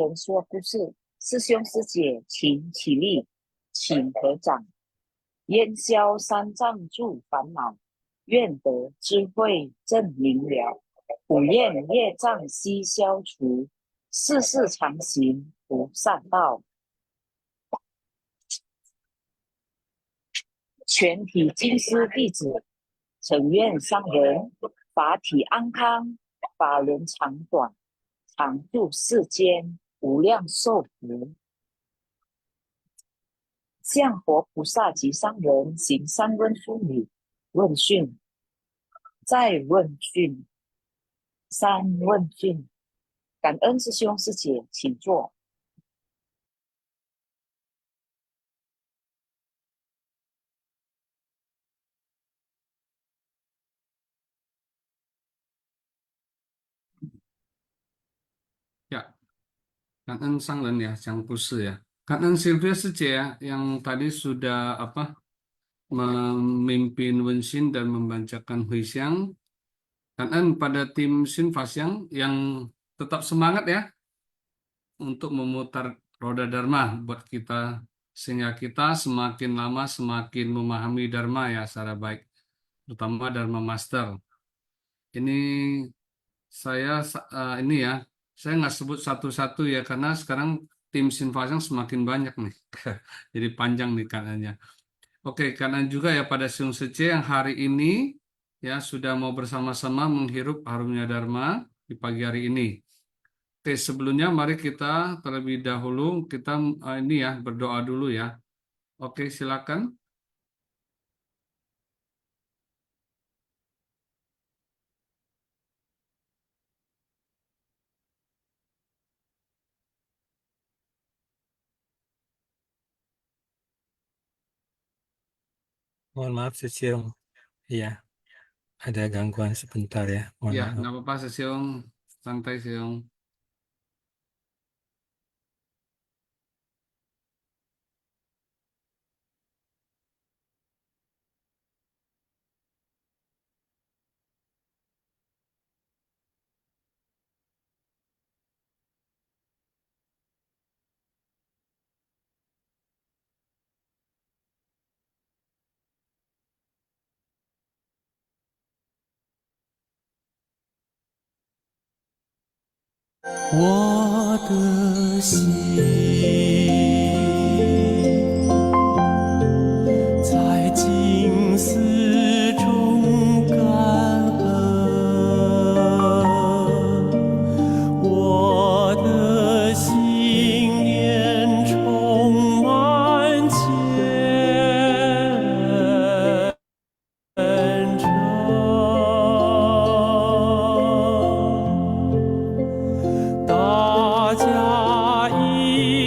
人说故事。师兄师姐，请起立，请合掌。烟消三障诸烦恼，愿得智慧正明了。普愿业障悉消除，世世常行菩萨道。全体经师弟子，诚愿上人法体安康，法轮长短，常住世间，无量寿福。向佛菩萨及上人行三问妇女问讯，再问讯，三问讯。感恩师兄师姐，请坐。Ya, Kangen Sanglen ya, yang Pusu ya. Kangen Sylvia saja ya, yang tadi sudah memimpin Wenshin dan membacakan Huixiang. Kangen pada tim Shin Fasyang yang tetap semangat ya untuk memutar roda Dharma buat kita sehingga kita semakin lama semakin memahami Dharma ya secara baik, terutama Dharma Master. Ini ini ya, saya nggak sebut satu-satu ya karena sekarang tim Sinfasang semakin banyak nih, jadi panjang nih kanannya. Oke, karena juga ya pada Siung Sece yang hari ini ya sudah mau bersama-sama menghirup harumnya Dharma di pagi hari ini. Oke, sebelumnya mari kita terlebih dahulu kita ini ya berdoa dulu ya. Oke, silakan. Mohon maaf Siung, iya ada gangguan sebentar ya, mohon Ya, maaf. nggak apa-apa Siung, santai Siung.我的心在静思中感恩，我的心念充满虔诚。大家一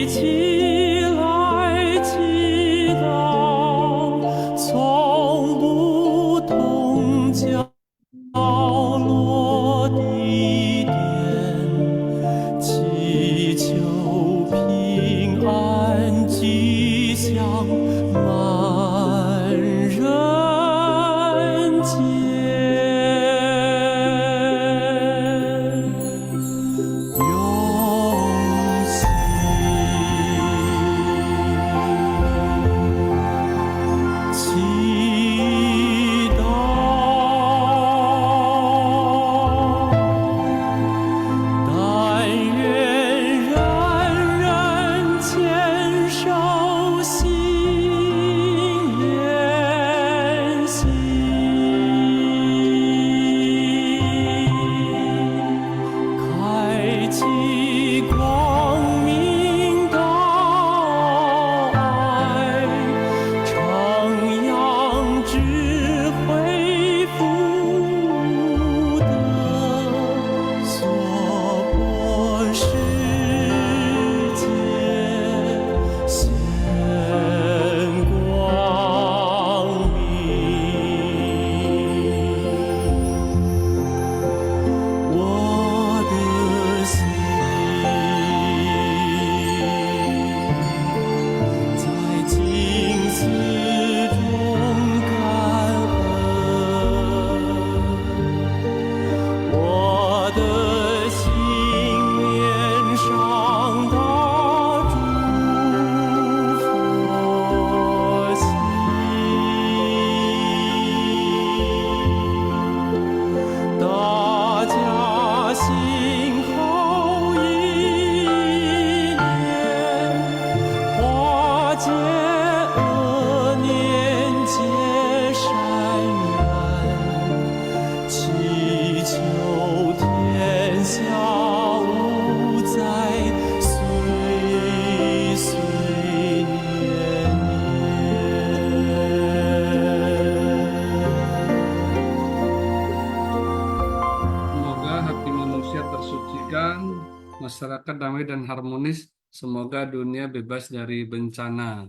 masyarakat damai dan harmonis. Semoga dunia bebas dari bencana.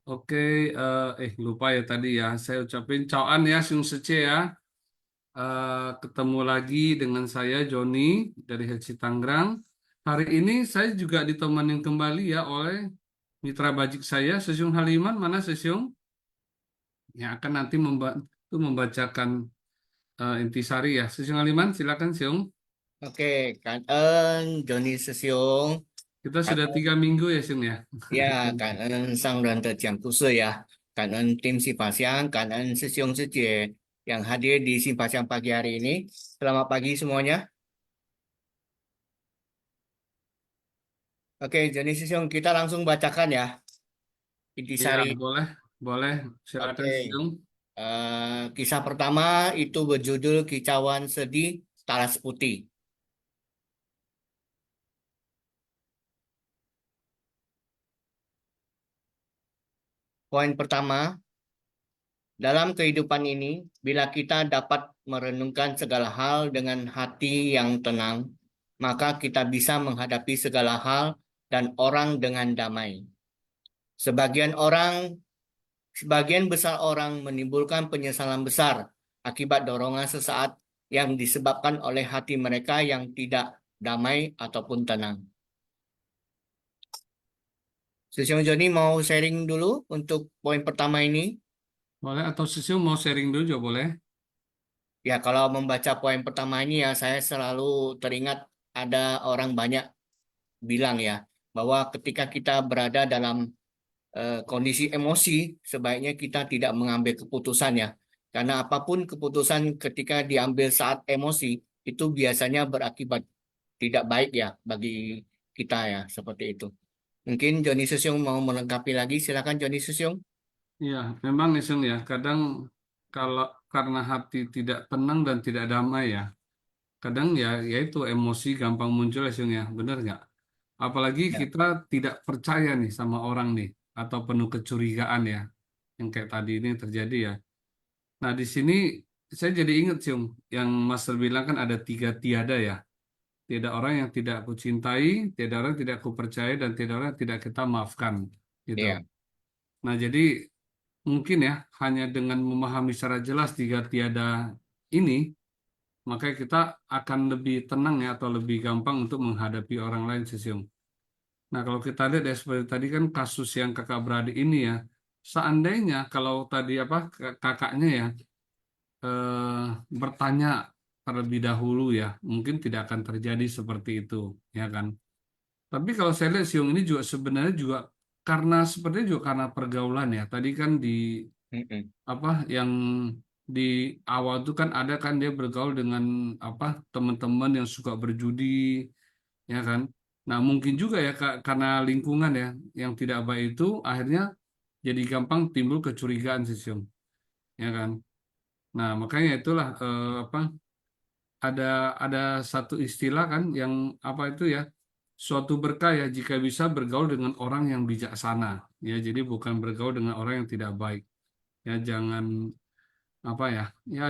Oke, lupa ya tadi ya. Saya ucapin cauan ya, Sung Sece ya. Ketemu lagi dengan saya Joni dari HC Tangerang. Hari ini saya juga ditemani kembali ya oleh mitra bajik saya, Sesiung Haliman. Mana Sesiung? Yang akan nanti membacakan intisari ya. Sesiung Haliman, silakan Siung. Oke, Kak En, Joni Sesiung, Kita sudah 3 minggu ya Siung ya. ya, Kak En Sang dan Terjiang Kusu ya, Kak En tim Simpasiang, Kak En Sesiung Sejie yang hadir di Simpasiang pagi hari ini. Selamat pagi semuanya. Oke, Joni Sesiung, kita langsung bacakan ya Iya, intisari. boleh. Silakan Oke. Siung. Kisah pertama itu berjudul Kicauan Sedih Talas Putih. Poin pertama, dalam kehidupan ini, bila kita dapat merenungkan segala hal dengan hati yang tenang, maka kita bisa menghadapi segala hal dan orang dengan damai. Sebagian besar orang menimbulkan penyesalan besar akibat dorongan sesaat yang disebabkan oleh hati mereka yang tidak damai ataupun tenang. Sesiung Joni mau sharing dulu untuk poin pertama ini. Boleh atau Siung mau sharing dulu juga boleh. Ya, kalau membaca poin pertama ini ya saya selalu teringat ada orang banyak bilang ya bahwa ketika kita berada dalam kondisi emosi sebaiknya kita tidak mengambil keputusan ya. Karena apapun keputusan ketika diambil saat emosi itu biasanya berakibat tidak baik ya bagi kita ya seperti itu. Mungkin Joni Susyung mau melengkapi lagi, silakan Joni Susyung. Iya, memang nih Siung ya. Kadang kalau karena hati tidak tenang dan tidak damai ya, kadang ya itu emosi gampang muncul ya Siung ya. Benar nggak? Apalagi Ya. kita tidak percaya nih sama orang nih atau penuh kecurigaan ya, yang kayak tadi ini terjadi ya. Nah di sini saya jadi ingat Siung, yang Master bilang kan ada 3 tiada ya. Tidak orang yang tidak aku cintai, tidak orang yang tidak aku percaya, dan tidak orang yang tidak kita maafkan. Gitu. Iya. Nah, jadi mungkin ya, hanya dengan memahami secara jelas 3 tiada ini, maka kita akan lebih tenang ya, atau lebih gampang untuk menghadapi orang lain, Sisyong. Nah, kalau kita lihat ya, seperti tadi kan kasus yang kakak beradik ini ya, seandainya kalau tadi kakaknya ya, bertanya terlebih dahulu ya, mungkin tidak akan terjadi seperti itu, ya kan? Tapi kalau saya lihat Siung ini juga sebenarnya juga karena sepertinya juga karena pergaulan ya. Tadi kan di Mm-mm. yang di awal itu kan ada kan dia bergaul dengan teman-teman yang suka berjudi, ya kan? Nah mungkin juga ya karena lingkungan ya yang tidak baik itu akhirnya jadi gampang timbul kecurigaan sih Siung, ya kan? Nah makanya itulah ada satu istilah kan yang itu ya, suatu berkah ya jika bisa bergaul dengan orang yang bijaksana ya, jadi bukan bergaul dengan orang yang tidak baik ya. Jangan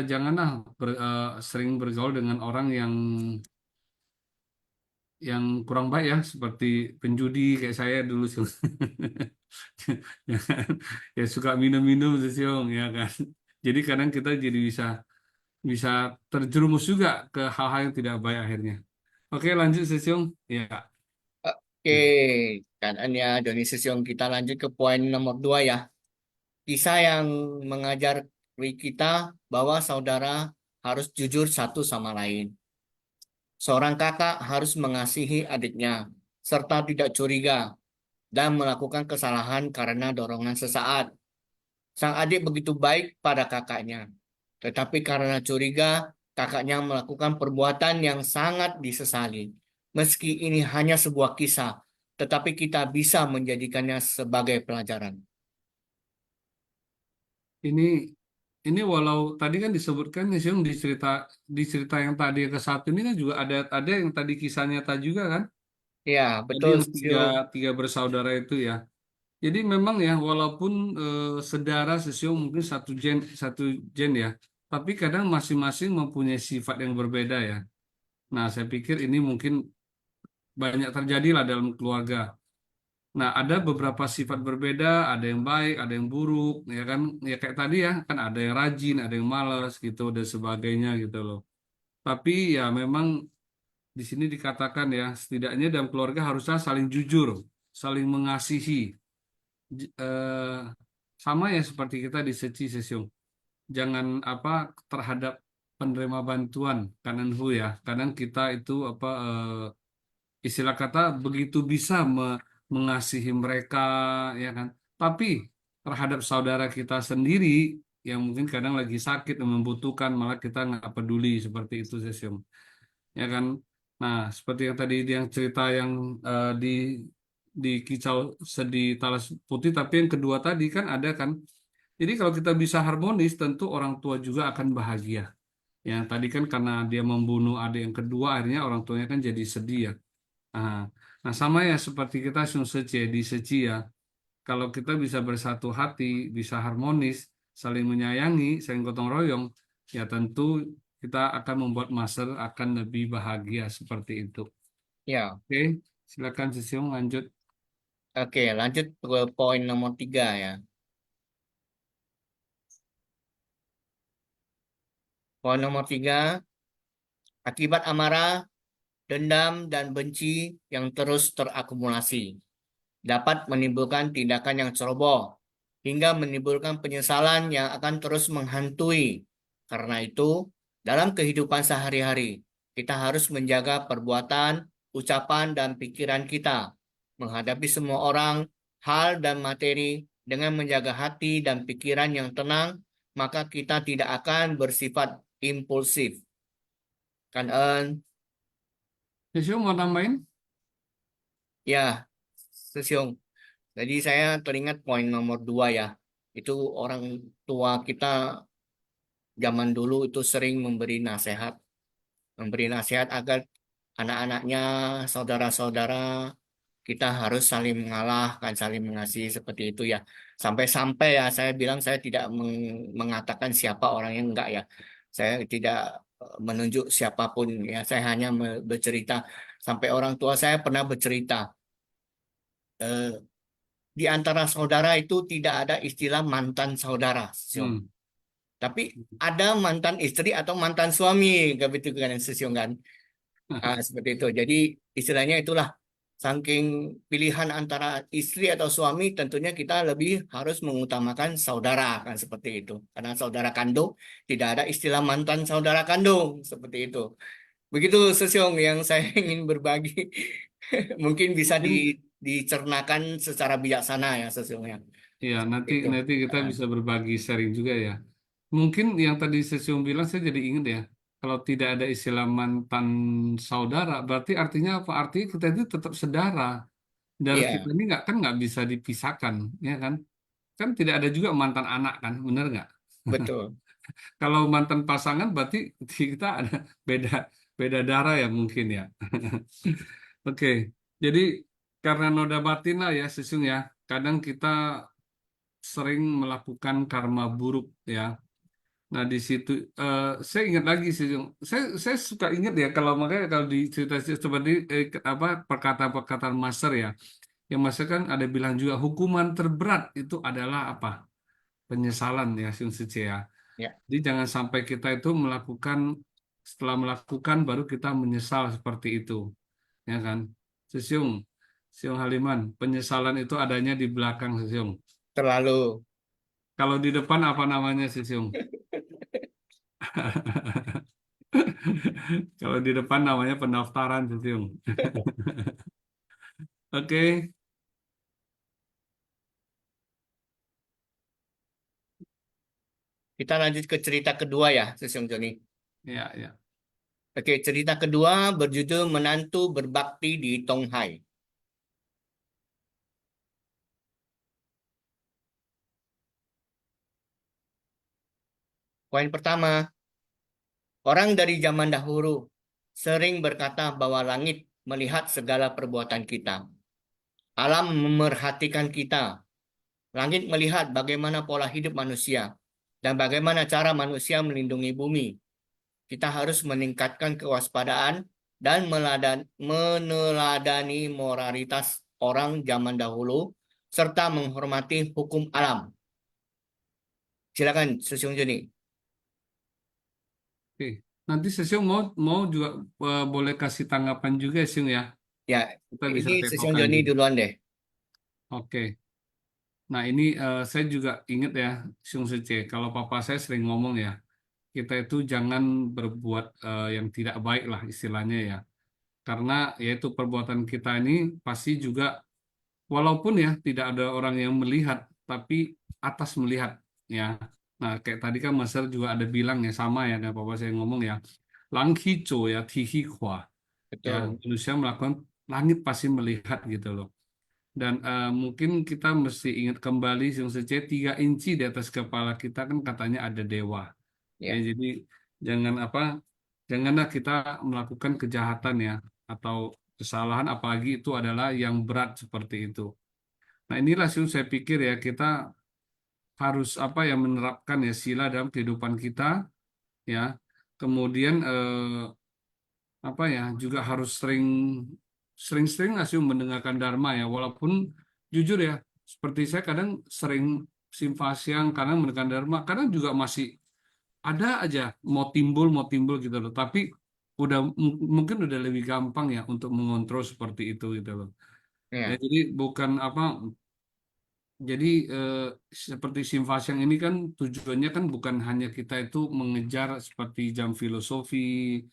janganlah sering bergaul dengan orang yang kurang baik ya, seperti penjudi kayak saya dulu sih. Ya kan? Ya suka minum-minum sih ya kan, jadi kadang kita jadi bisa terjerumus juga ke hal-hal yang tidak baik akhirnya. Oke, lanjut Sesiung. Ya. Oke, kan ya Joni Susyung, kita lanjut ke poin nomor 2 ya. Kisah yang mengajari kita bahwa saudara harus jujur satu sama lain. Seorang kakak harus mengasihi adiknya, serta tidak curiga dan melakukan kesalahan karena dorongan sesaat. Sang adik begitu baik pada kakaknya, tetapi karena curiga, kakaknya melakukan perbuatan yang sangat disesali. Meski ini hanya sebuah kisah, tetapi kita bisa menjadikannya sebagai pelajaran. Ini walau tadi kan disebutkan nih Siung di cerita yang tadi ke satu ini kan juga ada yang tadi kisah nyata juga kan. Ya, Tadi betul, yang tiga Siung. tiga bersaudara itu ya. Jadi memang ya walaupun sedara Siung mungkin satu gen ya, tapi kadang masing-masing mempunyai sifat yang berbeda ya. Nah saya pikir ini mungkin banyak terjadi lah dalam keluarga. Nah, ada beberapa sifat berbeda, ada yang baik, ada yang buruk, ya kan? Ya kayak tadi ya, kan ada yang rajin, ada yang malas gitu dan sebagainya gitu loh. Tapi ya memang di sini dikatakan ya, setidaknya dalam keluarga harusnya saling jujur, saling mengasihi. Eh, sama ya seperti kita di Seci Sesiung. Jangan apa terhadap penerima bantuan kananhu ya. Kadang kita itu apa istilah kata begitu bisa mengasihi mereka ya kan. Tapi terhadap saudara kita sendiri yang mungkin kadang lagi sakit dan membutuhkan malah kita nggak peduli seperti itu Sesium. Ya kan. Nah, seperti yang tadi yang cerita yang di Kicau Sedih Talas Putih, tapi yang kedua tadi kan ada kan. Jadi kalau kita bisa harmonis, tentu orang tua juga akan bahagia. Yang tadi kan karena dia membunuh adik yang kedua, akhirnya orang tuanya kan jadi sedih ya. Nah, nah sama ya seperti kita Sun Sece di Seci ya. Kalau kita bisa bersatu hati, bisa harmonis, saling menyayangi, saling gotong royong, ya tentu kita akan membuat master akan lebih bahagia seperti itu. Ya, Oke, silakan Sesiung lanjut. oke, lanjut ke poin nomor 3 ya. Poin nomor 3, akibat amarah, dendam, dan benci yang terus terakumulasi dapat menimbulkan tindakan yang ceroboh hingga menimbulkan penyesalan yang akan terus menghantui. Karena itu, dalam kehidupan sehari-hari, kita harus menjaga perbuatan, ucapan, dan pikiran kita, menghadapi semua orang, hal, dan materi dengan menjaga hati dan pikiran yang tenang, maka kita tidak akan bersifat impulsif. Kan, Sesiung mau tambahin? ya, Sesiong. Jadi saya teringat poin nomor 2 ya. Itu orang tua kita zaman dulu itu sering memberi nasihat agar anak-anaknya, saudara-saudara kita harus saling mengalahkan, saling mengasihi seperti itu ya. Sampai-sampai ya saya bilang saya tidak mengatakan siapa orang yang enggak ya. Saya tidak menunjuk siapapun ya. Saya hanya bercerita. Sampai orang tua saya pernah bercerita. eh, di antara saudara itu tidak ada istilah mantan saudara, Siong. Hmm. Tapi ada mantan istri atau mantan suami, begitu kan, Siong kan? Seperti itu. Jadi istilahnya itulah, saking pilihan antara istri atau suami, tentunya kita lebih harus mengutamakan saudara kan seperti itu. Karena saudara kandung tidak ada istilah mantan saudara kandung seperti itu. Begitu Siong yang saya ingin berbagi. Mungkin bisa Mungkin dicernakan secara bijaksana ya sesungguhnya. ya nanti Itu. nanti kita Ah, bisa berbagi sharing juga ya. Mungkin yang tadi Sesiung bilang saya jadi ingat ya. Kalau tidak ada istilah mantan saudara, berarti artinya apa? Artinya kita itu tetap saudara. Darah kita Iya, ini nggak bisa dipisahkan, ya kan? Kan tidak ada juga mantan anak kan, benar nggak? betul. Kalau mantan pasangan berarti kita ada beda beda darah ya mungkin ya. Oke, jadi karena noda batin lah ya Sesiung ya. Kadang kita sering melakukan karma buruk ya. Nah di situ saya ingat lagi sih, saya suka ingat ya kalau makanya kalau di cerita seperti apa perkataan-perkataan Master ya, yang Master kan ada bilang juga hukuman terberat itu adalah apa? Penyesalan ya Sun Suci ya. Ya, Jadi jangan sampai kita itu melakukan setelah melakukan baru kita menyesal seperti itu, ya kan? Sesiung, Siung Haliman, penyesalan itu adanya di belakang Sesiung. terlalu. Kalau di depan apa namanya Sesiung? Kalau di depan namanya pendaftaran, Sesiung. Oke, Kita lanjut ke cerita kedua ya, Sesiong Joni. ya, ya. Oke, cerita kedua berjudul Menantu Berbakti di Tonghai. Poin pertama, orang dari zaman dahulu sering berkata bahwa langit melihat segala perbuatan kita. Alam memerhatikan kita. Langit melihat bagaimana pola hidup manusia dan bagaimana cara manusia melindungi bumi. Kita harus meningkatkan kewaspadaan dan meneladani moralitas orang zaman dahulu serta menghormati hukum alam. Silakan, Susyung Joni. Oke. Nanti Sesiung mau juga boleh kasih tanggapan juga Siung ya. Ya, Kita bisa ini Susyung tekokan Joni juga. duluan deh. Oke. Nah ini saya juga ingat ya Siung Sece. Kalau papa saya sering ngomong ya, kita itu jangan berbuat yang tidak baik lah istilahnya ya. Karena yaitu perbuatan kita ini pasti juga walaupun ya tidak ada orang yang melihat, tapi atas melihat ya. Nah kayak tadi kan Mas Er juga ada bilang ya sama ya, dan papa saya ngomong ya, lang hijau ya tihi hua. Ya, Betul. manusia melakukan langit pasti melihat gitu loh. Dan mungkin kita mesti ingat kembali Siung Sece 3 inci di atas kepala kita kan katanya ada dewa. Ya, Ya. jadi janganlah kita melakukan kejahatan ya atau kesalahan apalagi itu adalah yang berat seperti itu. Nah, inilah Siung saya pikir ya kita harus menerapkan ya sila dalam kehidupan kita ya. Kemudian juga harus sering-sering lah sih mendengarkan Dharma ya, walaupun jujur ya seperti saya kadang sering simpasiang kadang mendengarkan Dharma kadang juga masih ada aja mau timbul gitu loh, tapi mungkin udah lebih gampang ya untuk mengontrol seperti itu gitu loh ya. Ya. Jadi bukan jadi seperti Simphasyang ini kan tujuannya kan bukan hanya kita itu mengejar seperti jam filosofi,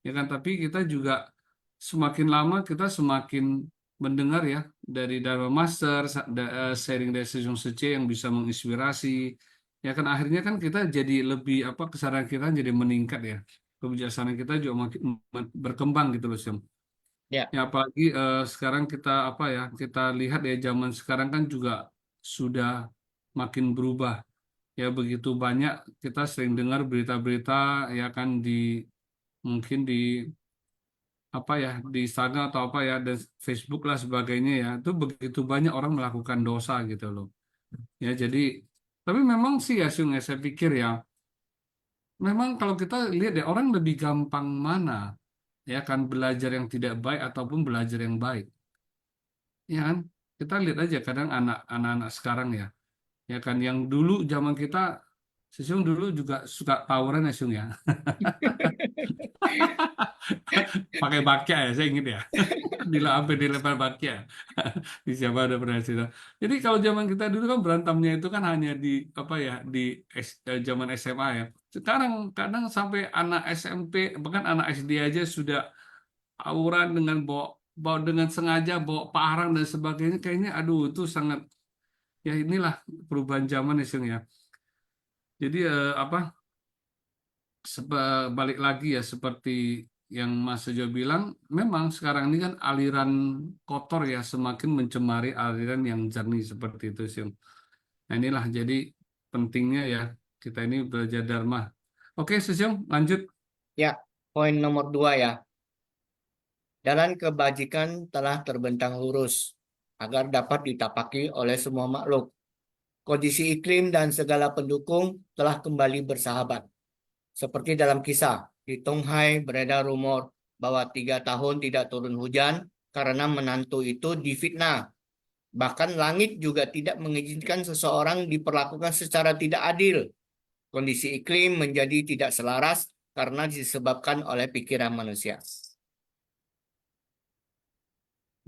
ya kan, tapi kita juga semakin lama kita semakin mendengar ya dari Dharma Master, sharing dari Sejong Sece yang bisa menginspirasi, ya kan akhirnya kan kita jadi lebih kesadaran kita jadi meningkat ya, kebijaksanaan kita juga makin berkembang gitu loh Syom. Ya. Ya apalagi sekarang kita kita lihat ya zaman sekarang kan juga sudah makin berubah ya, begitu banyak kita sering dengar berita-berita ya kan mungkin di Instagram atau dan Facebook lah sebagainya ya, itu begitu banyak orang melakukan dosa gitu loh ya. Jadi tapi memang sih ya Sung, ya, saya pikir ya memang kalau kita lihat ya orang lebih gampang mana ya kan belajar yang tidak baik ataupun belajar yang baik. Ya kan? Kita lihat aja kadang anak-anak sekarang ya kan yang dulu zaman kita, Sesiung dulu juga suka tawuran ya Siung ya. Pakai bakya ya, saya ingat ya. Sampai dilempar bakya. Di siapa ada pernah cerita. Jadi kalau zaman kita dulu kan berantemnya itu kan hanya di zaman SMA ya. Sekarang kadang sampai anak SMP bahkan anak SD aja sudah tawuran dengan bawa dengan sengaja bawa parang dan sebagainya, kayaknya aduh itu sangat ya inilah perubahan zaman ya Sung ya. Jadi balik lagi ya seperti yang Mas Sejo bilang, memang sekarang ini kan aliran kotor ya semakin mencemari aliran yang jernih seperti itu Sung. Nah inilah jadi pentingnya ya kita ini belajar Dharma. Oke Sung, lanjut. Ya, poin nomor 2 ya. Jalan kebajikan telah terbentang lurus agar dapat ditapaki oleh semua makhluk. Kondisi iklim dan segala pendukung telah kembali bersahabat. Seperti dalam kisah, di Tonghai beredar rumor bahwa 3 tahun tidak turun hujan karena menantu itu difitnah. Bahkan langit juga tidak mengizinkan seseorang diperlakukan secara tidak adil. Kondisi iklim menjadi tidak selaras karena disebabkan oleh pikiran manusia.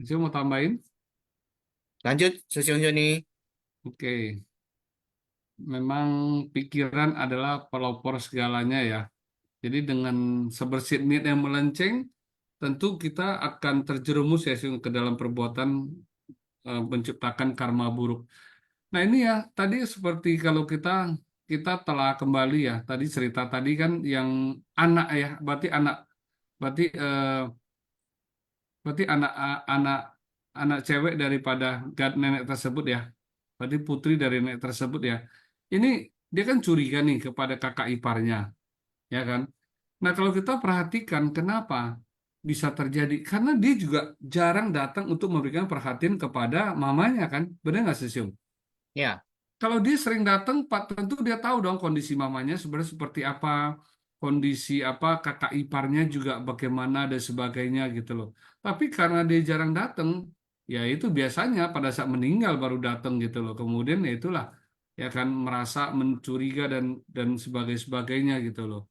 Saya mau tambahin. Lanjut, Susyung Joni. Oke. Memang pikiran adalah pelopor segalanya ya. Jadi dengan sebersih niat yang melenceng, tentu kita akan terjerumus ya Sung, ke dalam perbuatan menciptakan karma buruk. Nah ini ya tadi seperti kalau kita telah kembali ya tadi cerita tadi kan yang anak ya berarti anak cewek daripada nenek tersebut ya, berarti putri dari nenek tersebut ya. Ini dia kan curiga nih kepada kakak iparnya, ya kan? Nah kalau kita perhatikan kenapa bisa terjadi? Karena dia juga jarang datang untuk memberikan perhatian kepada mamanya kan, benar nggak sih Syung? Ya. Kalau dia sering datang, tentu dia tahu dong kondisi mamanya sebenarnya seperti apa. kondisi apa kakak iparnya juga bagaimana dan sebagainya gitu loh. Tapi karena dia jarang datang, ya itu biasanya pada saat meninggal baru datang gitu loh. Kemudian ya itulah ya kan merasa mencuriga dan sebagainya gitu loh.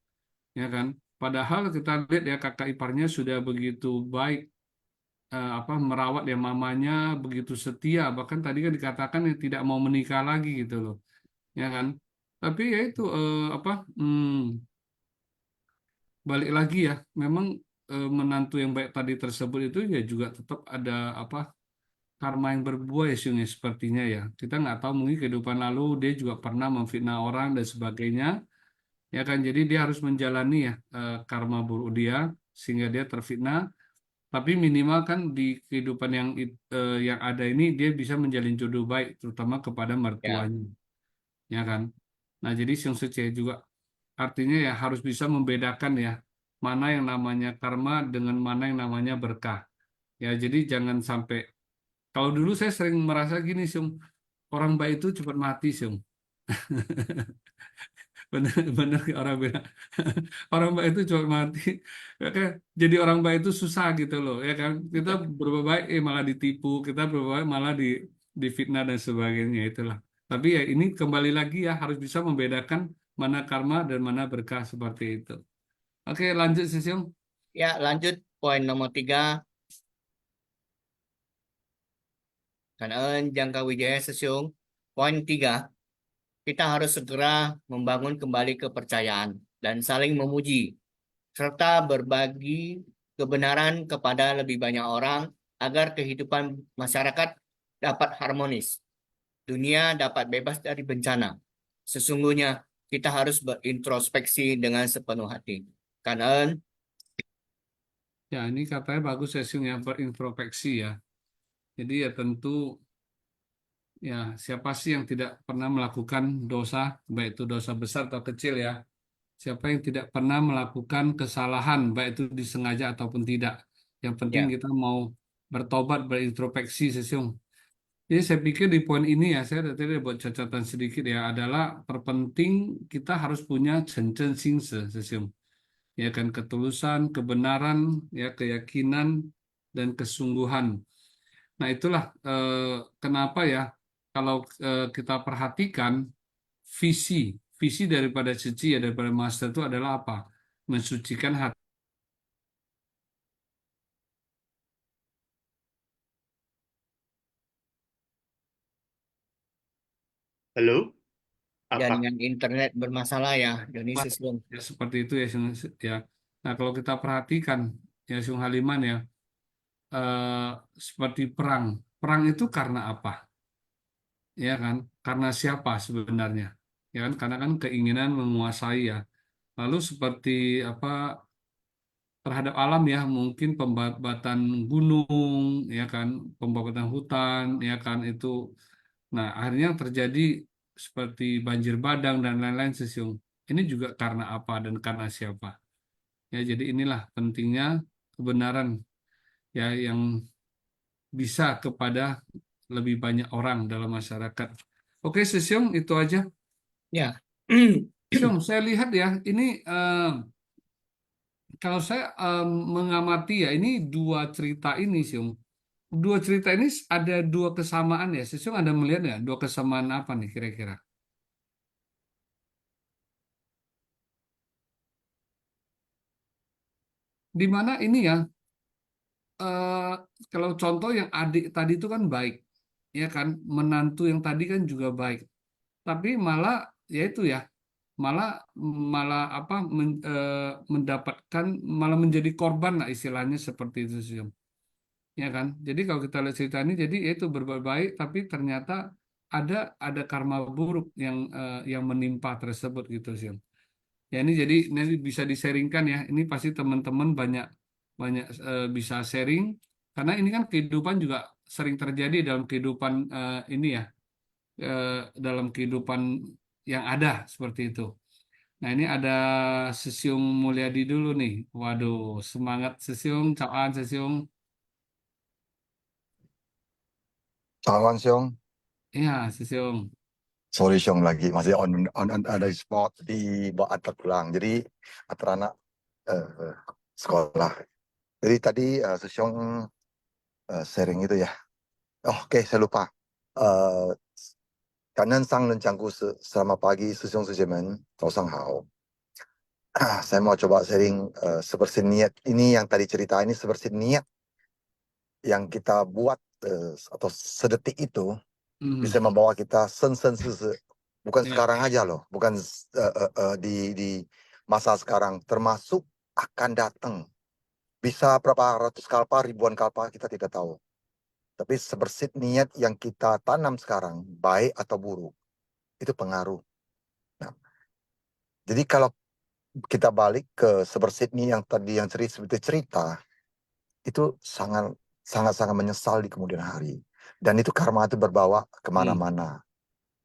Ya kan? Padahal kita lihat ya kakak iparnya sudah begitu baik apa merawat ya mamanya begitu setia bahkan tadi kan dikatakan ya tidak mau menikah lagi gitu loh ya kan tapi ya itu apa balik lagi ya memang menantu yang baik tadi tersebut itu ya juga tetap ada apa karma yang berbuah ya Syung, ya, sepertinya ya kita nggak tahu mungkin kehidupan lalu dia juga pernah memfitnah orang dan sebagainya ya kan jadi dia harus menjalani ya karma buruk dia sehingga dia terfitnah tapi minimal kan di kehidupan yang ada ini dia bisa menjalin jodoh baik terutama kepada Ya, mertuanya ya kan nah jadi Syung Suci juga artinya ya harus bisa membedakan ya mana yang namanya karma dengan mana yang namanya berkah ya jadi jangan sampai kalau dulu saya sering merasa gini Syung orang baik itu cepat mati Syung benar orang bilang orang baik itu cepat mati ya kan jadi orang baik itu susah gitu loh ya kan kita berbuat baik malah ditipu kita berbuat baik malah difitnah dan sebagainya itulah tapi ya ini kembali lagi ya harus bisa membedakan mana karma dan mana berkah seperti itu oke lanjut Sisyong. ya lanjut poin nomor 3. Cảm ơn Jangka Wijaya Sesiung. Poin 3, kita harus segera membangun kembali kepercayaan dan saling memuji, serta berbagi kebenaran kepada lebih banyak orang agar kehidupan masyarakat dapat harmonis. Dunia dapat bebas dari bencana. Sesungguhnya kita harus berintrospeksi dengan sepenuh hati. Cảm ơn. Ya ini katanya bagus Sisyong yang berintrospeksi ya jadi ya tentu ya siapa sih yang tidak pernah melakukan dosa baik itu dosa besar atau kecil ya siapa yang tidak pernah melakukan kesalahan, baik itu disengaja ataupun tidak. Yang penting Ya, kita mau bertobat, berintrospeksi, Sesiung. Jadi saya pikir di poin ini ya, saya tadi buat catatan sedikit ya, adalah terpenting kita harus punya cencen singse, Sesiung. Ya kan, ketulusan, kebenaran, ya keyakinan, dan kesungguhan. Nah itulah kenapa ya, kalau kita perhatikan, visi visi daripada suci ya daripada master itu adalah apa? Mensucikan hati. Halo, apa? jaringan internet bermasalah ya, Doni Sesiung. Ya seperti itu ya ya. Nah kalau kita perhatikan ya Sung Haliman ya eh, seperti perang. Perang itu karena apa? Ya kan? Karena siapa sebenarnya? Ya kan? Karena kan keinginan menguasai ya. Lalu seperti apa terhadap alam ya mungkin pembabatan gunung ya kan pembabatan hutan ya kan itu nah akhirnya terjadi seperti banjir bandang dan lain-lain Sesiung ini juga karena apa dan karena siapa ya jadi inilah pentingnya kebenaran ya yang bisa kepada lebih banyak orang dalam masyarakat oke Sesiung itu aja Ya. Sesiung saya lihat ya ini kalau saya mengamati ya ini dua cerita ini sih dua cerita ini ada dua kesamaan ya. Sesung Anda melihat ya dua kesamaan apa nih kira-kira? Di mana ini ya, eh, kalau contoh yang adik tadi itu kan baik, ya kan, menantu yang tadi kan juga baik, tapi malah ya itu ya, malah malah apa mendapatkan malah menjadi korban lah istilahnya seperti itu sih. Ya kan? Jadi kalau kita lihat cerita ini, jadi ya itu berbuat baik, tapi ternyata ada karma buruk yang menimpa tersebut gitu sih. Ya ini jadi nanti bisa disaringkan ya. Ini pasti teman-teman banyak banyak bisa sharing karena ini kan kehidupan juga sering terjadi dalam kehidupan ini ya, dalam kehidupan yang ada seperti itu. Nah ini ada Sesiung Mulyadi dulu nih. Waduh, semangat Sesiung, cawan Sesiung. Chào anh Xuân, Ya, Sesiung. Sorry Syong lagi masih on ada spot di bawa antar pulang. Jadi antar anak sekolah. Jadi tadi Syong sharing itu ya. Oh, oke, saya lupa. Uh, Kanan sang dan canggu selamat pagi, Syong Sujemen, Taosang Hao. Saya mau coba sharing seperti niat ini yang tadi cerita ini seperti niat yang kita buat atau sedetik itu bisa membawa kita sen-sen bukan Ya. sekarang aja loh, bukan di masa sekarang, termasuk akan datang. Bisa berapa ratus kalpa, ribuan kalpa kita tidak tahu. Tapi sebersit niat yang kita tanam sekarang, baik atau buruk, itu pengaruh. Nah, jadi kalau kita balik ke sebersit niat yang tadi yang cerita, itu sangat menyesal di kemudian hari. Dan itu karma itu berbawa kemana-mana.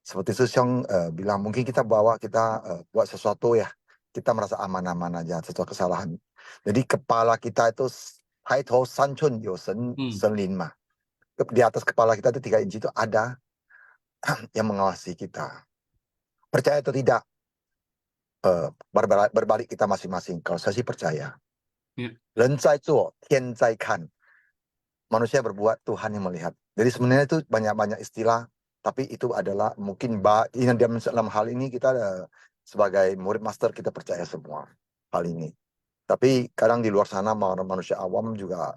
Seperti Susyong bilang, mungkin kita buat sesuatu ya, kita merasa aman-aman aja, sesuatu kesalahan. Jadi kepala kita itu Haitou Sanchun Yosen Senlin mah. Di atas kepala kita itu 3 inci itu ada yang mengawasi kita. Percaya atau tidak, berbalik kita masing-masing. Kalau saya sih percaya. Ren zai zuo, tian zai kan. Manusia berbuat, Tuhan yang melihat. Jadi sebenarnya itu banyak-banyak istilah, tapi itu adalah mungkin dalam hal ini kita sebagai murid master kita percaya semua hal ini. Tapi kadang di luar sana manusia awam juga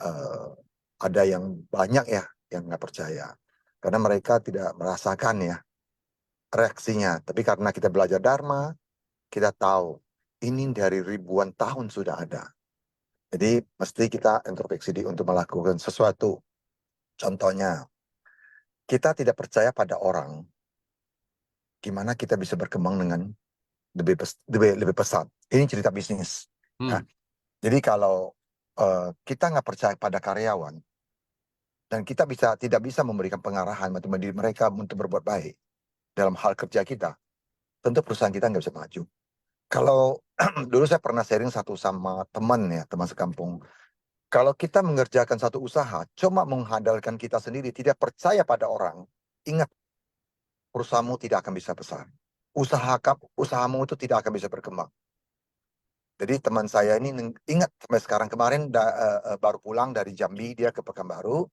ada yang banyak ya yang nggak percaya. Karena mereka tidak merasakan ya reaksinya. Tapi karena kita belajar Dharma, kita tahu ini dari ribuan tahun sudah ada. Jadi mesti kita introspeksi diri untuk melakukan sesuatu. Contohnya, kita tidak percaya pada orang, gimana kita bisa berkembang dengan lebih pesat. Ini cerita bisnis. Nah, jadi kalau kita nggak percaya pada karyawan, dan kita tidak bisa memberikan pengarahan untuk mendidik mereka untuk berbuat baik dalam hal kerja kita, tentu perusahaan kita nggak bisa maju. Kalau dulu saya pernah sharing satu sama teman sekampung. Kalau kita mengerjakan satu usaha, cuma mengandalkan kita sendiri, tidak percaya pada orang, ingat, perusahaanmu tidak akan bisa besar. Usahamu itu tidak akan bisa berkembang. Jadi teman saya ini ingat sampai sekarang, kemarin baru pulang dari Jambi, dia ke Pekanbaru,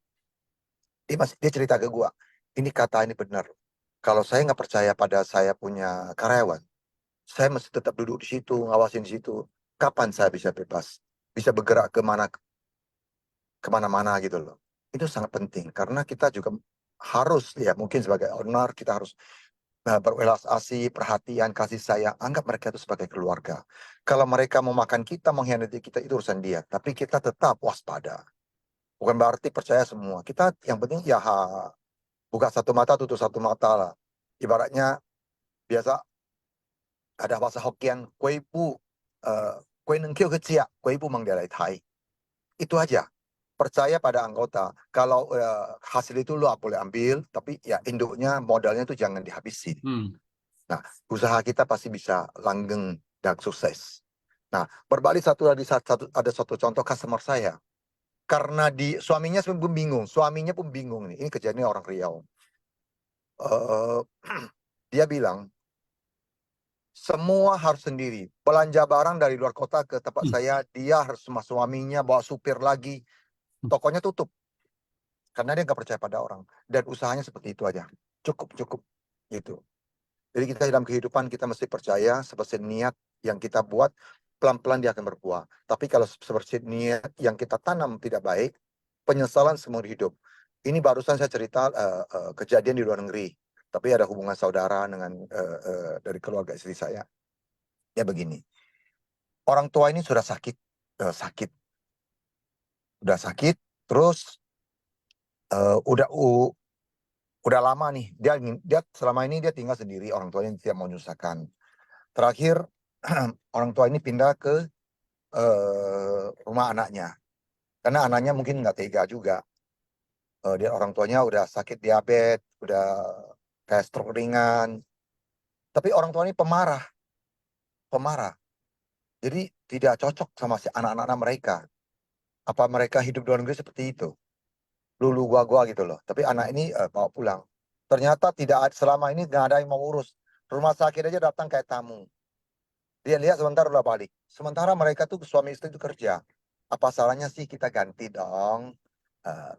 dia cerita ke gua, ini benar. Kalau saya nggak percaya pada saya punya karyawan, saya mesti tetap duduk di situ, ngawasin di situ. Kapan saya bisa bebas? Bisa bergerak kemana-mana gitu loh. Itu sangat penting karena kita juga harus ya mungkin sebagai owner kita harus berwelas asih, perhatian, kasih sayang, anggap mereka itu sebagai keluarga. Kalau mereka mau makan kita, mengkhianati kita, itu urusan dia. Tapi kita tetap waspada. Bukan berarti percaya semua. Kita yang penting ya buka satu mata, tutup satu mata lah. Ibaratnya biasa ada bahasa Hokkien, kue neng kiu kecil, kue bu mangdialai tai. Itu aja. Percaya pada anggota. Kalau hasil itu lo boleh ambil, tapi ya induknya, modalnya itu jangan dihabisin. Nah, usaha kita pasti bisa langgeng dan sukses. Nah, berbalik ada satu contoh customer saya. Karena suaminya pun bingung nih. Ini kejadiannya orang Riau. Dia bilang, semua harus sendiri. Belanja barang dari luar kota ke tempat saya, dia harus sama suaminya bawa supir lagi. Tokonya tutup. Karena dia nggak percaya pada orang. Dan usahanya seperti itu aja. Cukup. Gitu. Jadi kita dalam kehidupan kita mesti percaya seperti niat yang kita buat, pelan-pelan dia akan berbuah. Tapi kalau seperti niat yang kita tanam tidak baik, penyesalan seumur hidup. Ini barusan saya cerita kejadian di luar negeri. Tapi ada hubungan saudara dengan dari keluarga istri saya. Ya begini. Orang tua ini sudah sakit. Udah sakit, terus udah lama nih. Dia selama ini dia tinggal sendiri, orang tuanya tidak mau menyusahkan. Terakhir orang tua ini pindah ke rumah anaknya. Karena anaknya mungkin nggak tega juga. Orang tuanya udah sakit diabetes, udah kayak stroke ringan. Tapi orang tua ini pemarah. Jadi tidak cocok sama si anak-anak mereka. Apa mereka hidup di luar negeri seperti itu? Lulu gua gitu loh. Tapi anak ini bawa pulang. Ternyata selama ini nggak ada yang mau urus. Rumah sakit aja datang kayak tamu. Dia lihat sebentar udah balik. Sementara mereka tuh suami istri itu kerja. Apa salahnya sih kita ganti dong?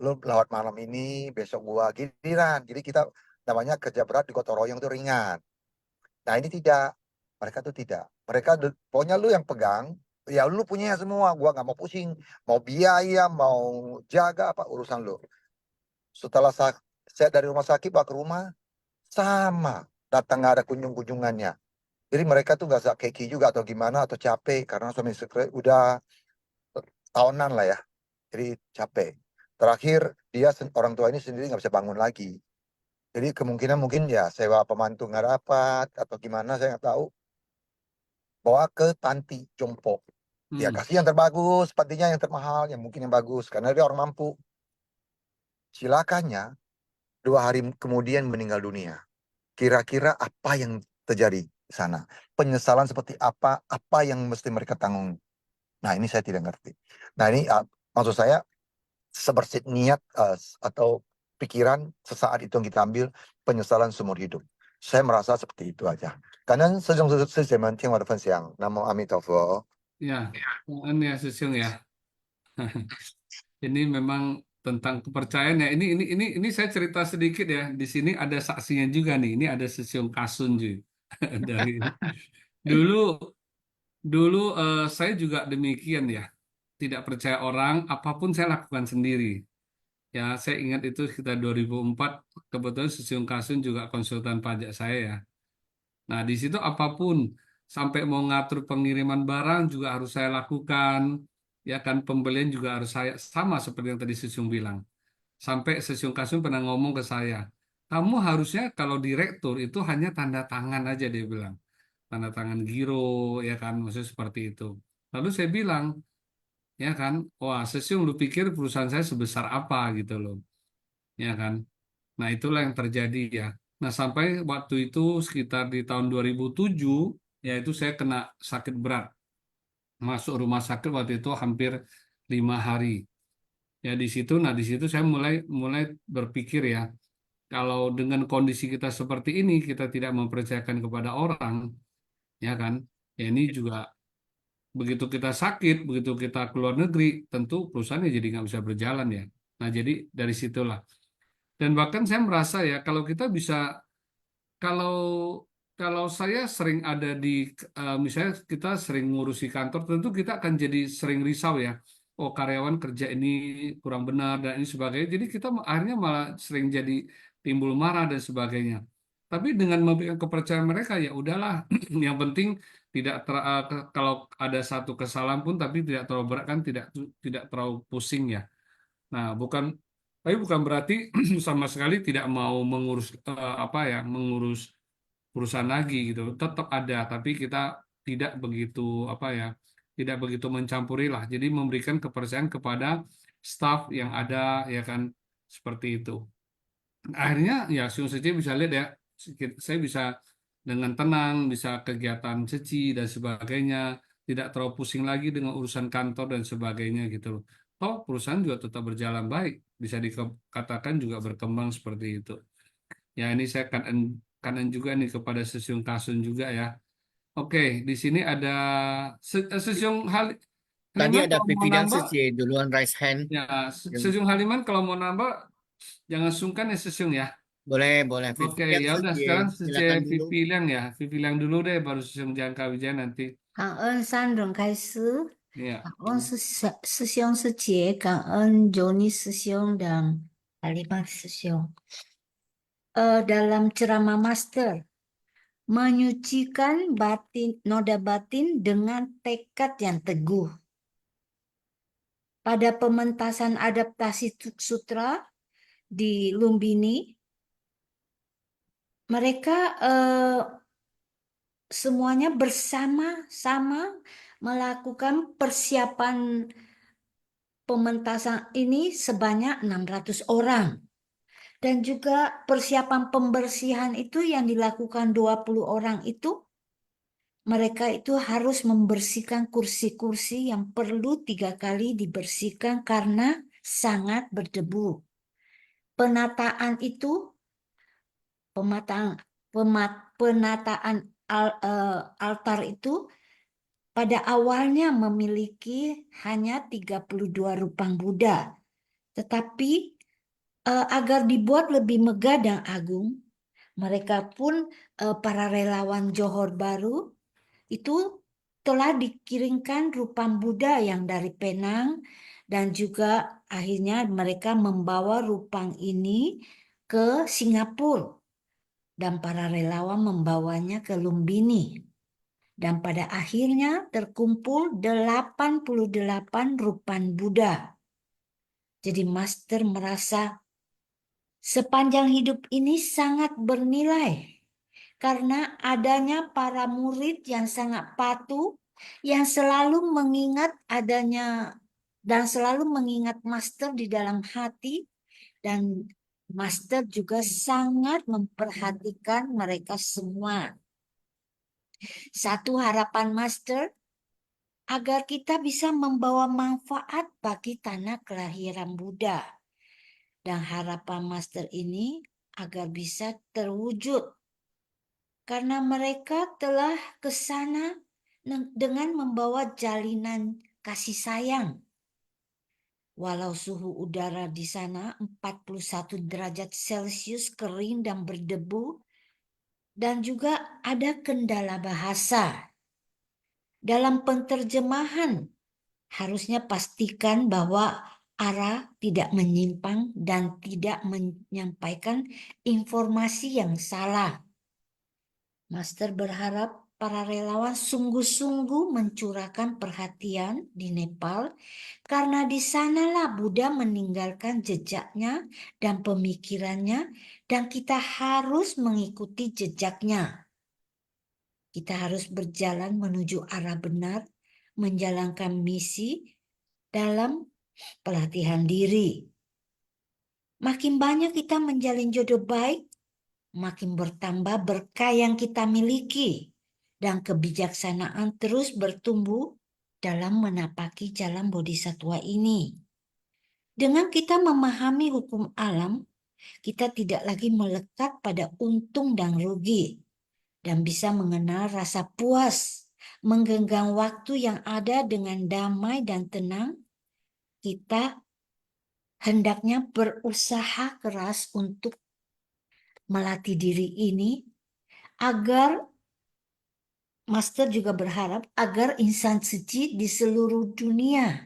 Lu lewat malam ini, besok gua giliran. Jadi kita namanya kerja berat digotong royong itu ringan. Nah ini tidak. Mereka tuh tidak. Mereka pokoknya lu yang pegang. Ya lu punya semua. Gua nggak mau pusing. Mau biaya, mau jaga apa urusan lu. Setelah saya dari rumah sakit bawa ke rumah, sama. Datang nggak ada kunjungannya. Jadi mereka tuh nggak keki juga atau gimana atau capek karena suami istri udah tahunan lah ya. Jadi capek. Terakhir dia orang tua ini sendiri nggak bisa bangun lagi. Jadi kemungkinan mungkin ya sewa pemantu nggak dapat atau gimana saya nggak tahu. Bawa ke panti jompo. Ya kasih yang terbagus, pantinya yang termahal, yang mungkin yang bagus karena dia orang mampu. Silakannya 2 hari kemudian meninggal dunia. Kira-kira apa yang terjadi di sana? Penyesalan seperti apa yang mesti mereka tanggung? Nah, ini saya tidak ngerti. Nah, ini maksud saya sebersih niat atau pikiran sesaat itu yang kita ambil, penyesalan seumur hidup. Saya merasa seperti itu aja. Karena sejauh saya听我的分享，南无阿弥陀佛。 Ya, ini ya Susyung ya. Ini memang tentang kepercayaan ya. Ini saya cerita sedikit ya. Di sini ada saksinya juga nih. Ini ada Susyung Kasun juga. Dari dulu saya juga demikian ya. Tidak percaya orang, apapun saya lakukan sendiri. Ya, saya ingat itu sekitar 2004, kebetulan Susyung Kasun juga konsultan pajak saya ya. Nah, di situ apapun, sampai mau ngatur pengiriman barang juga harus saya lakukan. Ya kan, pembelian juga harus saya, sama seperti yang tadi Susyung bilang. Sampai Susyung Kasun pernah ngomong ke saya, kamu harusnya kalau direktur itu hanya tanda tangan aja, dia bilang. Tanda tangan giro, ya kan, maksudnya seperti itu. Lalu saya bilang, ya kan, wah Susyung lu pikir perusahaan saya sebesar apa gitu loh. Ya kan. Nah, itulah yang terjadi ya. Nah, sampai waktu itu sekitar di tahun 2007, yaitu saya kena sakit berat. Masuk rumah sakit waktu itu hampir 5 hari. Ya di situ saya mulai berpikir ya, kalau dengan kondisi kita seperti ini, kita tidak mempercayakan kepada orang, ya kan? Ya ini juga begitu kita sakit, begitu kita keluar negeri, tentu perusahaannya jadi nggak bisa berjalan ya. Nah, jadi dari situlah. Dan bahkan saya merasa ya kalau kita bisa kalau kalau saya sering ada di misalnya kita sering ngurusi kantor, tentu kita akan jadi sering risau ya. Oh, karyawan kerja ini kurang benar dan ini sebagainya. Jadi kita akhirnya malah sering jadi timbul marah dan sebagainya. Tapi dengan memberikan kepercayaan mereka ya udahlah. Yang penting kalau ada satu kesalahan pun tapi tidak terlalu berat kan tidak terlalu pusing ya. Nah, tapi bukan berarti sama sekali tidak mau mengurus mengurus perusahaan lagi gitu. Tetap ada, tapi kita tidak begitu tidak begitu mencampuri lah. Jadi memberikan kepercayaan kepada staf yang ada ya kan seperti itu. Akhirnya ya Sung Seci bisa lihat ya, saya bisa dengan tenang, bisa kegiatan seci dan sebagainya, tidak terlalu pusing lagi dengan urusan kantor dan sebagainya gitu loh. Oh, perusahaan juga tetap berjalan baik, bisa dikatakan juga berkembang seperti itu. Ya, ini saya kanan juga nih kepada Susyung Kasun juga ya. Oke, di sini ada Susyung Tadi Haliman ada kalau mau pipi dan nambah, Suci duluan raise hand. ya Susyung Haliman kalau mau nambah jangan sungkan ya Susyung ya. Boleh. Oke, Vivian ya udah Suci, sekarang silakan dulu. Vivi Liang ya. Vivi Liang dulu deh, baru Susyung Jangka Wijaya nanti. 感恩三人开始， Ya. 感恩师兄师姐，感恩Joni 师兄dan Aliman 师兄。Dalam ceramah master, menyucikan noda batin dengan tekad yang teguh. Pada pementasan adaptasi sutra di Lumbini, mereka semuanya bersama-sama melakukan persiapan pementasan ini sebanyak 600 orang. Dan juga persiapan pembersihan itu yang dilakukan 20 orang itu, mereka itu harus membersihkan kursi-kursi yang perlu 3 kali dibersihkan karena sangat berdebu. Penataan itu penataan altar itu pada awalnya memiliki hanya 32 rupang Buddha. Tetapi agar dibuat lebih megah dan agung, mereka pun para relawan Johor Baru itu telah dikirimkan rupang Buddha yang dari Penang, dan juga akhirnya mereka membawa rupang ini ke Singapura dan para relawan membawanya ke Lumbini. Dan pada akhirnya terkumpul 88 rupang Buddha. Jadi Master merasa sepanjang hidup ini sangat bernilai karena adanya para murid yang sangat patuh, yang selalu mengingat adanya dan selalu mengingat Master di dalam hati, dan Master juga sangat memperhatikan mereka semua. Satu harapan Master agar kita bisa membawa manfaat bagi tanah kelahiran Buddha. Dan harapan Master ini agar bisa terwujud karena mereka telah ke sana dengan membawa jalinan kasih sayang. Walau suhu udara di sana 41 derajat Celcius kering dan berdebu, dan juga ada kendala bahasa. Dalam penterjemahan, harusnya pastikan bahwa Ara tidak menyimpang dan tidak menyampaikan informasi yang salah. Master berharap para relawan sungguh-sungguh mencurahkan perhatian di Nepal karena di sanalah Buddha meninggalkan jejaknya dan pemikirannya, dan kita harus mengikuti jejaknya. Kita harus berjalan menuju arah benar, menjalankan misi dalam pelatihan diri. Makin banyak kita menjalin jodoh baik, makin bertambah berkah yang kita miliki, dan kebijaksanaan terus bertumbuh dalam menapaki jalan bodhisattva ini. Dengan kita memahami hukum alam, kita tidak lagi melekat pada untung dan rugi, dan bisa mengenal rasa puas, menggenggam waktu yang ada dengan damai dan tenang. Kita hendaknya berusaha keras untuk melatih diri ini agar Master juga berharap agar insan suci di seluruh dunia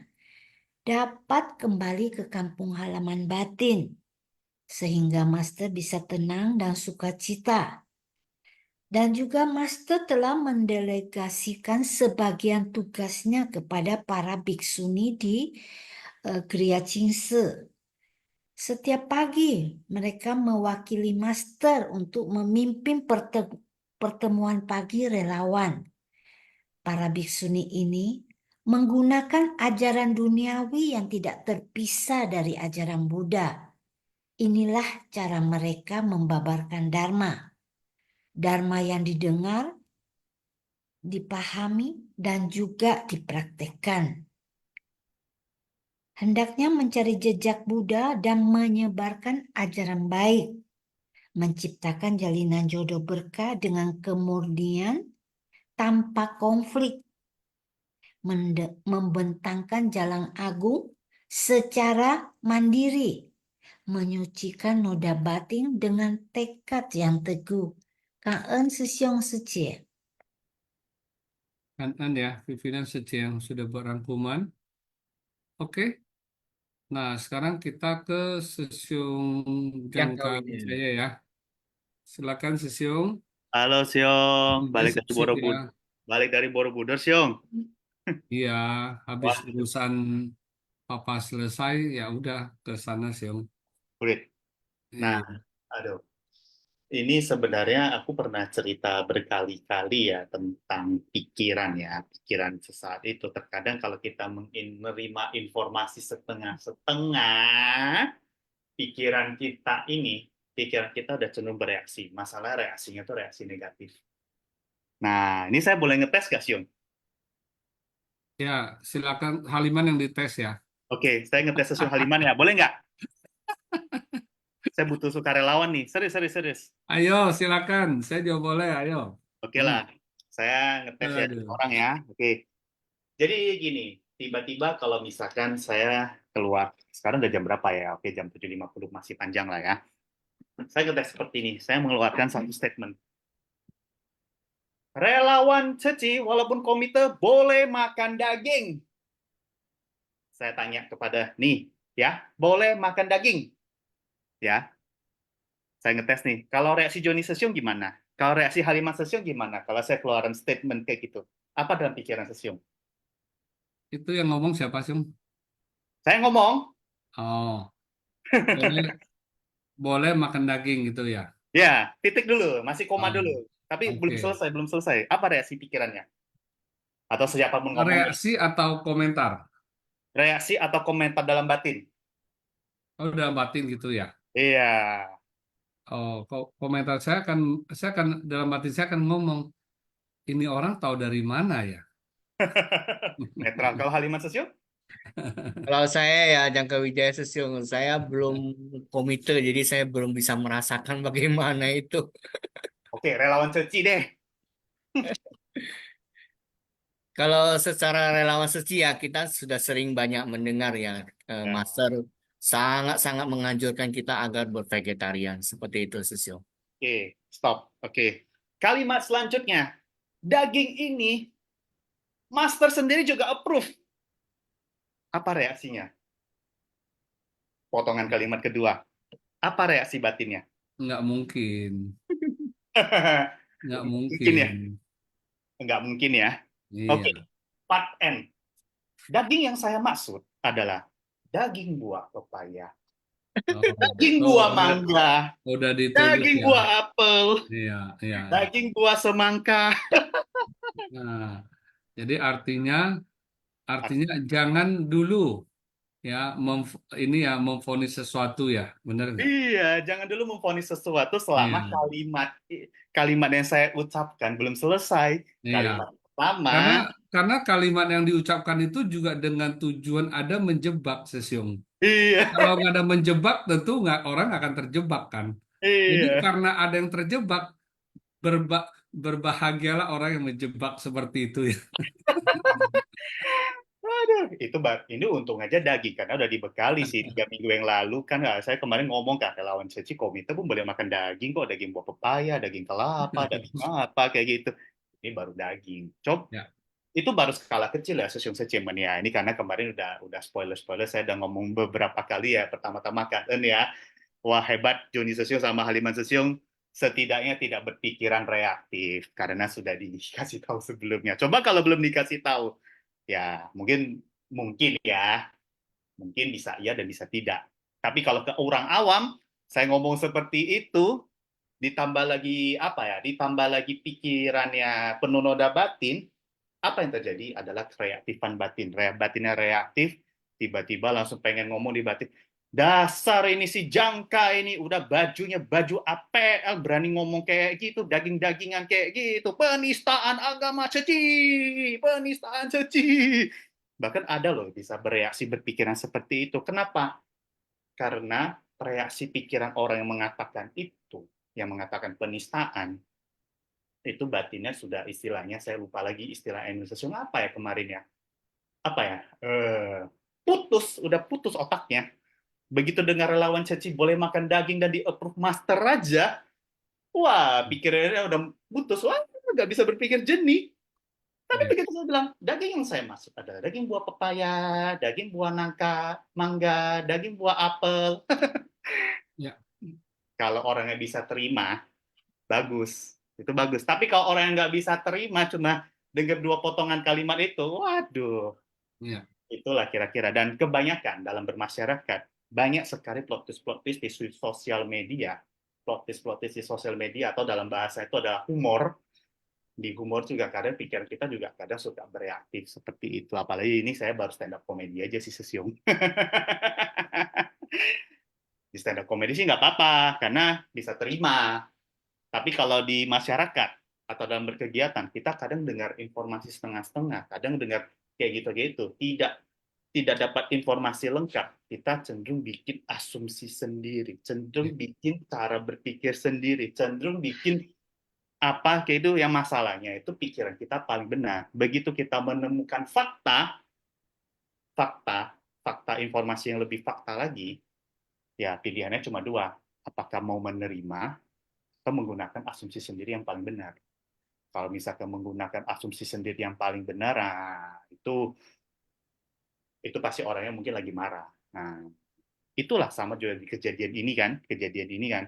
dapat kembali ke kampung halaman batin sehingga Master bisa tenang dan sukacita. Dan juga Master telah mendelegasikan sebagian tugasnya kepada para bhiksuni di Gria Chingse. Setiap pagi mereka mewakili Master untuk memimpin pertemuan pagi relawan. Para bhiksuni ini menggunakan ajaran duniawi yang tidak terpisah dari ajaran Buddha. Inilah cara mereka membabarkan Dharma. Dharma yang didengar, dipahami, dan juga dipraktekkan. Hendaknya mencari jejak Buddha dan menyebarkan ajaran baik, menciptakan jalinan jodoh berkah dengan kemurnian tanpa konflik, membentangkan jalan agung secara mandiri, menyucikan noda batin dengan tekad yang teguh. Ka'en Sisyong Suci. Kan ya, pimpinan Seci yang sudah buat rangkuman. Oke. Nah, sekarang kita ke Sesiung Yang Jangka kau ini. Wijaya ya. Silakan Sesiung. Halo Siong, balik dari Sip Borobudur. ya. Balik dari Borobudur Siong. Iya, habis Wah, urusan Papa selesai, ya udah ke sana Siung. kulit. Nah, Iya. aduh. Ini sebenarnya aku pernah cerita berkali-kali ya tentang pikiran ya, pikiran sesaat itu. Terkadang kalau kita menerima informasi setengah-setengah, pikiran kita udah cenderung bereaksi. Masalah reaksinya tuh reaksi negatif. Nah, ini saya boleh ngetes gak, Siung? Ya, silakan Haliman yang dites ya. Oke, saya ngetes sesuai Haliman ya. Boleh nggak? Saya butuh sukarelawan nih. Serius. Ayo, silakan. Saya juga boleh, ayo. Oke lah. Saya ngetes ya Aduh. orang ya. Oke. Jadi gini, tiba-tiba kalau misalkan saya keluar, sekarang udah jam berapa ya? Oke, jam 7.50, masih panjang lah ya. Saya ngetes seperti ini, saya mengeluarkan satu statement. Relawan Ceci, walaupun komite, boleh makan daging. Saya tanya kepada, nih, ya, boleh makan daging. Ya, saya ngetes nih, kalau reaksi Joni Sesiong gimana? Kalau reaksi Haliman Sesiong gimana? Kalau saya keluaran statement kayak gitu. Apa dalam pikiran Sesiong? Itu yang ngomong siapa, Sung? Saya ngomong, Oh, boleh makan daging gitu ya. ya, titik dulu, masih koma Oh, dulu. Tapi belum oke. selesai. Apa reaksi pikirannya? Atau siapapun ngomong, Reaksi atau komentar? reaksi atau komentar dalam batin? Oh, udah batin gitu ya. Iya. Oh, komentar saya akan dalam batin saya akan ngomong, ini orang tahu dari mana ya? Netral. Kalau Haliman Sesiong? Kalau saya ya Jangka Wijaya Sesiung, saya belum komite, jadi saya belum bisa merasakan bagaimana itu. Oke, relawan Ceci deh. Kalau secara relawan suci ya kita sudah sering banyak mendengar ya, Ya. Master sangat-sangat menganjurkan kita agar bervegetarian seperti itu Sesiung. Oke, stop. Oke. Kalimat selanjutnya. Daging ini Master sendiri juga approve. Apa reaksinya? Potongan kalimat kedua. Apa reaksi batinnya? Nggak mungkin. Nggak Mungkin ya? mungkin. Nggak mungkin ya. Iya. Oke, part N. Daging yang saya maksud adalah daging buah pepaya, Oh, daging tuh, buah mangga, udah ditulis daging ya. buah apel, Iya, iya. daging buah semangka. Nah, jadi artinya jangan dulu ya ini ya memvonis sesuatu ya, benar nggak? Iya, jangan dulu memvonis sesuatu selama Iya, kalimat yang saya ucapkan belum selesai. iya. Kalimat pertama, Karena kalimat yang diucapkan itu juga dengan tujuan ada menjebak, Sesiung. iya, Kalau nggak ada menjebak, tentu orang akan terjebak kan. Jadi iya. karena ada yang terjebak, berbahagialah orang yang menjebak seperti itu ya. Aduh, ini untung aja daging karena udah dibekali sih 3 minggu yang lalu kan. Saya kemarin ngomong ke relawan Ceci, komite pun boleh makan daging kok, daging buah pepaya, daging kelapa, daging apa kayak gitu. Ini baru daging. Ya. Itu baru skala kecil ya Sesiung Secimen ya. Ini karena kemarin udah spoiler saya udah ngomong beberapa kali ya. Pertama-tama kan ya. Wah, hebat Joni Sesiung sama Haliman Sesiung, setidaknya tidak berpikiran reaktif karena sudah dikasih tahu sebelumnya. Coba kalau belum dikasih tahu, ya mungkin ya, mungkin bisa iya dan bisa tidak. Tapi kalau ke orang awam, saya ngomong seperti itu, ditambah lagi ditambah lagi pikirannya penuh noda batin, apa yang terjadi adalah kreatifan batin. Batinnya reaktif, tiba-tiba langsung pengen ngomong di batin. Dasar ini si Jangka ini udah bajunya baju APL, berani ngomong kayak gitu, daging-dagingan kayak gitu, penistaan agama Ceci, penistaan Ceci. Bahkan ada loh bisa bereaksi berpikiran seperti itu. Kenapa? Karena reaksi pikiran orang yang mengatakan itu, yang mengatakan penistaan, itu batinnya sudah istilahnya, saya lupa lagi istilah Indonesia apa ya kemarin ya. Apa ya? Udah putus otaknya. Begitu dengar relawan Ceci boleh makan daging dan di-approve master aja, wah, pikirannya udah putus. Wah, nggak bisa berpikir jernih. Tapi begitu saya bilang, daging yang saya maksud adalah daging buah pepaya, daging buah nangka, mangga, daging buah apel. Ya. Kalau orangnya bisa terima, bagus. Itu bagus. Tapi kalau orang yang nggak bisa terima, cuma dengar 2 potongan kalimat itu, waduh. Ya. Itulah kira-kira. Dan kebanyakan dalam bermasyarakat, banyak sekali plot twist di sosial media. Plot twist di sosial media atau dalam bahasa itu adalah humor. Di humor juga kadang pikiran kita juga kadang suka bereaktif seperti itu. Apalagi ini saya baru stand up komedi aja sih Sesiung. Di stand up komedi sih nggak apa-apa karena bisa terima. Tapi kalau di masyarakat atau dalam berkegiatan kita kadang dengar informasi setengah-setengah, kadang dengar kayak gitu-gitu. Tidak tidak dapat informasi lengkap, kita cenderung bikin asumsi sendiri, cenderung bikin cara berpikir sendiri, cenderung bikin apa kayak itu yang masalahnya itu pikiran kita paling benar. Begitu kita menemukan fakta informasi yang lebih fakta lagi, ya pilihannya cuma dua. Apakah mau menerima atau menggunakan asumsi sendiri yang paling benar. Kalau misalkan menggunakan asumsi sendiri yang paling benar, itu pasti orangnya mungkin lagi marah. Nah, itulah sama juga di kejadian ini kan,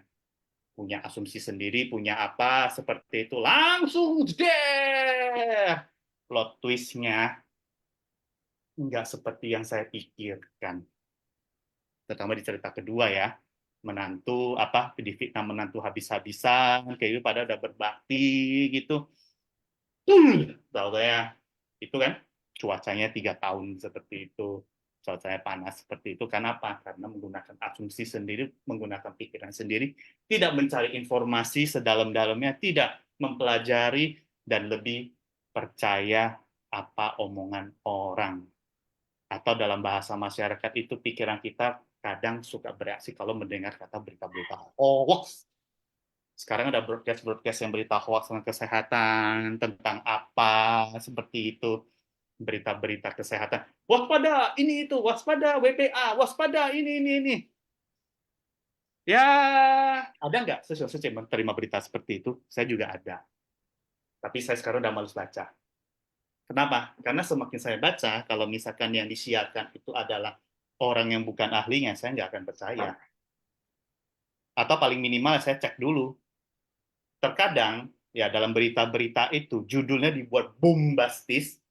punya asumsi sendiri, punya apa, seperti itu, langsung deh, plot twist-nya nggak seperti yang saya pikirkan. Terutama di cerita kedua ya, menantu, difitnah menantu habis-habisan, kayak gitu, pada udah berbakti, gitu. Tahu ya, itu kan cuacanya 3 tahun seperti itu, cuacanya panas seperti itu. Kenapa? Karena menggunakan asumsi sendiri, menggunakan pikiran sendiri, tidak mencari informasi sedalam-dalamnya, tidak mempelajari dan lebih percaya apa omongan orang. Atau dalam bahasa masyarakat itu pikiran kita kadang suka bereaksi kalau mendengar kata berita-berita hoax. Sekarang ada broadcast yang berita hoax tentang kesehatan, tentang apa, seperti itu. Berita-berita kesehatan. Waspada, ini itu, waspada WPA, waspada ini. Ya, ada nggak sosial menerima berita seperti itu? Saya juga ada. Tapi saya sekarang udah males baca. Kenapa? Karena semakin saya baca, kalau misalkan yang disiarkan itu adalah orang yang bukan ahlinya, saya nggak akan percaya. Atau paling minimal saya cek dulu. Terkadang ya dalam berita-berita itu judulnya dibuat bombastis,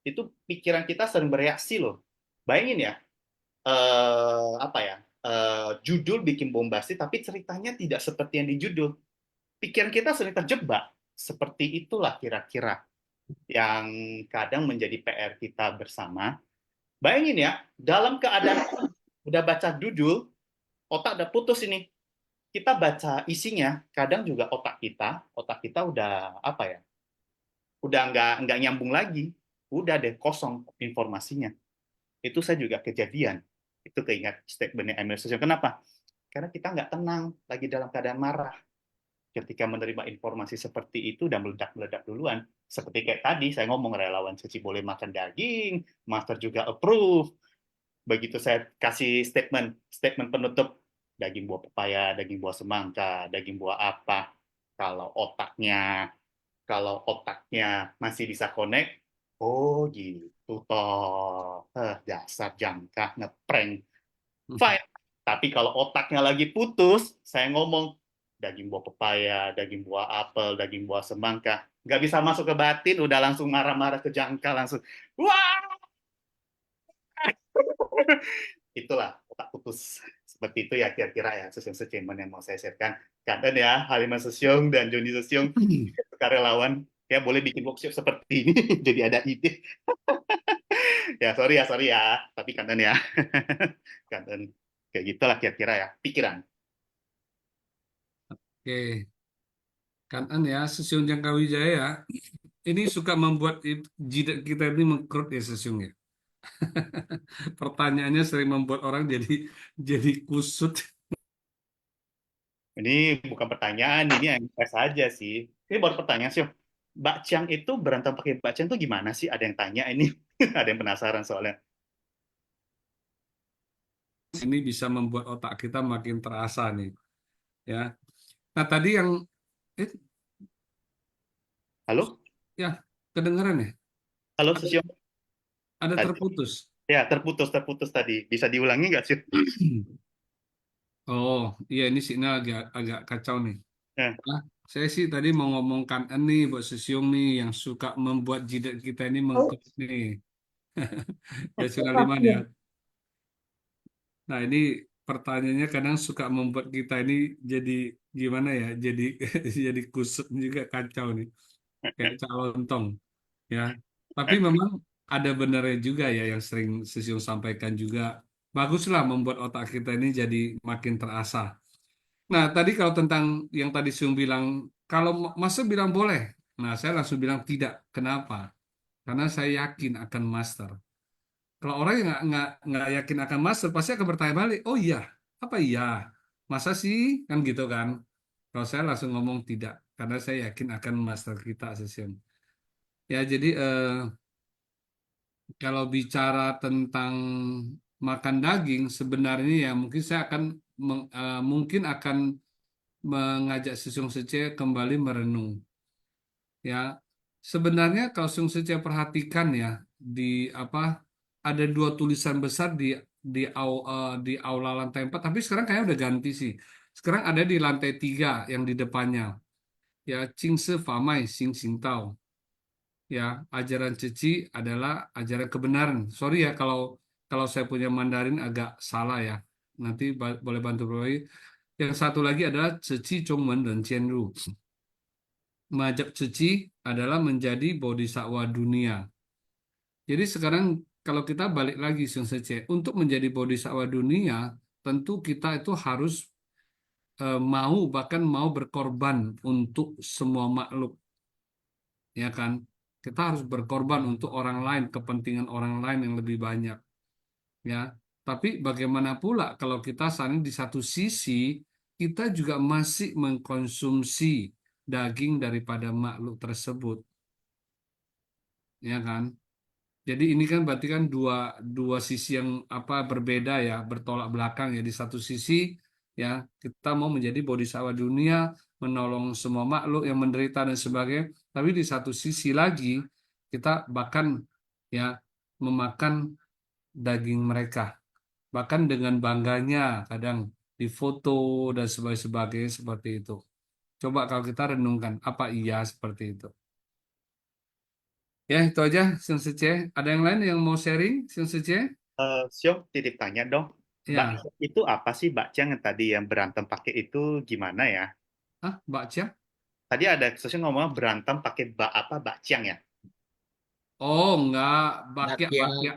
itu pikiran kita sering bereaksi loh. Bayangin ya, judul bikin bombastis tapi ceritanya tidak seperti yang di judul. Pikiran kita sering terjebak. Seperti itulah kira-kira yang kadang menjadi PR kita bersama. Bayangin ya, dalam keadaan udah baca judul, otak udah putus ini. Kita baca isinya, kadang juga otak kita udah udah nggak nyambung lagi, udah deh kosong informasinya. Itu saya juga kejadian, itu keingat statementnya Emil Susilo. Kenapa? Karena kita nggak tenang, lagi dalam keadaan marah. Ketika menerima informasi seperti itu, udah meledak-meledak duluan. Seperti kayak tadi, saya ngomong relawan Cici boleh makan daging, Master juga approve. Begitu saya kasih statement penutup, daging buah pepaya, daging buah semangka, daging buah apa. Kalau otaknya masih bisa connect, oh gitu toh. Dasar jangka, ngeprank. Fine. Tapi kalau otaknya lagi putus, saya ngomong daging buah pepaya, daging buah apel, daging buah semangka, nggak bisa masuk ke batin, udah langsung marah-marah ke jangka, langsung wah. Itulah otak putus. Seperti itu ya kira-kira ya Sesiong Statement yang mau saya sharekan. Kanten ya Haliman Sesiong dan Joni Sesiong karyawan ya boleh bikin workshop seperti ini jadi ada ide. Ya sorry ya, tapi kanten ya. Kanten kayak gitulah kira-kira ya pikiran. Oke. Kanten ya, Sesiong Jangkawijaya ini suka membuat jidat kita ini mengkerut ya Sesiong ya. Pertanyaannya sering membuat orang jadi kusut. Ini bukan pertanyaan, ini yang tes aja sih. Ini baru pertanyaan sih. Mbak Chiang itu berantem pakai Mbak Chiang itu gimana sih? Ada yang tanya ini. Ada yang penasaran soalnya. Ini bisa membuat otak kita makin terasa nih. Ya. Nah, tadi yang Halo? ya, kedengeran ya? Halo, Sesiong. Ada Tadi. terputus. Ya, terputus tadi. Bisa diulangi nggak sih? Oh, iya ini sinyal agak kacau nih. Ya. Nah, saya sih tadi mau ngomongkan ini buat Sesiong nih yang suka membuat jidat kita ini mengkerut nih. Ya sudah Liman ya. Nah, ini pertanyaannya kadang suka membuat kita ini jadi gimana ya? Jadi jadi kusut juga kacau nih. Kayak calontong ya. Tapi memang ada benarnya juga ya yang sering Sesiong sampaikan juga. Baguslah membuat otak kita ini jadi makin terasa. Nah, tadi kalau tentang yang tadi Siung bilang, kalau Master bilang boleh. Nah, saya langsung bilang tidak. Kenapa? Karena saya yakin akan Master. Kalau orang yang nggak yakin akan master, pasti akan bertanya balik, oh iya, apa iya? Masa sih? Kan gitu kan. Kalau saya langsung ngomong tidak, karena saya yakin akan master kita Sesium. Ya, jadi kalau bicara tentang makan daging, sebenarnya ya mungkin saya akan mungkin akan mengajak Sesium Sece kembali merenung. Ya, sebenarnya kalau Sesium Sece perhatikan ya di apa ada 2 tulisan besar di aula lantai 4, tapi sekarang kayaknya udah ganti sih. Sekarang ada di lantai 3 yang di depannya. Ya, Qing Shi Fa Mai Xing Xing Tao. Ya, ajaran Ceci adalah ajaran kebenaran. Sorry ya kalau saya punya Mandarin agak salah ya. Nanti boleh bantu Roy. Yang satu lagi adalah Ceci Chongmen dan Qianru. Mengajak Ceci adalah menjadi bodhisattva dunia. Jadi sekarang kalau kita balik lagi Sung Sece, untuk menjadi bodhisattva dunia, tentu kita itu harus mau bahkan mau berkorban untuk semua makhluk. Ya kan? Kita harus berkorban untuk orang lain, kepentingan orang lain yang lebih banyak. Ya, tapi bagaimana pula kalau kita saat ini di satu sisi kita juga masih mengkonsumsi daging daripada makhluk tersebut, ya kan? Jadi ini kan berarti kan dua sisi yang berbeda ya, bertolak belakang ya. Di satu sisi ya kita mau menjadi bodhisattva dunia, menolong semua makhluk yang menderita dan sebagainya. Tapi di satu sisi lagi kita bahkan ya memakan daging mereka, bahkan dengan bangganya kadang difoto dan sebagainya seperti itu. Coba kalau kita renungkan, apa iya seperti itu? Ya, itu aja, Sung Sece. Ada yang lain yang mau sharing, Sung Sece? Siom, titip tanya dong. Ya. Bakcia itu apa sih bakcia yang tadi yang berantem pakai itu gimana ya? Ah, bakcia? Tadi ada sesuatu ngomong berantem pakai bakciang ya? Oh, enggak, bakya. Bakya.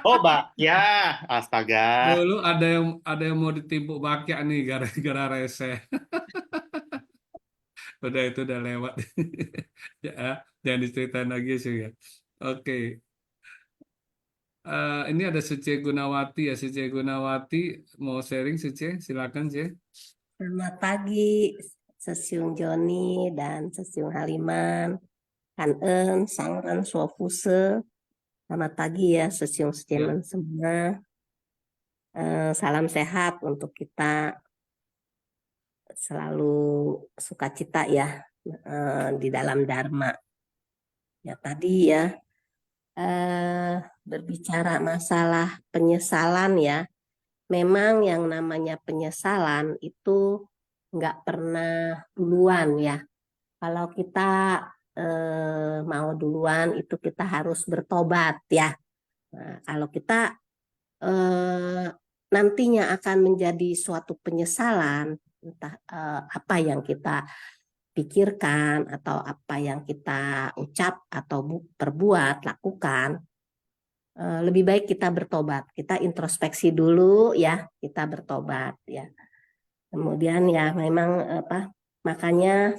Oh, bakya. Astaga. Dulu ada yang mau ditimpuk bakya nih gara-gara rese. Itu udah lewat. Ya, jangan diceritain lagi sih ya. Oke. Ini ada Suce Gunawati ya. Suce Gunawati mau sharing, Suce? Silakan, Ce. Selamat pagi, Sesiung Joni dan Sesiung Haliman, Kanen, Sangren, Suofuse. Selamat pagi ya, Sesiung Sejemen semua. Salam sehat untuk kita, selalu sukacita ya di dalam Dharma. Ya tadi ya berbicara masalah penyesalan ya. Memang yang namanya penyesalan itu nggak pernah duluan ya. Kalau kita mau duluan itu kita harus bertobat ya. Nah, kalau kita nantinya akan menjadi suatu penyesalan, entah apa yang kita pikirkan atau apa yang kita ucap atau perbuat, lakukan, lebih baik kita bertobat. Kita introspeksi dulu ya, kita bertobat ya. Kemudian ya memang makanya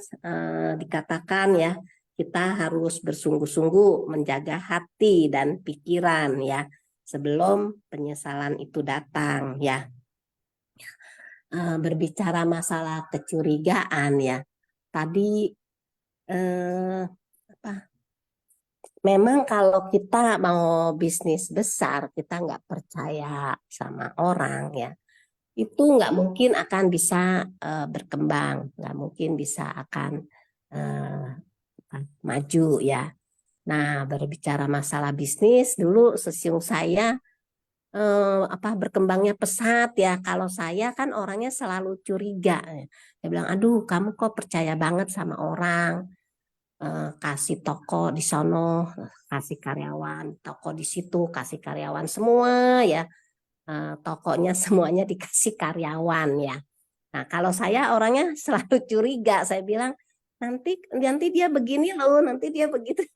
dikatakan ya kita harus bersungguh-sungguh menjaga hati dan pikiran ya sebelum penyesalan itu datang ya. Berbicara masalah kecurigaan ya. Tadi memang kalau kita mau bisnis besar, kita nggak percaya sama orang ya, itu nggak mungkin akan bisa berkembang, nggak mungkin bisa akan maju ya. Nah, berbicara masalah bisnis, dulu Sesiung saya berkembangnya pesat ya. Kalau saya kan orangnya selalu curiga. Dia bilang, aduh kamu kok percaya banget sama orang. Kasih toko di sono, kasih karyawan, toko di situ, kasih karyawan semua ya, tokonya semuanya dikasih karyawan ya. Nah kalau saya orangnya selalu curiga, saya bilang nanti dia begini loh, nanti dia begitu.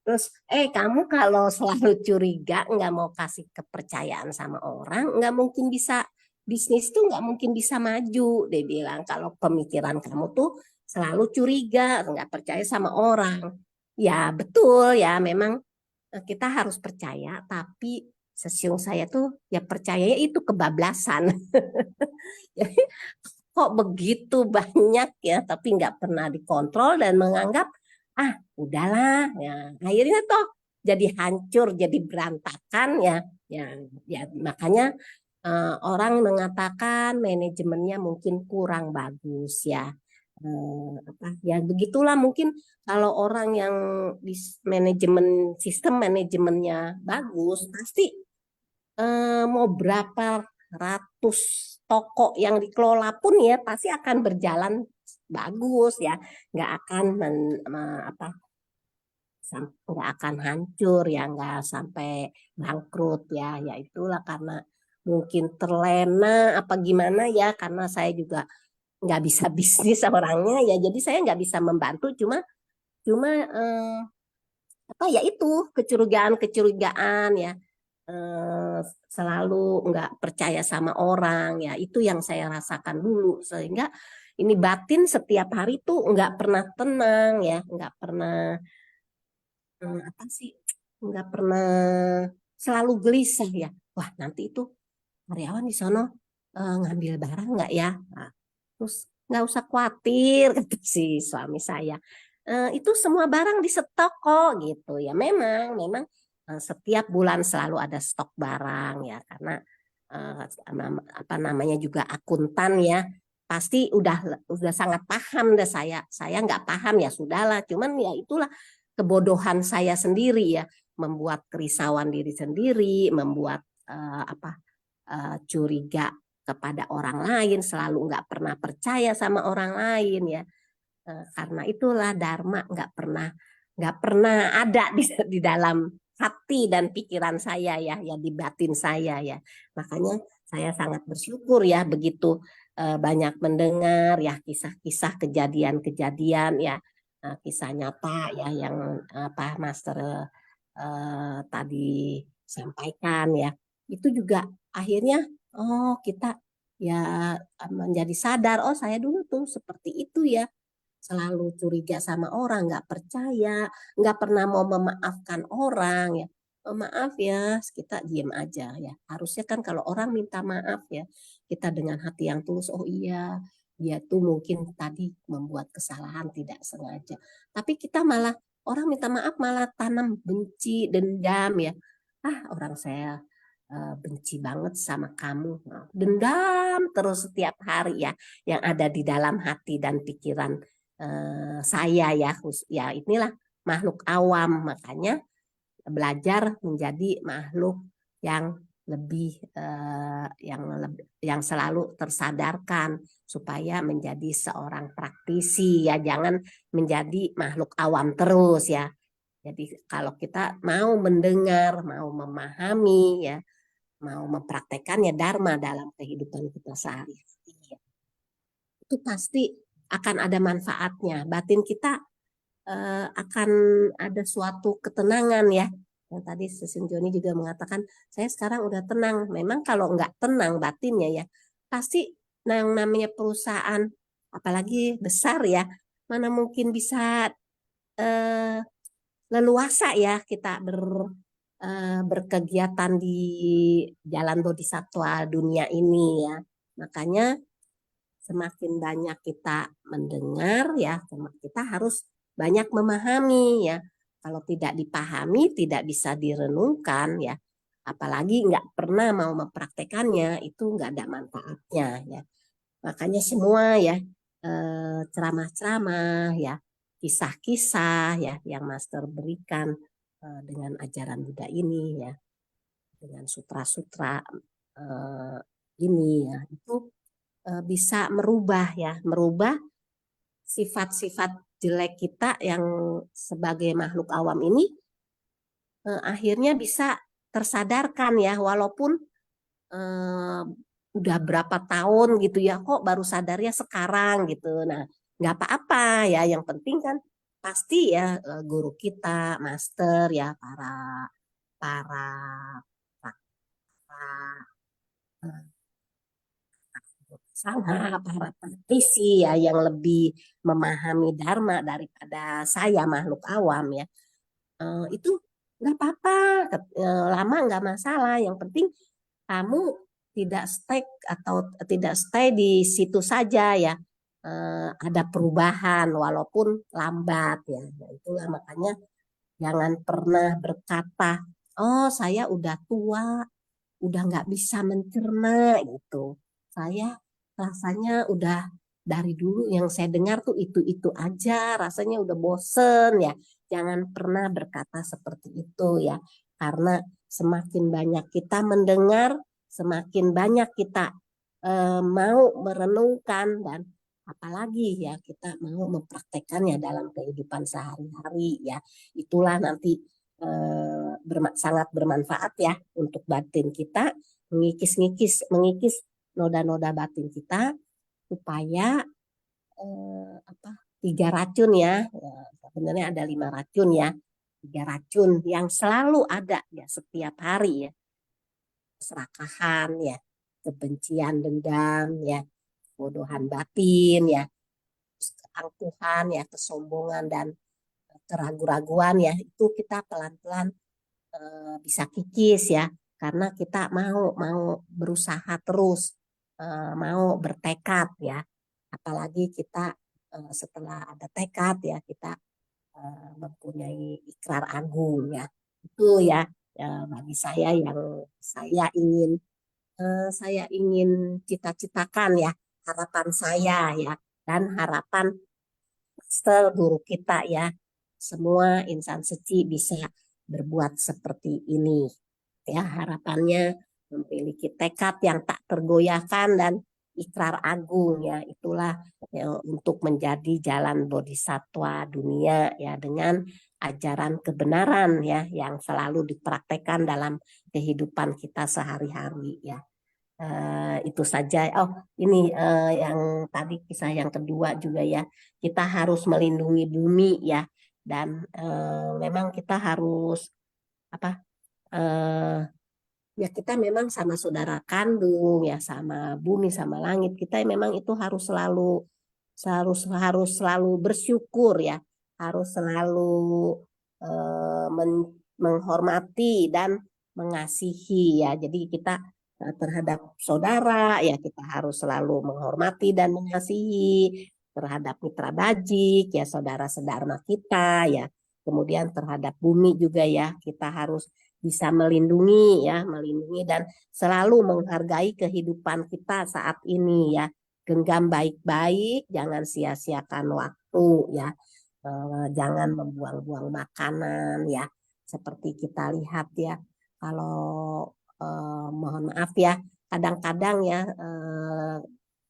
Terus kamu kalau selalu curiga, nggak mau kasih kepercayaan sama orang, nggak mungkin bisa bisnis tuh nggak mungkin bisa maju. Dia bilang kalau pemikiran kamu tuh selalu curiga, nggak percaya sama orang. Ya betul ya, memang kita harus percaya, tapi sesiung saya tuh ya percayanya itu kebablasan. Jadi kok begitu banyak ya, tapi nggak pernah dikontrol dan menganggap udahlah ya. Akhirnya toh jadi hancur, jadi berantakan ya. Ya makanya orang mengatakan manajemennya mungkin kurang bagus ya. Ya begitulah mungkin kalau orang yang di manajemen sistem manajemennya bagus pasti mau berapa ratus toko yang dikelola pun ya pasti akan berjalan bagus ya, nggak akan nggak akan hancur ya, nggak sampai bangkrut ya. Ya itulah karena mungkin terlena apa gimana ya, karena saya juga nggak bisa bisnis orangnya ya, jadi saya nggak bisa membantu, cuma ya itu kecurigaan ya, selalu nggak percaya sama orang ya, itu yang saya rasakan dulu, sehingga ini batin setiap hari tuh nggak pernah tenang ya, nggak pernah nggak pernah, selalu gelisah ya, wah nanti itu karyawan di sono ngambil barang nggak ya. Nah, terus nggak usah khawatir kata si suami saya, itu semua barang di stok kok gitu ya. Memang setiap bulan selalu ada stok barang ya, karena apa namanya juga akuntan ya, pasti udah sangat paham deh. Saya nggak paham ya sudahlah, cuman ya itulah kebodohan saya sendiri ya, membuat kerisauan diri sendiri, membuat curiga kepada orang lain, selalu nggak pernah percaya sama orang lain ya. Karena itulah Dharma nggak pernah ada di dalam hati dan pikiran saya ya di batin saya ya. Makanya saya sangat bersyukur ya begitu banyak mendengar ya kisah-kisah kejadian-kejadian ya, kisah nyata ya yang Master tadi sampaikan ya. Itu juga akhirnya kita ya menjadi sadar, saya dulu tuh seperti itu ya, selalu curiga sama orang, nggak percaya, nggak pernah mau memaafkan orang ya. Maaf ya, kita diem aja ya. Harusnya kan kalau orang minta maaf ya, kita dengan hati yang tulus, oh iya dia tuh mungkin tadi membuat kesalahan tidak sengaja, tapi kita malah orang minta maaf malah tanam benci, dendam ya. Orang saya benci banget sama kamu, dendam terus setiap hari ya yang ada di dalam hati dan pikiran saya ya. Inilah makhluk awam, makanya belajar menjadi makhluk yang lebih yang selalu tersadarkan supaya menjadi seorang praktisi ya, jangan menjadi makhluk awam terus ya. Jadi kalau kita mau mendengar, mau memahami ya, mau mempraktekannya Dharma dalam kehidupan kita sehari-hari, itu pasti akan ada manfaatnya. Batin kita akan ada suatu ketenangan ya. Yang tadi Sesing Joni juga mengatakan, saya sekarang udah tenang. Memang kalau nggak tenang batinnya ya, pasti yang namanya perusahaan, apalagi besar ya, mana mungkin bisa leluasa ya kita berkegiatan di jalan bodhisattva dunia ini ya. Makanya semakin banyak kita mendengar ya, kita harus banyak memahami ya. Kalau tidak dipahami, tidak bisa direnungkan ya, apalagi nggak pernah mau mempraktekannya, itu nggak ada manfaatnya ya. Makanya semua ya ceramah-ceramah ya, kisah-kisah ya yang Master berikan dengan ajaran Buddha ini ya, dengan sutra-sutra ini ya, itu bisa merubah sifat-sifat jelek kita yang sebagai makhluk awam ini, akhirnya bisa tersadarkan ya, walaupun udah berapa tahun gitu ya, kok baru sadarnya sekarang gitu. Nah, nggak apa-apa ya, yang penting kan pasti ya guru kita, master ya, para para praktisi ya yang lebih memahami Dharma daripada saya makhluk awam ya, itu nggak apa-apa, lama nggak masalah. Yang penting kamu tidak stay di situ saja ya. Ada perubahan walaupun lambat ya. Nah, itulah makanya jangan pernah berkata, oh saya udah tua, udah nggak bisa mencerna gitu. Saya rasanya udah dari dulu yang saya dengar tuh itu aja, rasanya udah bosen ya. Jangan pernah berkata seperti itu ya, karena semakin banyak kita mendengar, semakin banyak kita mau merenungkan dan apalagi ya kita mau mempraktekannya dalam kehidupan sehari-hari ya. Itulah nanti sangat bermanfaat ya untuk batin kita, mengikis noda-noda batin kita supaya 3 racun ya, sebenarnya ada 5 racun ya, 3 racun yang selalu ada ya setiap hari ya, keserakahan ya, kebencian, dendam ya, kebodohan batin ya, keangkuhan ya, kesombongan dan keraguan-raguan ya, itu kita pelan-pelan bisa kikis ya, karena kita mau berusaha terus, mau bertekad ya, apalagi kita setelah ada tekad ya kita mempunyai ikrar agung ya, itu ya, bagi saya yang saya ingin cita-citakan ya, harapan saya ya, dan harapan master guru kita ya, semua insan suci bisa berbuat seperti ini ya, harapannya memiliki tekad yang tak tergoyahkan dan ikrar agung ya, itulah ya, untuk menjadi jalan bodhisattva dunia ya, dengan ajaran kebenaran ya yang selalu dipraktekkan dalam kehidupan kita sehari-hari ya. Itu saja. Oh, ini yang tadi kisah yang kedua juga ya. Kita harus melindungi bumi ya, dan memang kita harus apa? Ya kita memang sama saudara kandung ya, sama bumi, sama langit. Kita memang itu harus selalu bersyukur ya, harus selalu menghormati dan mengasihi ya. Jadi kita terhadap saudara ya kita harus selalu menghormati dan mengasihi, terhadap mitra bajik ya, saudara sedharma kita ya, kemudian terhadap bumi juga ya kita harus bisa melindungi dan selalu menghargai kehidupan kita saat ini ya, genggam baik-baik, jangan sia-siakan waktu ya, jangan membuang-buang makanan ya, seperti kita lihat ya, kalau mohon maaf ya, kadang-kadang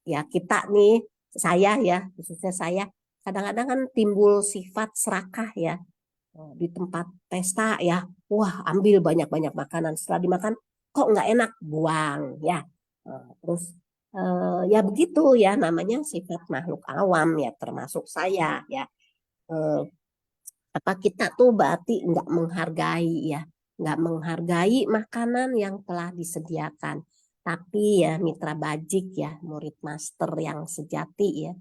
ya kita nih, saya ya, khususnya saya, kadang-kadang kan timbul sifat serakah ya, di tempat pesta ya, wah ambil banyak-banyak makanan, setelah dimakan kok nggak enak, buang ya. Terus ya begitu ya, namanya sifat makhluk awam ya, termasuk saya ya. Kita tuh berarti nggak menghargai ya, nggak menghargai makanan yang telah disediakan. Tapi ya mitra bajik ya, murid master yang sejati ya,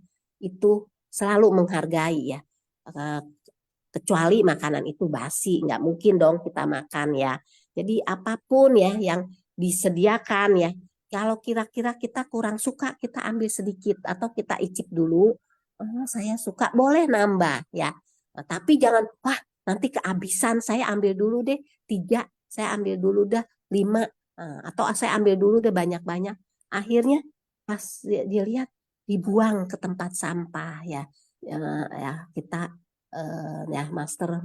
itu selalu menghargai ya. Kecuali makanan itu basi, nggak mungkin dong kita makan ya. Jadi apapun ya yang disediakan ya, kalau kira-kira kita kurang suka, kita ambil sedikit atau kita icip dulu. Oh, saya suka, boleh nambah ya. Tapi jangan, wah nanti kehabisan, saya ambil dulu deh 3, saya ambil dulu dah 5, atau saya ambil dulu deh banyak-banyak. Akhirnya pas dia lihat dibuang ke tempat sampah ya. Ya kita ya master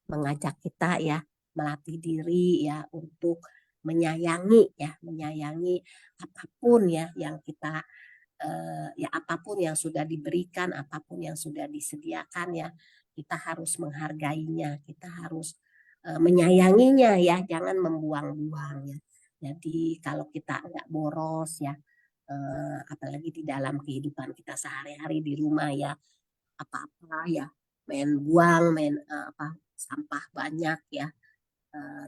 mengajak kita ya melatih diri ya untuk menyayangi apapun ya yang kita ya apapun yang sudah diberikan, apapun yang sudah disediakan ya, kita harus menghargainya, kita harus menyayanginya ya, jangan membuang-buang ya. Jadi kalau kita nggak boros ya, apalagi di dalam kehidupan kita sehari-hari di rumah ya, apa-apa ya, main sampah banyak ya,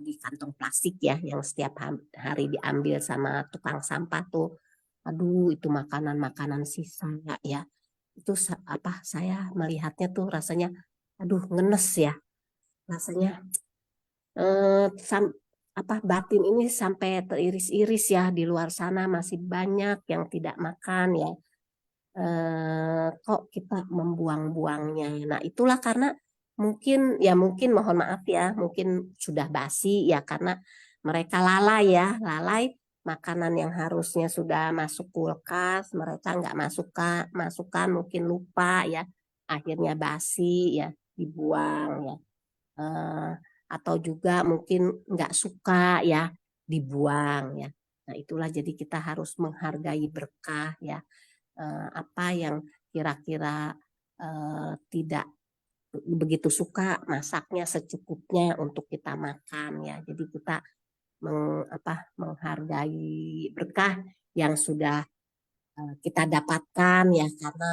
di kantong plastik ya, yang setiap hari diambil sama tukang sampah tuh, aduh itu makanan-makanan sisa ya, itu saya melihatnya tuh rasanya aduh ngenes ya, rasanya batin ini sampai teriris-iris ya, di luar sana masih banyak yang tidak makan ya. Kok kita membuang-buangnya? Nah, itulah karena mungkin mohon maaf ya, mungkin sudah basi ya, karena mereka lalai ya, makanan yang harusnya sudah masuk kulkas mereka nggak masukkan, mungkin lupa ya, akhirnya basi ya, dibuang ya. Atau juga mungkin nggak suka ya, dibuang ya. Nah, itulah jadi kita harus menghargai berkah ya. Apa yang kira-kira tidak begitu suka, masaknya secukupnya untuk kita makan ya. Jadi kita menghargai berkah yang sudah kita dapatkan ya, karena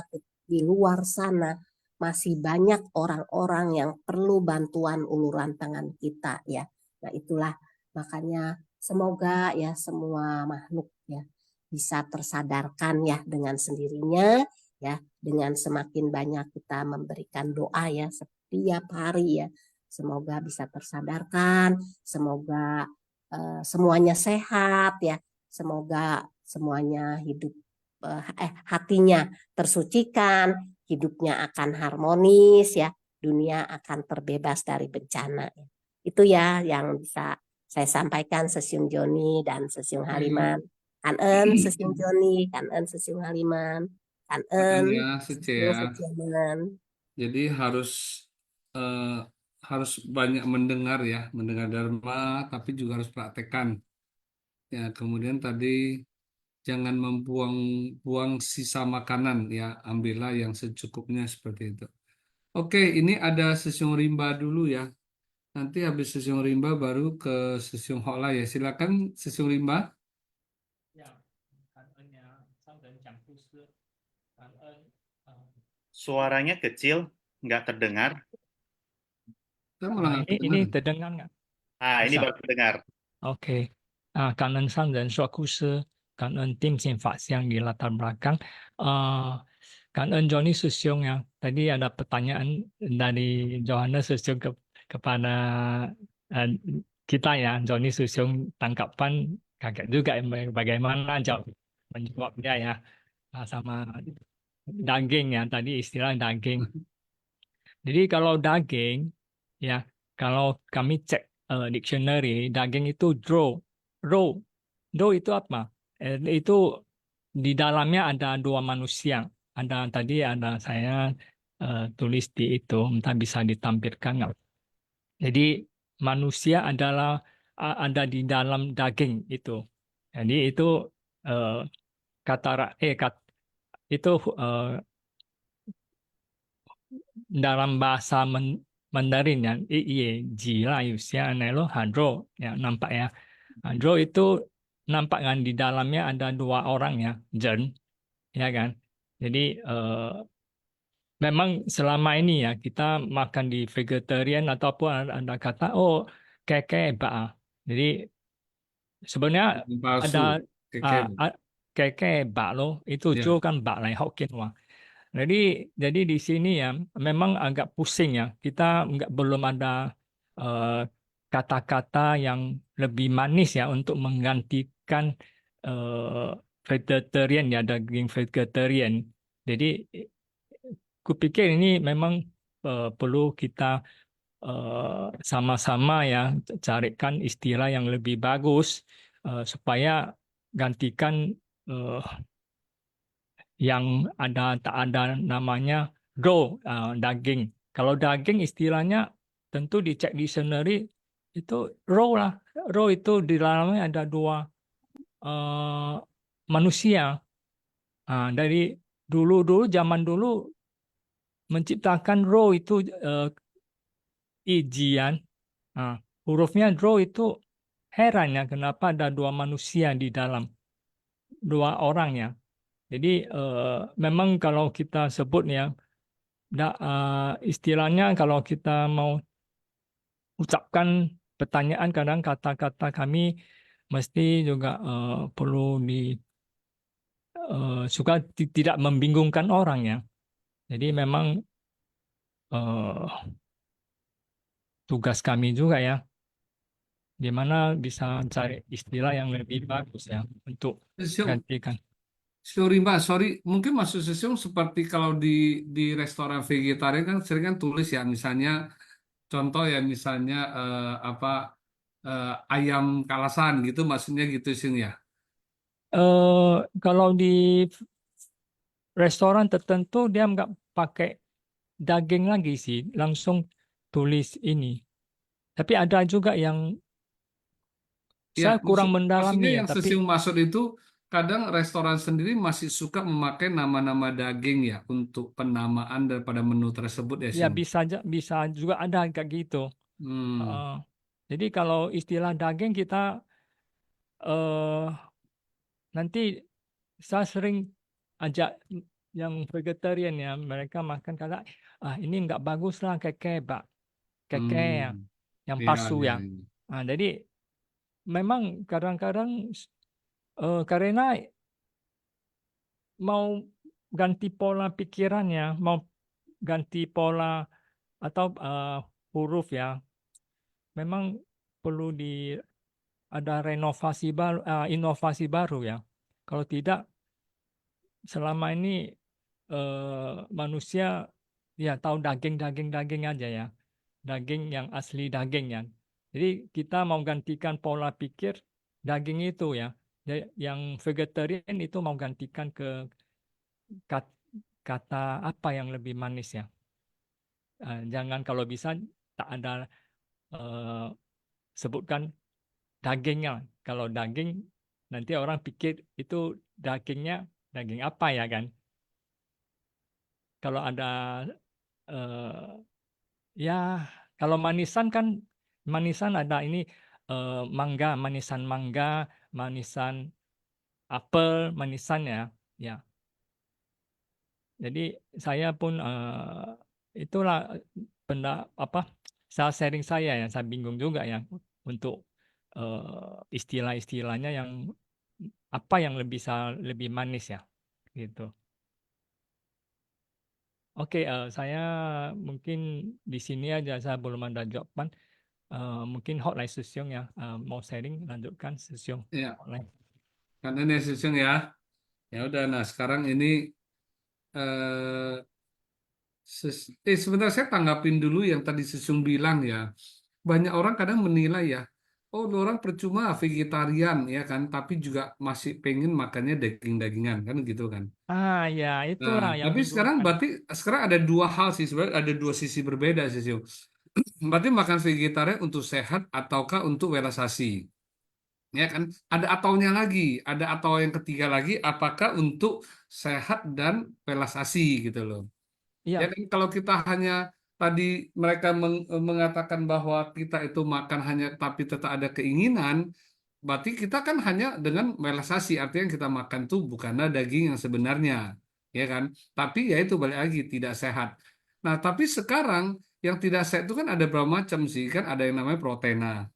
di luar sana masih banyak orang-orang yang perlu bantuan uluran tangan kita ya. Nah, itulah makanya semoga ya semua makhluk ya bisa tersadarkan ya dengan sendirinya ya, dengan semakin banyak kita memberikan doa ya setiap hari ya, semoga bisa tersadarkan, semoga semuanya sehat ya, semoga semuanya hidup hatinya tersucikan, hidupnya akan harmonis ya, dunia akan terbebas dari bencana. Itu ya yang bisa saya sampaikan, Sesiung Joni dan Sesiung Haliman. Kangen Sesiung Joni, kangen Sesiung Haliman, kangen ya Sece ya. Jadi harus banyak mendengar ya, mendengar Dharma, tapi juga harus praktekkan. Ya, kemudian tadi jangan membuang-buang sisa makanan ya, ambillah yang secukupnya seperti itu. Oke, ini ada Sesiung Rimba dulu ya. Nanti habis Sesiung Rimba baru ke Sesiung Hokla ya. Silakan Sesiung Rimba. Suaranya kecil, nggak terdengar. Ini terdengar nggak? Ini baru terdengar. Oke. 感恩上人说故事，感恩定心法相di latar belakang. 感恩 Johnny Susyong ya. Tadi ada pertanyaan dari Johannes Susyong kepada kita ya, Johnny Susyong, tangkapan kaget juga bagaimana menjawabnya ya, sama daging ya, tadi istilah daging. Jadi kalau daging ya, kalau kami cek dictionary, daging itu raw itu apa? Itu di dalamnya ada dua manusia. Tadi ada saya tulis di itu, entah bisa ditampilkan nggak? Jadi manusia adalah ada di dalam daging itu. Jadi itu itu dalam bahasa Mandarin ya, jila yusia nelo hadro ya, nampak ya. Hadro itu nampak kan di dalamnya ada dua orang ya, Jen, ya kan. Jadi memang selama ini ya kita makan di vegetarian ataupun ada kata keke-ba. Jadi sebenarnya ada keke-ba loh, itu jo kan ba lai Hokkien wah. Jadi di sini ya memang agak pusing ya. Kita belum ada kata-kata yang lebih manis ya untuk menggantikan vegetarian ya, daging vegetarian. Jadi kupikir ini memang perlu kita sama-sama ya carikan istilah yang lebih bagus supaya gantikan yang tak ada namanya daging. Kalau daging istilahnya tentu dicek dictionary itu raw lah. Raw itu di dalamnya ada dua manusia. Dari dulu zaman dulu menciptakan raw itu ijian. Hurufnya raw itu heran ya, kenapa ada dua manusia di dalam, dua orang ya. Jadi memang kalau kita sebut ya, istilahnya kalau kita mau ucapkan pertanyaan, kadang kata-kata kami mesti juga perlu suka tidak membingungkan orang ya. Jadi memang tugas kami juga ya Gimana bisa cari istilah yang lebih bagus ya untuk Sesiung, gantikan. sorry Mbak, sorry, mungkin maksud Sesiung seperti kalau di restoran vegetarian kan sering kan tulis ya, misalnya contoh ya misalnya apa ayam kalasan gitu, maksudnya gitu sih ya. Kalau di restoran tertentu dia nggak pakai daging lagi sih, langsung tulis ini. Tapi ada juga yang Ya, saya kurang maksudnya mendalami ya, yang tapi Sesiung maksud itu kadang restoran sendiri masih suka memakai nama-nama daging ya untuk penamaan daripada menu tersebut ya, ya Siung. bisa juga ada kayak gitu. Hmm. Jadi kalau istilah daging kita eh nanti saya sering ajak yang vegetarian ya, mereka makan kata ini nggak bagus lah keke Hmm. yang Iya, palsu iya, ya. iya. Jadi memang kadang-kadang karena mau ganti pola pikirannya, mau ganti pola atau huruf ya, memang perlu ada renovasi baru, inovasi baru ya. Kalau tidak, selama ini manusia ya tahu daging aja ya, daging yang asli daging ya. Jadi kita mau gantikan pola pikir daging itu ya, yang vegetarian itu mau gantikan ke kata apa yang lebih manis ya. Jangan kalau bisa tak ada sebutkan dagingnya. Kalau daging nanti orang pikir itu dagingnya daging apa ya kan? Kalau ada eh, ya kalau manisan ada ini manisan mangga, manisan apel, manisan ya. Ya. Jadi saya pun itulah apa sharing saya ya, saya bingung juga ya untuk istilah-istilahnya yang apa yang bisa lebih manis ya gitu. Oke, saya mungkin di sini aja, saya belum ada jawaban. Mungkin hotline Susyong ya, mau sharing lanjutkan Susyong Iya, hotline. kan ini Sesiung ya. Ya udah, nah sekarang ini eh sebentar saya tanggapin dulu yang tadi Sesiung bilang ya. Banyak orang kadang menilai ya, oh lu orang percuma vegetarian ya kan, tapi juga masih pengen makannya daging-dagingan kan gitu kan. Ya Nah, itulah yang tapi sekarang bingungkan. berarti sekarang ada dua hal sih sebenarnya, ada dua sisi berbeda sih. Siu. Berarti makan vegetarian untuk sehat ataukah untuk relaksasi? Ya kan? Ada ataunya lagi, ada atau yang ketiga lagi, apakah untuk sehat dan relaksasi gitu loh. Ya Iya, kan kalau kita hanya tadi mereka mengatakan bahwa kita itu makan hanya tapi tetap ada keinginan, berarti kita kan hanya dengan relaksasi, artinya kita makan tuh bukanlah daging yang sebenarnya, ya kan? Tapi ya itu balik lagi tidak sehat. Nah, tapi sekarang yang tidak sehat itu kan ada berapa macam sih? Kan ada yang namanya proteina.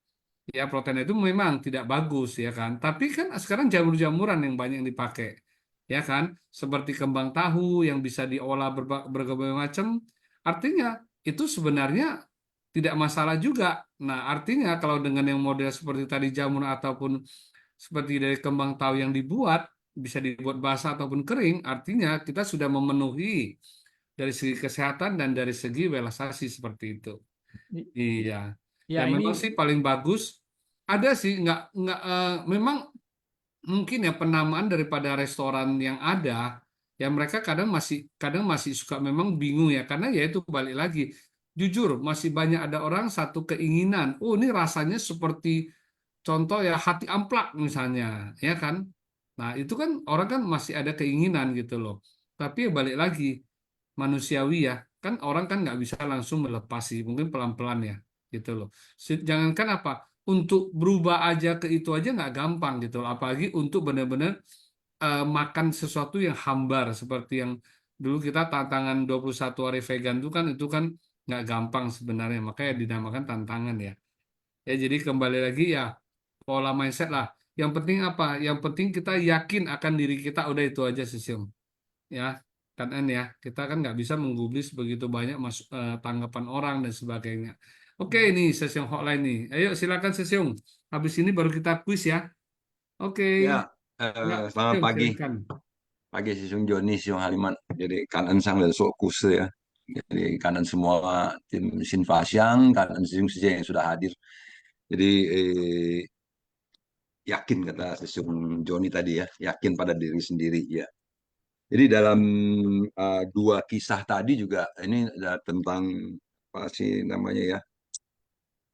Ya, protein itu memang tidak bagus ya kan. Tapi kan sekarang jamur-jamuran yang banyak yang dipakai. Ya kan? Seperti kembang tahu yang bisa diolah berbagai macam. Artinya itu sebenarnya tidak masalah juga. Nah, artinya kalau dengan yang model seperti tadi jamur ataupun seperti dari kembang tahu yang dibuat bisa dibuat basah ataupun kering, artinya kita sudah memenuhi dari segi kesehatan dan dari segi relaksasi seperti itu. i- Iya. Ya ya memang ini sih paling bagus ada sih nggak memang mungkin ya penamaan daripada restoran yang ada ya mereka kadang masih suka memang bingung ya karena ya itu balik lagi jujur masih banyak ada orang satu keinginan oh ini rasanya seperti contoh ya hati amplak misalnya ya kan nah itu kan orang kan masih ada keinginan gitu loh tapi ya balik lagi manusiawi ya kan orang kan nggak bisa langsung melepas sih mungkin pelan-pelan ya gitu loh jangankan apa untuk berubah aja ke itu aja nggak gampang gitu loh. Apalagi untuk benar-benar makan sesuatu yang hambar seperti yang dulu kita tantangan 21 hari vegan itu kan nggak gampang sebenarnya makanya dinamakan tantangan ya ya jadi kembali lagi ya pola mindset lah yang penting apa yang penting kita yakin akan diri kita udah itu aja sih Siung. Ya kan ya kita kan nggak bisa menggubris begitu banyak tanggapan orang dan sebagainya Oke, ini Sesyong hotline nih. Ayo silakan Sesyong. Habis ini baru kita kuis ya. Oke. Ya, Ya, selamat Sesyong pagi. silakan. Pagi Siung Joni, Siung Haliman. Jadi kanan sang dan Sok Kuse ya. Jadi kanan semua tim Sinfa Siang, kanan Siung Sije yang sudah hadir. Jadi yakin kata Siung Joni tadi ya, yakin pada diri sendiri ya. Jadi dalam dua kisah tadi juga ini tentang apa sih namanya ya?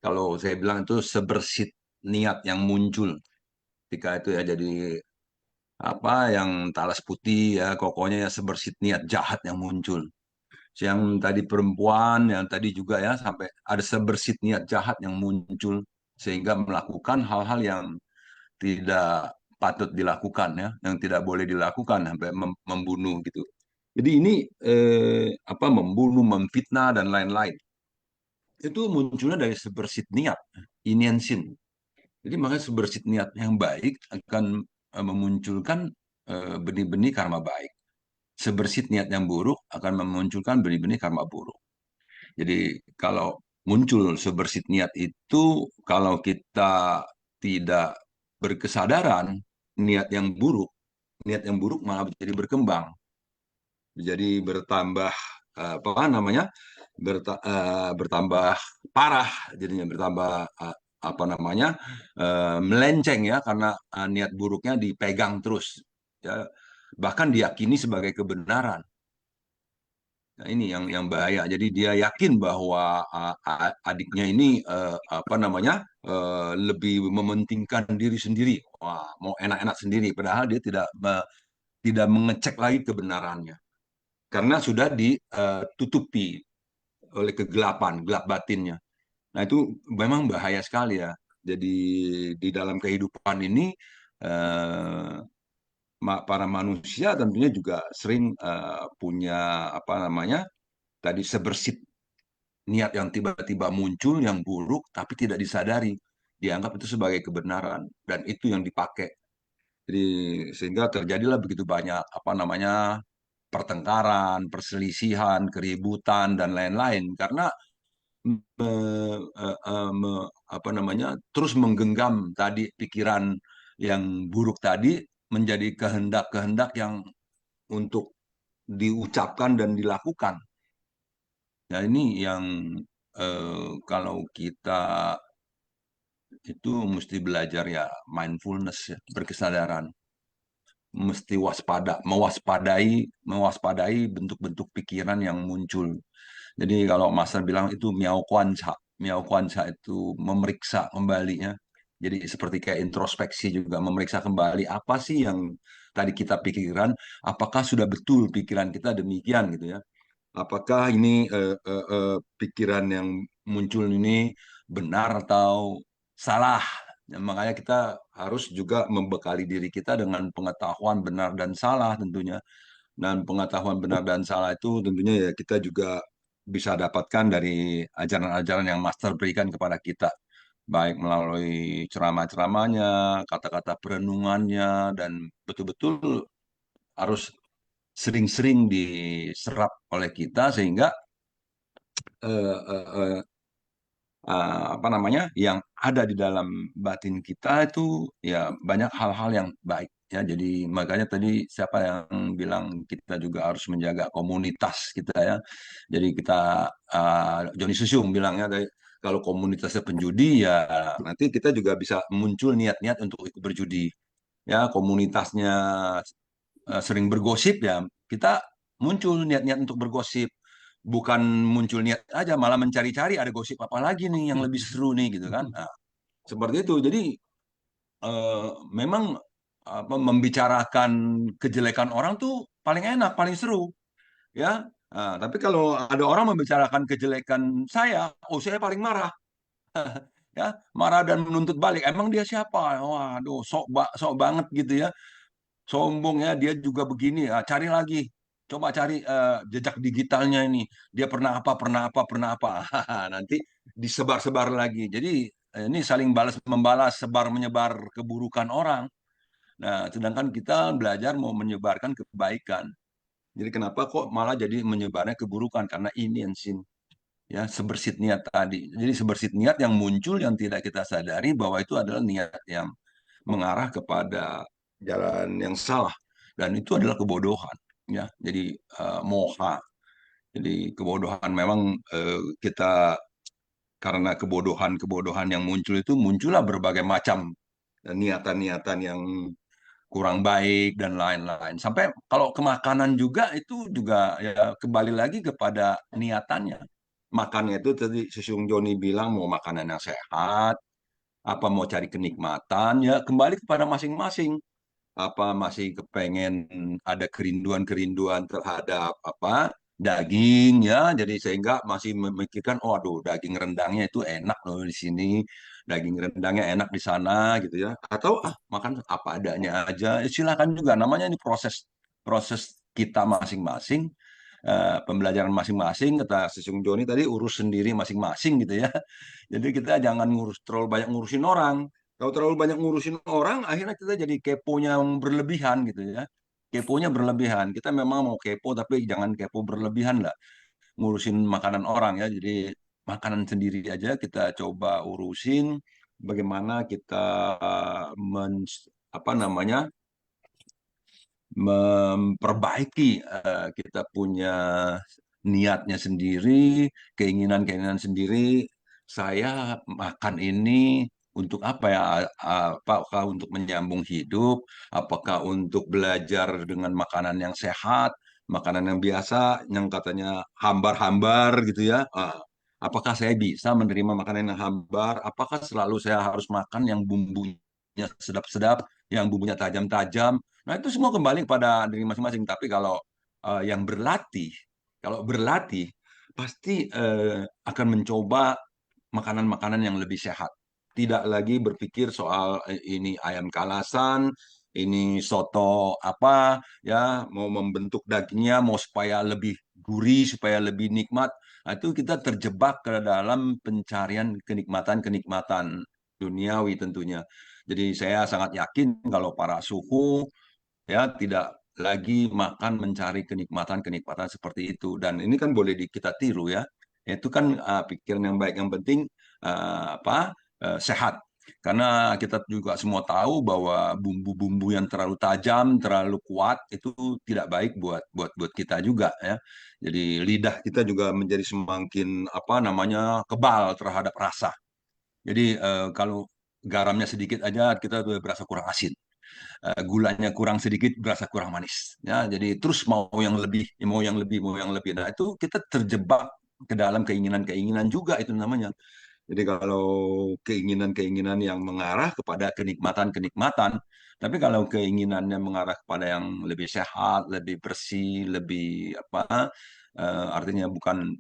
Kalau saya bilang itu sebersit niat yang muncul ketika itu ya jadi apa yang talas putih ya kokohnya ya sebersit niat jahat yang muncul. Yang tadi perempuan yang tadi juga ya sampai ada sebersit niat jahat yang muncul sehingga melakukan hal-hal yang tidak patut dilakukan ya, yang tidak boleh dilakukan sampai membunuh gitu. Jadi ini apa membunuh, memfitnah dan lain-lain. Itu munculnya dari sebersit niat, intention. Jadi makanya sebersit niat yang baik akan memunculkan benih-benih karma baik. Sebersit niat yang buruk akan memunculkan benih-benih karma buruk. Jadi kalau muncul sebersit niat itu, kalau kita tidak berkesadaran, niat yang buruk malah jadi berkembang. Jadi bertambah apa namanya? Bertambah parah, jadinya bertambah apa namanya? Melenceng ya karena niat buruknya dipegang terus. Ya, bahkan diyakini sebagai kebenaran. Nah, ini yang bahaya. Jadi dia yakin bahwa adiknya ini apa namanya lebih mementingkan diri sendiri. Wah, mau enak-enak sendiri. Padahal dia tidak mengecek lagi kebenarannya karena sudah ditutupi oleh kegelapan, gelap batinnya. Nah itu memang bahaya sekali ya. Jadi di dalam kehidupan ini eh, para manusia tentunya juga sering punya apa namanya tadi sebersit niat yang tiba-tiba muncul yang buruk tapi tidak disadari dianggap itu sebagai kebenaran dan itu yang dipakai jadi sehingga terjadilah begitu banyak apa namanya pertengkaran perselisihan keributan dan lain-lain karena apa namanya terus menggenggam tadi pikiran yang buruk tadi menjadi kehendak-kehendak yang untuk diucapkan dan dilakukan. Nah ini yang kalau kita itu mesti belajar ya mindfulness ya, berkesadaran, mesti mewaspadai bentuk-bentuk pikiran yang muncul. Jadi kalau Master bilang itu miao kuanca itu memeriksa kembali ya. Jadi seperti kayak introspeksi juga memeriksa kembali apa sih yang tadi kita pikirkan, apakah sudah betul pikiran kita demikian gitu ya. Apakah ini pikiran yang muncul ini benar atau salah? Ya, makanya kita harus juga membekali diri kita dengan pengetahuan benar dan salah tentunya. Dan pengetahuan benar dan salah itu tentunya ya kita juga bisa dapatkan dari ajaran-ajaran yang Master berikan kepada kita. Baik melalui ceramah-ceramahnya, kata-kata perenungannya, dan betul-betul harus sering-sering diserap oleh kita sehingga eh, eh, eh, apa namanya yang ada di dalam batin kita itu ya banyak hal-hal yang baik ya jadi makanya tadi siapa yang bilang kita juga harus menjaga komunitas kita ya jadi kita Joni Susyung bilangnya kalau komunitasnya penjudi ya nanti kita juga bisa muncul niat-niat untuk ikut berjudi ya komunitasnya sering bergosip ya kita muncul niat-niat untuk bergosip bukan muncul niat aja malah mencari-cari ada gosip apa lagi nih yang lebih seru nih gitu kan nah, seperti itu jadi memang apa, membicarakan kejelekan orang tuh paling enak paling seru ya nah, tapi kalau ada orang membicarakan kejelekan saya oh saya paling marah ya marah dan menuntut balik emang dia siapa waduh sok banget gitu ya sombong ya dia juga begini ya, cari lagi coba cari jejak digitalnya ini dia pernah apa nanti disebar-sebar lagi jadi ini saling balas membalas sebar menyebar keburukan orang nah sedangkan kita belajar mau menyebarkan kebaikan jadi kenapa kok malah jadi menyebarnya keburukan karena ini sin ya, sebersit niat tadi. Jadi sebersit niat yang muncul yang tidak kita sadari bahwa itu adalah niat yang mengarah kepada jalan yang salah, dan itu adalah kebodohan, ya. Jadi moha. Jadi kebodohan memang kita karena kebodohan yang muncul itu muncullah berbagai macam niatan-niatan yang kurang baik dan lain-lain. Sampai kalau ke makanan juga itu juga ya kembali lagi kepada niatannya. Makannya itu tadi Sesiung Joni bilang mau makanan yang sehat, apa mau cari kenikmatan, ya kembali kepada masing-masing. Apa masih kepengen ada kerinduan-kerinduan terhadap apa daging, ya, jadi sehingga masih memikirkan, oh aduh daging rendangnya itu enak loh di sini, daging rendangnya enak di sana gitu ya, atau makan apa adanya aja. Silakan juga, namanya ini proses proses kita masing-masing, pembelajaran masing-masing. Kata Sesung Joni tadi, urus sendiri masing-masing gitu ya. Jadi kita jangan terlalu banyak ngurusin orang. Kalau terlalu banyak ngurusin orang, akhirnya kita jadi keponya yang berlebihan gitu ya. Keponya berlebihan. Kita memang mau kepo, tapi jangan kepo berlebihan lah. Ngurusin makanan orang ya. Jadi makanan sendiri aja kita coba urusin. Bagaimana kita apa namanya, memperbaiki kita punya niatnya sendiri, keinginan-keinginan sendiri. Saya makan ini untuk apa ya? Apakah untuk menyambung hidup? Apakah untuk belajar dengan makanan yang sehat, makanan yang biasa, yang katanya hambar-hambar gitu ya? Apakah saya bisa menerima makanan yang hambar? Apakah selalu saya harus makan yang bumbunya sedap-sedap, yang bumbunya tajam-tajam? Nah, itu semua kembali kepada diri masing-masing. Tapi kalau yang berlatih, kalau berlatih pasti akan mencoba makanan-makanan yang lebih sehat. Tidak lagi berpikir soal ini ayam kalasan, ini soto apa, ya, mau membentuk dagingnya, mau supaya lebih gurih, supaya lebih nikmat. Nah, itu kita terjebak ke dalam pencarian kenikmatan-kenikmatan duniawi tentunya. Jadi saya sangat yakin kalau para suhu ya tidak lagi makan mencari kenikmatan-kenikmatan seperti itu, dan ini kan boleh kita tiru ya, itu kan pikiran yang baik. Yang penting sehat, karena kita juga semua tahu bahwa bumbu-bumbu yang terlalu tajam, terlalu kuat itu tidak baik buat buat kita juga ya. Jadi lidah kita juga menjadi semakin apa namanya kebal terhadap rasa. Jadi kalau garamnya sedikit aja kita udah berasa kurang asin, gulanya kurang sedikit berasa kurang manis ya. Jadi terus mau yang lebih, mau yang lebih, mau yang lebih. Nah, itu kita terjebak ke dalam keinginan-keinginan juga itu namanya. Jadi kalau keinginan-keinginan yang mengarah kepada kenikmatan-kenikmatan, tapi kalau keinginannya mengarah kepada yang lebih sehat, lebih bersih, lebih apa, artinya bukan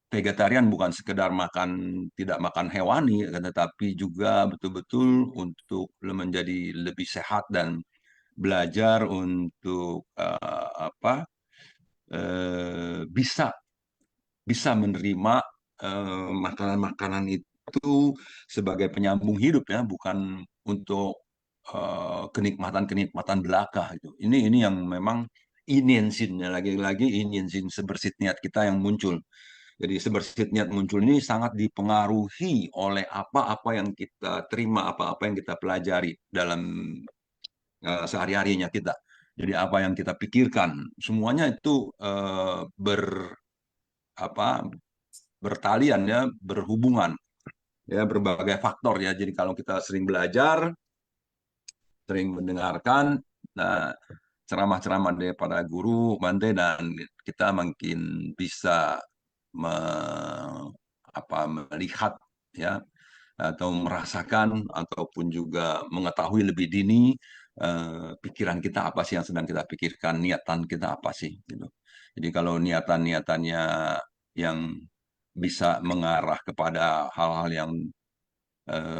vegetarian, bukan sekedar makan, tidak makan hewani, tetapi juga betul-betul untuk menjadi lebih sehat dan belajar untuk bisa bisa menerima makanan-makanan itu sebagai penyambung hidup ya, bukan untuk kenikmatan-kenikmatan belaka itu. Ini yang memang inyensinnya, lagi-lagi inyensin sebersit niat kita yang muncul. Jadi sebersit niat muncul ini sangat dipengaruhi oleh apa-apa yang kita terima, apa-apa yang kita pelajari dalam sehari-harinya kita. Jadi apa yang kita pikirkan, semuanya itu bertalian ya, berhubungan ya, berbagai faktor ya. Jadi kalau kita sering belajar, sering mendengarkan ceramah-ceramah daripada guru Bante, dan kita makin bisa melihat ya, atau merasakan ataupun juga mengetahui lebih dini pikiran kita apa sih yang sedang kita pikirkan, niatan kita apa sih gitu. Jadi kalau niatan-niatannya yang bisa mengarah kepada hal-hal yang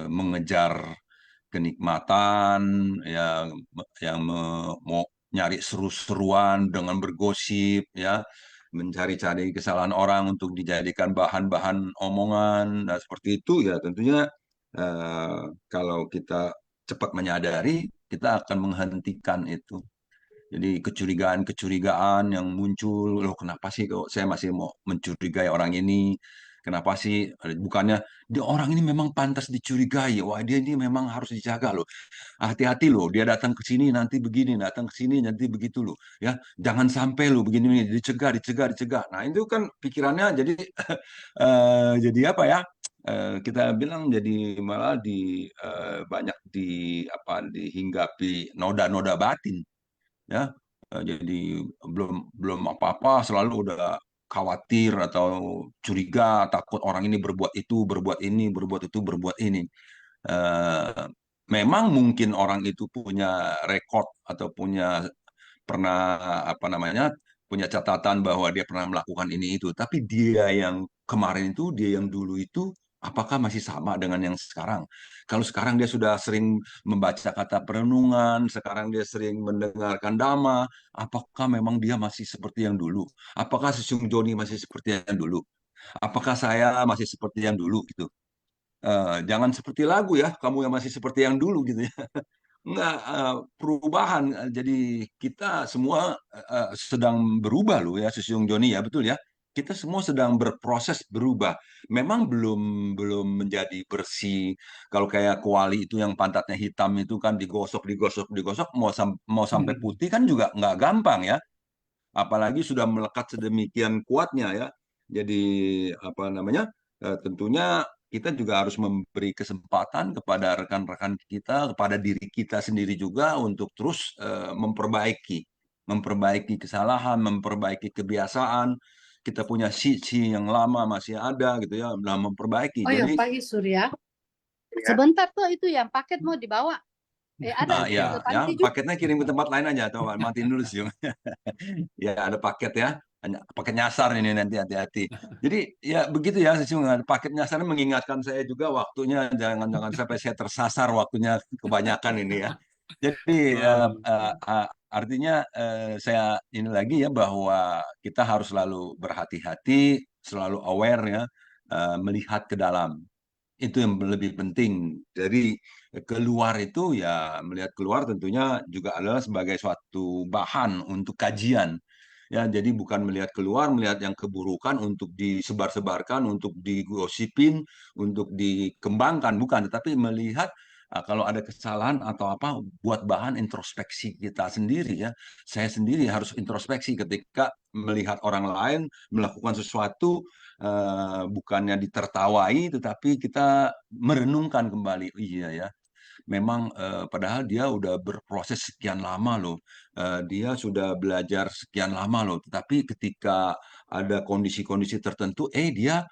mengejar kenikmatan ya, yang mau nyari seru-seruan dengan bergosip ya, mencari-cari kesalahan orang untuk dijadikan bahan-bahan omongan, nah seperti itu ya, tentunya kalau kita cepat menyadari, kita akan menghentikan itu. Jadi kecurigaan-kecurigaan yang muncul, loh kenapa sih kok saya masih mau mencurigai orang ini? Kenapa sih? Bukannya dia orang ini memang pantas dicurigai. Wah, dia ini memang harus dijaga loh. Hati-hati loh, dia datang ke sini nanti begini, datang ke sini nanti begitu loh. Ya, jangan sampai loh begini, dicegah, dicegah, dicegah. Nah, itu kan pikirannya jadi jadi apa ya? Kita bilang jadi malah banyak dihinggapi noda-noda batin, ya. Jadi belum apa-apa selalu udah khawatir atau curiga, takut orang ini berbuat itu, berbuat ini, berbuat itu, berbuat ini. Eh, Memang mungkin orang itu punya rekod atau pernah apa namanya, punya catatan bahwa dia pernah melakukan ini itu, tapi dia yang kemarin itu, dia yang dulu itu, apakah masih sama dengan yang sekarang? Kalau sekarang dia sudah sering membaca kata perenungan, sekarang dia sering mendengarkan dhamma, apakah memang dia masih seperti yang dulu? Apakah Sesung Joni masih seperti yang dulu? Apakah saya masih seperti yang dulu gitu? Jangan seperti lagu ya, kamu yang masih seperti yang dulu gitu ya. Enggak, perubahan. Jadi kita semua sedang berubah loh ya, Sesiung Joni ya, betul ya. Kita semua sedang berproses berubah. Memang belum menjadi bersih. Kalau kayak kuali itu yang pantatnya hitam itu kan digosok, digosok, digosok, mau sampai putih kan juga nggak gampang ya. Apalagi sudah melekat sedemikian kuatnya ya. Jadi apa namanya? Tentunya kita juga harus memberi kesempatan kepada rekan-rekan kita, kepada diri kita sendiri juga untuk terus memperbaiki kesalahan, memperbaiki kebiasaan. Kita punya sisi yang lama masih ada gitu ya, nah memperbaiki. Oh ya, Jadi pagi Surya. Sebentar tuh itu yang paket mau dibawa. Ada ya, ke panti juga. paketnya kirim ke tempat lain aja, coba matiin dulu sih. Ya, ada paket ya, paket nyasar ini nanti hati-hati. Jadi ya begitu ya, sesungguhnya paket nyasarnya mengingatkan saya juga waktunya, jangan sampai saya tersasar waktunya kebanyakan ini ya. Jadi artinya saya ini lagi ya bahwa kita harus selalu berhati-hati, selalu aware ya, melihat ke dalam. Itu yang lebih penting. Dari keluar itu ya, melihat keluar tentunya juga adalah sebagai suatu bahan untuk kajian. Ya, jadi bukan melihat keluar, melihat yang keburukan untuk disebar-sebarkan, untuk digosipin, untuk dikembangkan, bukan, tetapi melihat kalau ada kesalahan atau apa, buat bahan introspeksi kita sendiri ya. Saya sendiri harus introspeksi ketika melihat orang lain melakukan sesuatu, bukannya ditertawai, tetapi kita merenungkan kembali. Oh, iya ya, memang padahal dia udah berproses sekian lama loh. Dia sudah belajar sekian lama loh. Tetapi ketika ada kondisi-kondisi tertentu, dia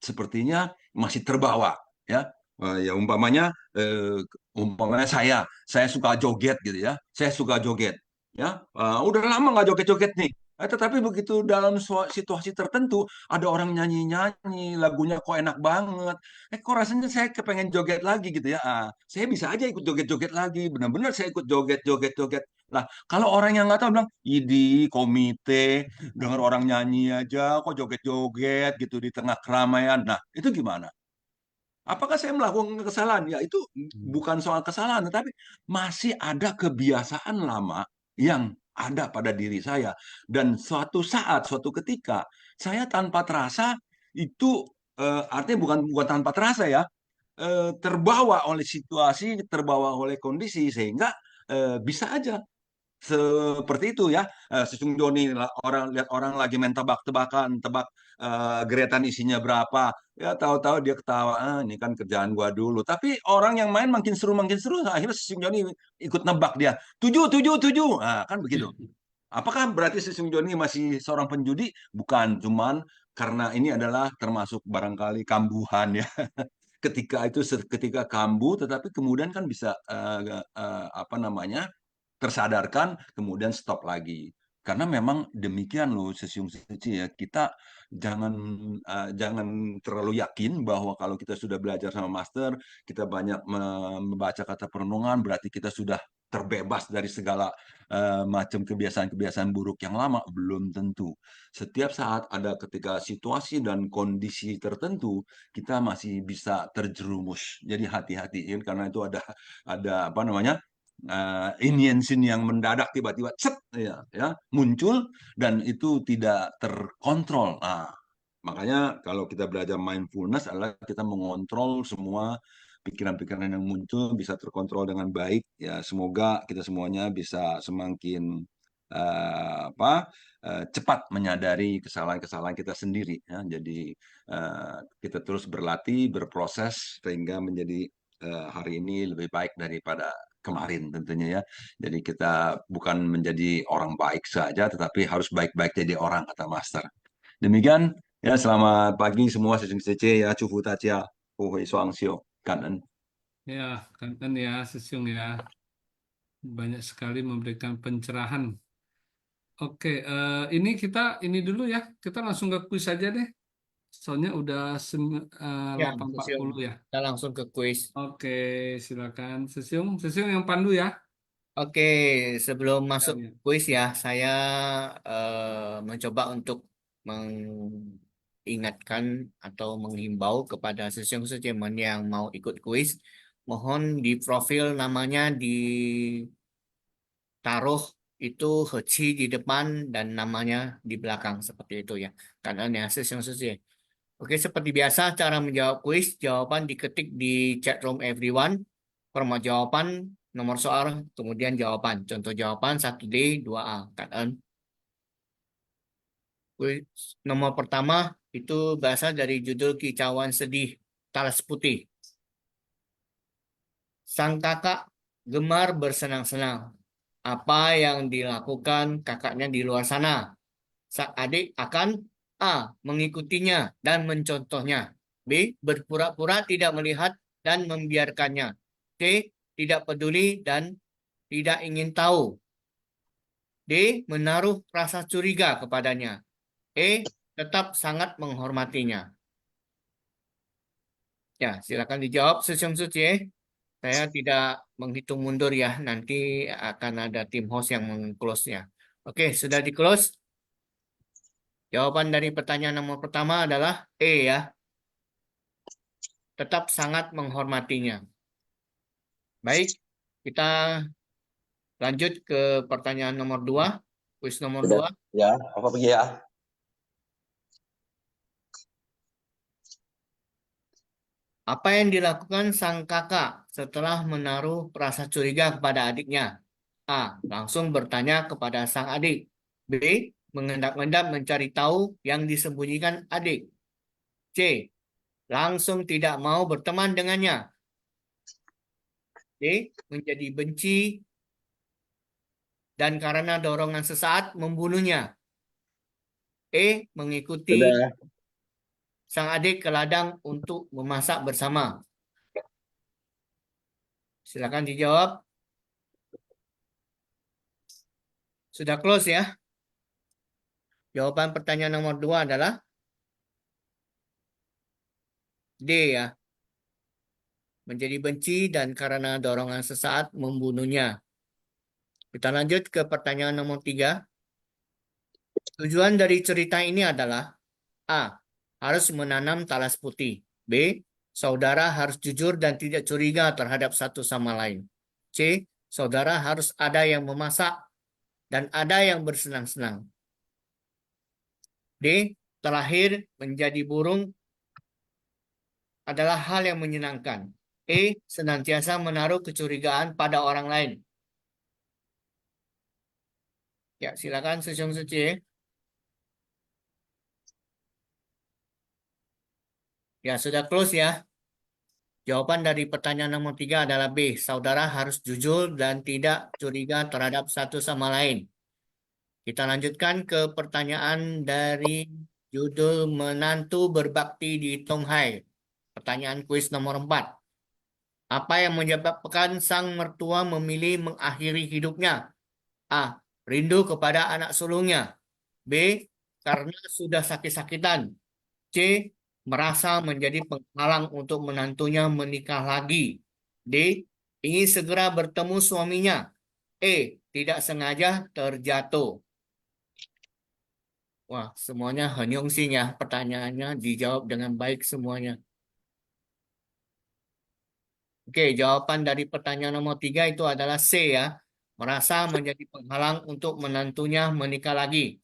sepertinya masih terbawa ya. Ya umpamanya saya suka joget gitu ya. Saya suka joget ya. Udah lama nggak joget-joget nih. Tetapi begitu dalam situasi tertentu ada orang nyanyi-nyanyi, lagunya kok enak banget. Kok rasanya saya kepengen joget lagi gitu ya. Saya bisa aja ikut joget-joget lagi. Benar-benar saya ikut joget-joget-joget. Lah, kalau orang yang nggak tahu bilang, idi komite, dengar orang nyanyi aja, kok joget-joget gitu di tengah keramaian. Nah, itu gimana? Apakah saya melakukan kesalahan? Ya, itu bukan soal kesalahan, tetapi masih ada kebiasaan lama yang ada pada diri saya. Dan suatu saat, suatu ketika, saya tanpa terasa itu, artinya bukan tanpa terasa ya, terbawa oleh situasi, terbawa oleh kondisi, sehingga bisa aja seperti itu ya. Sesung Joni, lihat orang lagi main tebak-tebakan, tebak geretan isinya berapa, ya tahu-tahu dia ketawa, ini kan kerjaan gua dulu. Tapi orang yang main makin seru, akhirnya Sesung Joni ikut nebak dia, 7, 7, 7. Nah, kan begitu. Apakah berarti Sesung Joni masih seorang penjudi? Bukan, cuman karena ini adalah termasuk barangkali kambuhan ya. Ketika kambuh, tetapi kemudian kan bisa apa namanya, tersadarkan, kemudian stop lagi. Karena memang demikian loh, Sesiung Suci ya. Kita jangan terlalu yakin bahwa kalau kita sudah belajar sama master, kita banyak membaca kata perenungan, berarti kita sudah terbebas dari segala macam kebiasaan-kebiasaan buruk yang lama. Belum tentu. Setiap saat ada ketika situasi dan kondisi tertentu, kita masih bisa terjerumus. Jadi hati-hati karena itu ada apa namanya, inyensin yang mendadak tiba-tiba muncul dan itu tidak terkontrol. Nah, Makanya kalau kita belajar mindfulness adalah kita mengontrol semua pikiran-pikiran yang muncul bisa terkontrol dengan baik. Ya, semoga kita semuanya bisa semakin cepat menyadari kesalahan-kesalahan kita sendiri. Ya. Jadi kita terus berlatih, berproses sehingga menjadi hari ini lebih baik daripada kemarin tentunya ya. Jadi kita bukan menjadi orang baik saja, tetapi harus baik-baik jadi orang, kata Master. Demikian ya, selamat pagi semua sesung sece ya, cufu tacia, hui suang sio, kanan. Ya, kan ya, Sesiung ya. Banyak sekali memberikan pencerahan. Oke, ini ini dulu ya. Kita langsung ke kuis saja deh. Soalnya udah Ya, 8.40 ya. kita langsung ke kuis. Oke, silakan Sesiung yang pandu ya. Oke, sebelum masuk Ya. kuis ya, saya mencoba untuk mengingatkan atau menghimbau kepada sesiung-sesiung yang mau ikut kuis, mohon di profil namanya ditaruh itu Heci di depan dan namanya di belakang seperti itu ya. Karena ya sesiung-sesiung. Oke, seperti biasa cara menjawab kuis, jawaban diketik di chat room everyone, format jawaban, nomor soal, kemudian jawaban. Contoh jawaban 1D, 2A. Kan? Kuis nomor pertama itu berasal dari judul Kicauan Sedih Talas Putih. Sang kakak gemar bersenang-senang. Apa yang dilakukan kakaknya di luar sana? Sang adik akan A. Mengikutinya dan mencontohnya. B. Berpura-pura tidak melihat dan membiarkannya. C. Tidak peduli dan tidak ingin tahu. D. Menaruh rasa curiga kepadanya. E. Tetap sangat menghormatinya. Ya, silakan dijawab Sesiung Suci. Saya tidak menghitung mundur ya. Nanti akan ada tim host yang meng-close-nya. Oke, sudah di-close. Jawaban dari pertanyaan nomor pertama adalah E ya. Tetap sangat menghormatinya. Baik, kita lanjut ke pertanyaan nomor 2. Kuis nomor 2. Ya, apa pergi ya? Apa yang dilakukan sang kakak setelah menaruh rasa curiga kepada adiknya? A. Langsung bertanya kepada sang adik. B. Mengendap-endap mencari tahu yang disembunyikan adik. C. Langsung tidak mau berteman dengannya. D. Menjadi benci dan karena dorongan sesaat membunuhnya. E. Mengikuti sang adik ke ladang untuk memasak bersama. Silakan dijawab. Sudah close ya. Jawaban pertanyaan nomor 2 adalah D ya. Menjadi benci dan karena dorongan sesaat membunuhnya. Kita lanjut ke pertanyaan nomor 3. Tujuan dari cerita ini adalah A. Harus menanam talas putih. B. Saudara harus jujur dan tidak curiga terhadap satu sama lain. C. Saudara harus ada yang memasak dan ada yang bersenang-senang. D. Terlahir menjadi burung adalah hal yang menyenangkan. E. Senantiasa menaruh kecurigaan pada orang lain. Ya, silakan Sesiung Suci. Ya, sudah close ya. Jawaban dari pertanyaan nomor 3 adalah B. Saudara harus jujur dan tidak curiga terhadap satu sama lain. Kita lanjutkan ke pertanyaan dari judul Menantu Berbakti di Tonghai. Pertanyaan kuis nomor 4. Apa yang menyebabkan sang mertua memilih mengakhiri hidupnya? A. Rindu kepada anak sulungnya. B. Karena sudah sakit-sakitan. C. Merasa menjadi penghalang untuk menantunya menikah lagi. D. Ingin segera bertemu suaminya. E. Tidak sengaja terjatuh. Wah, semuanya henyong sih ya. Pertanyaannya dijawab dengan baik semuanya. Oke, jawaban dari pertanyaan nomor 3 itu adalah C ya. Merasa menjadi penghalang untuk menantunya menikah lagi.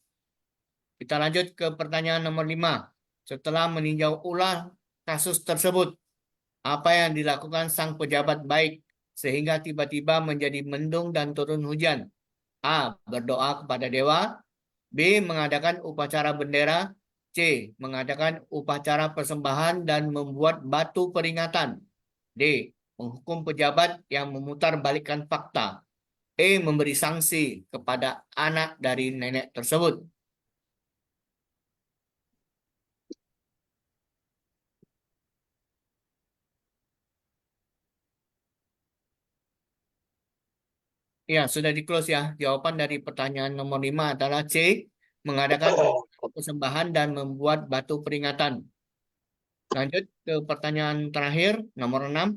Kita lanjut ke pertanyaan nomor 5. Setelah meninjau ulang kasus tersebut, apa yang dilakukan sang pejabat baik sehingga tiba-tiba menjadi mendung dan turun hujan? A. Berdoa kepada dewa. B. Mengadakan upacara bendera. C. Mengadakan upacara persembahan dan membuat batu peringatan. D. Menghukum pejabat yang memutarbalikkan fakta. E. Memberi sanksi kepada anak dari nenek tersebut. Ya, sudah di-close ya. Jawaban dari pertanyaan nomor 5 adalah C. Mengadakan persembahan dan membuat batu peringatan. Lanjut ke pertanyaan terakhir, nomor 6.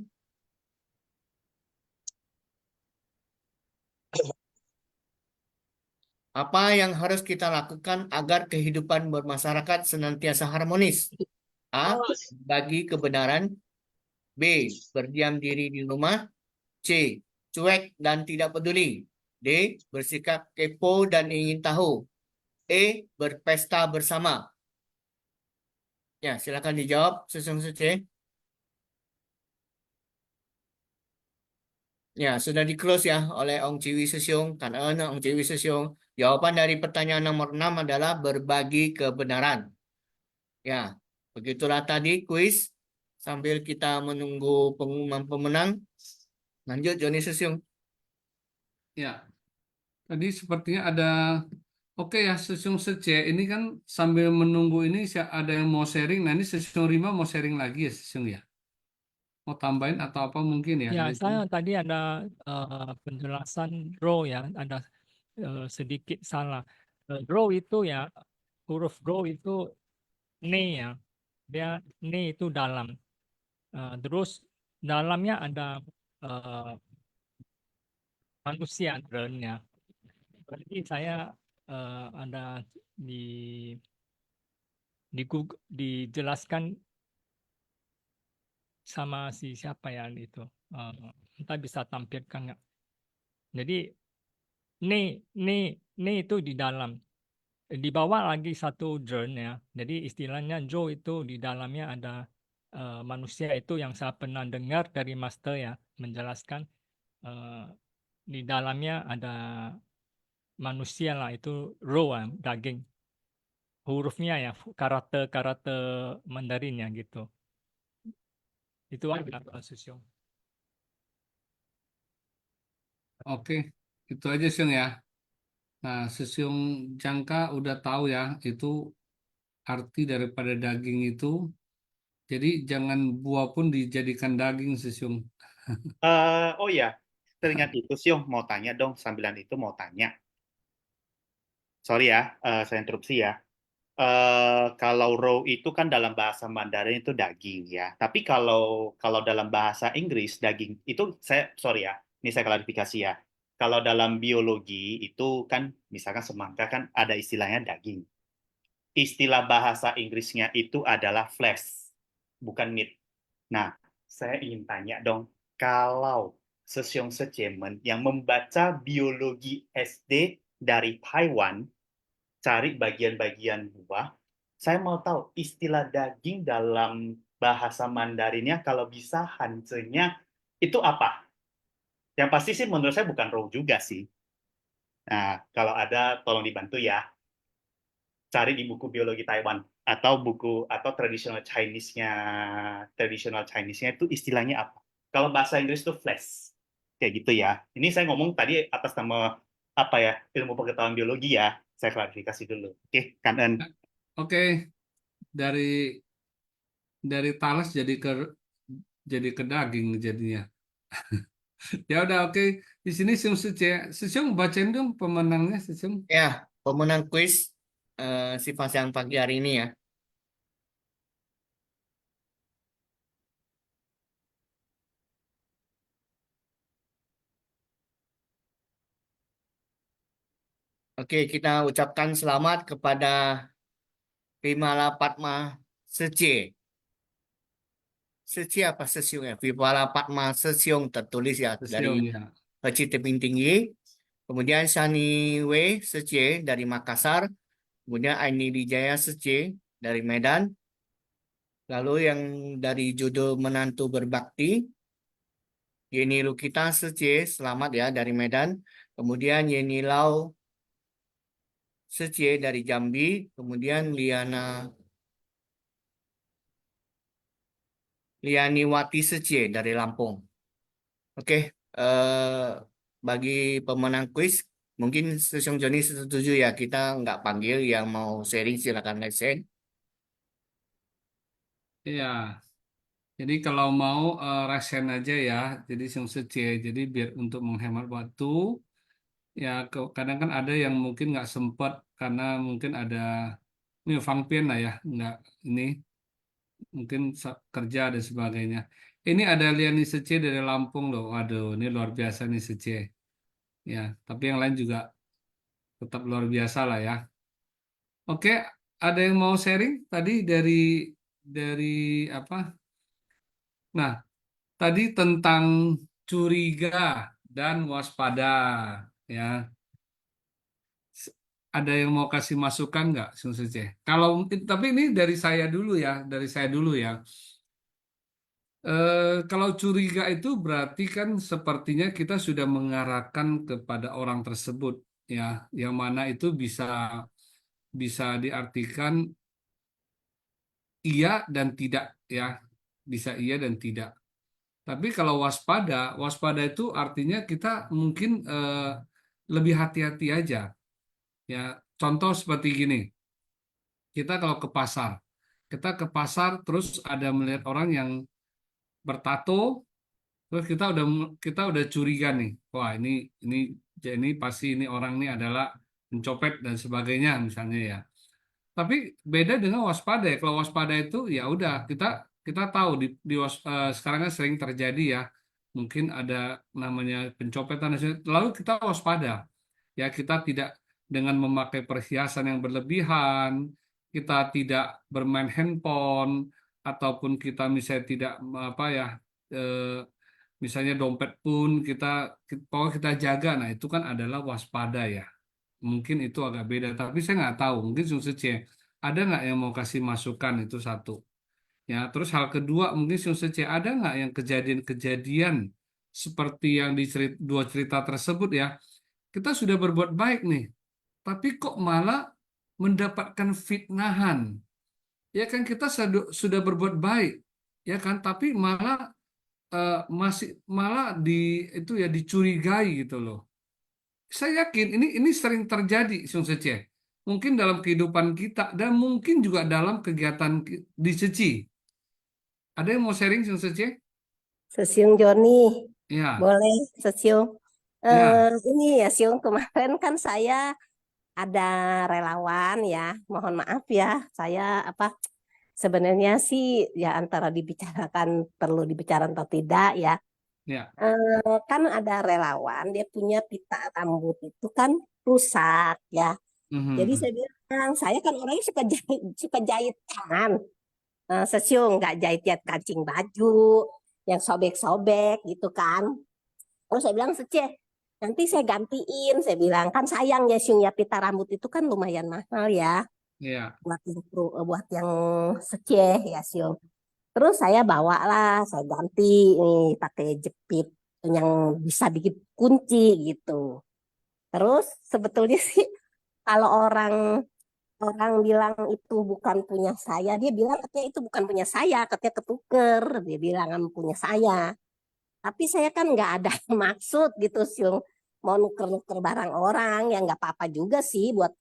Apa yang harus kita lakukan agar kehidupan bermasyarakat senantiasa harmonis? A. Bagi kebenaran. B. Berdiam diri di rumah. C. Cuek dan tidak peduli. D. Bersikap kepo dan ingin tahu. E. Berpesta bersama. Ya, silakan dijawab, Sesung C. Ya, sudah di-close ya oleh Ong Ciwi Sesiung. Karena Ong Ciwi Sesiung. Jawaban dari pertanyaan nomor 6 adalah berbagi kebenaran. Ya, begitulah tadi kuis. Sambil kita menunggu pengumuman pemenang. Lanjut, Joni Sesiung. Ya, tadi sepertinya ada. Oke ya, Sesiung Sece ini kan sambil menunggu ini ada yang mau sharing. Nah ini Sesiung Rima mau sharing lagi ya Sesiung ya. Mau tambahin atau apa mungkin ya? Ya, dari saya tadi ada penjelasan row ya, ada sedikit salah. Row itu ya, huruf row itu ne ya, dia ne itu dalam. Terus dalamnya ada manusia ya. Berarti saya ada dijelaskan sama si siapa ya itu. Kita bisa tampilkan nggak? Jadi ne itu di dalam. Di bawah lagi satu John ya. Jadi istilahnya Joe itu di dalamnya ada manusia itu yang saya pernah dengar dari Master ya menjelaskan di dalamnya ada manusia lah itu roh daging. Hurufnya ya karakter Mandarinnya gitu. Itu aja Sesiung. Oke, itu aja Siung ya. Nah, Sesiung Jangka udah tahu ya, itu arti daripada daging itu. Jadi jangan buah pun dijadikan daging Sesiung. Oh ya, teringat itu sih, mau tanya dong, sambilan itu mau tanya. Sorry ya, saya interupsi ya. Kalau raw itu kan dalam bahasa Mandarin itu daging ya. Tapi kalau dalam bahasa Inggris daging itu sorry ya, ini saya klarifikasi ya. Kalau dalam biologi itu kan misalkan semangka kan ada istilahnya daging. Istilah bahasa Inggrisnya itu adalah flesh, bukan meat. Nah, saya ingin tanya dong, kalau Sesiong Sejemen yang membaca biologi SD dari Taiwan, cari bagian-bagian buah, saya mau tahu istilah daging dalam bahasa Mandarinnya kalau bisa Hanzenya itu apa? Yang pasti sih menurut saya bukan raw juga sih. Nah, kalau ada tolong dibantu ya. Cari di buku biologi Taiwan atau buku atau traditional Chinese-nya itu istilahnya apa? Kalau bahasa Inggris itu flesh. Kayak gitu ya. Ini saya ngomong tadi atas nama apa ya? Ilmu pengetahuan biologi ya. Saya klarifikasi dulu. Oke, Kanen. Oke, dari talas jadi ke daging jadinya. Ya udah oke. Di sini Sesiung bacain dong pemenangnya Sesiung. Ya, pemenang kuis si Fasyang pagi hari ini ya. Oke, kita ucapkan selamat kepada Vimala Padma Sece. Sece apa Sesiung ya? Vimala Padma Sesiung tertulis ya dari Sesiung ya. Heci Tebing Tinggi. Kemudian Shani Wei Sece dari Makassar. Kemudian Aini Wijaya Sece dari Medan. Lalu yang dari judul Menantu Berbakti, Yeni Lukita Secie, selamat ya dari Medan. Kemudian Yeni Lau Secie dari Jambi. Kemudian Lianiwati Secie dari Lampung. Oke, bagi pemenang kuis, mungkin Sesyong Joni setuju ya, kita nggak panggil, yang mau sharing silakan lesen. Iya. Jadi kalau mau resen aja ya, jadi Seong Sece. Jadi biar untuk menghemat waktu, ya kadang kan ada yang mungkin nggak sempat karena mungkin ada ini Fang Pian lah ya, nggak ini mungkin kerja dan sebagainya. Ini ada Liani Sece dari Lampung loh. Waduh, ini luar biasa nih Sece. Ya, tapi yang lain juga tetap luar biasa lah ya. Oke, ada yang mau sharing tadi dari apa? Nah, tadi tentang curiga dan waspada, ya. Ada yang mau kasih masukan nggak, Sun Suce? Kalau tapi ini dari saya dulu ya, dari saya dulu ya. Kalau curiga itu berarti kan sepertinya kita sudah mengarahkan kepada orang tersebut, ya, yang mana itu bisa bisa diartikan iya dan tidak, ya, bisa iya dan tidak. Tapi kalau waspada, waspada itu artinya kita mungkin lebih hati-hati aja. Ya, contoh seperti gini. Kita ke pasar terus ada melihat orang yang bertato, terus kita udah curiga nih. Wah, ini pasti ini orang ini adalah pencopet dan sebagainya misalnya ya. Tapi beda dengan waspada ya. Kalau waspada itu ya udah kita tahu sekarang kan sering terjadi ya. Mungkin ada namanya pencopetan lalu kita waspada. Ya, kita tidak dengan memakai perhiasan yang berlebihan, kita tidak bermain handphone ataupun kita misalnya tidak apa ya misalnya dompet pun pokoknya kita jaga. Nah, itu kan adalah waspada ya. Mungkin itu agak beda, tapi saya nggak tahu. Mungkin Sung Sece ada nggak yang mau kasih masukan itu satu. Ya, terus hal kedua mungkin Sung Sece ada nggak yang kejadian-kejadian seperti yang di dua cerita tersebut ya. Kita sudah berbuat baik nih, tapi kok malah mendapatkan fitnahan. Ya kan kita sudah berbuat baik, ya kan, tapi malah itu ya dicurigai gitu loh. Saya yakin ini sering terjadi, Sung Sece. Mungkin dalam kehidupan kita dan mungkin juga dalam kegiatan di Seci. Ada yang mau sharing, Sung Sece? Sesyong Joni, Ya, boleh Sesyong. ya, Ini ya Syong, kemarin kan saya ada relawan ya, mohon maaf ya, saya sebenarnya sih ya antara perlu dibicarakan atau tidak ya. ya. Kan ada relawan dia punya pita rambut itu kan rusak ya. Jadi saya bilang, saya kan orangnya suka jahit tangan. Sesyong nggak jahit kancing baju yang sobek-sobek gitu kan. Terus saya bilang, Sece, nanti saya gantiin. Saya bilang, kan sayang ya Syung ya, pita rambut itu kan lumayan mahal ya. Iya. Buat yang Sece ya Syung. Terus saya bawa lah, saya ganti nih pakai jepit yang bisa bikin kunci gitu. Terus sebetulnya sih kalau orang bilang itu bukan punya saya, dia bilang katanya itu bukan punya saya, katanya ketuker, dia bilang punya saya. Tapi saya kan nggak ada maksud gitu sih, mau nuker-nuker barang orang, yang nggak apa-apa juga sih buat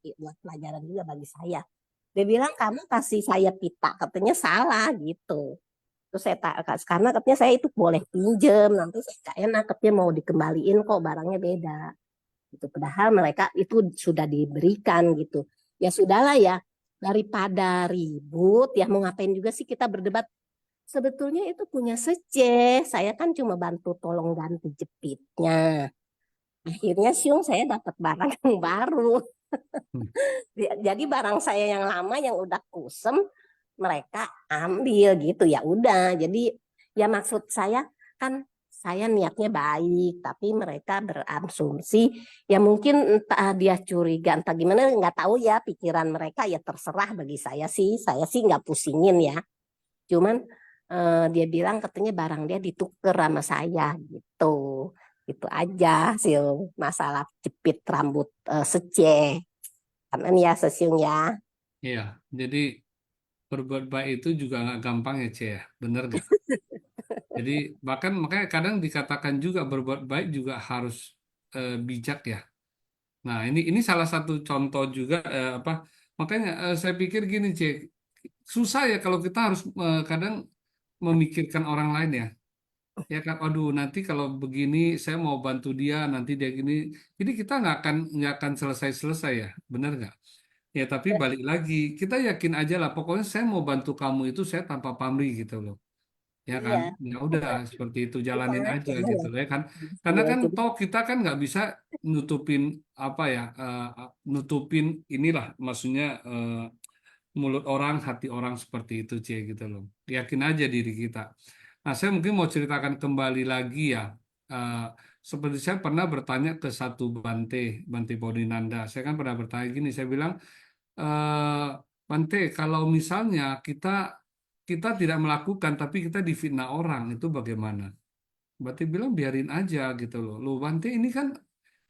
pelajaran juga bagi saya. Dia bilang kamu kasih saya pita, katanya salah gitu. Terus saya karena katanya saya itu boleh pinjem, nanti saya nggak enak, katanya mau dikembaliin kok barangnya beda. Gitu. Padahal mereka itu sudah diberikan gitu. Ya sudahlah ya, daripada ribut ya mau ngapain juga sih kita berdebat. Sebetulnya itu punya Sece, saya kan cuma bantu tolong ganti jepitnya. Akhirnya Syung saya dapat barang yang baru. Jadi barang saya yang lama yang udah kusem mereka ambil gitu ya udah. Jadi ya maksud saya kan saya niatnya baik, tapi mereka berasumsi ya mungkin entah dia curiga entah gimana nggak tahu ya pikiran mereka ya terserah bagi saya sih nggak pusingin ya. Cuman dia bilang katanya barang dia ditukar sama saya gitu. Itu aja sih masalah jepit rambut Sece. Karena nih ya Sesiung ya. Iya, jadi berbuat baik itu juga nggak gampang ya, Ce ya. Bener nggak? Jadi bahkan makanya kadang dikatakan juga berbuat baik juga harus bijak ya. Nah, ini salah satu contoh juga apa? Makanya saya pikir gini, C, susah ya kalau kita harus kadang memikirkan orang lain ya. Ya kan, aduh nanti kalau begini saya mau bantu dia, nanti dia gini. Jadi kita nggak akan selesai-selesai ya, benar nggak? Ya tapi balik lagi, kita yakin aja lah. Pokoknya saya mau bantu kamu itu saya tanpa pamrih gitu loh. Ya kan, Iya, ya udah seperti itu kita jalanin aja aja gitu ya. ya kan. Karena Iya, kan jadi toh kita kan nggak bisa nutupin apa ya, nutupin inilah maksudnya mulut orang, hati orang seperti itu, Cie, gitu loh. Yakin aja diri kita. Nah, saya mungkin mau ceritakan kembali lagi ya. Eh, seperti saya pernah bertanya ke satu Bante Bodhinanda. Saya kan pernah bertanya gini, saya bilang, Bante, kalau misalnya kita tidak melakukan, tapi kita difitnah orang, itu bagaimana? Bante bilang biarin aja gitu loh. Loh, Bante ini kan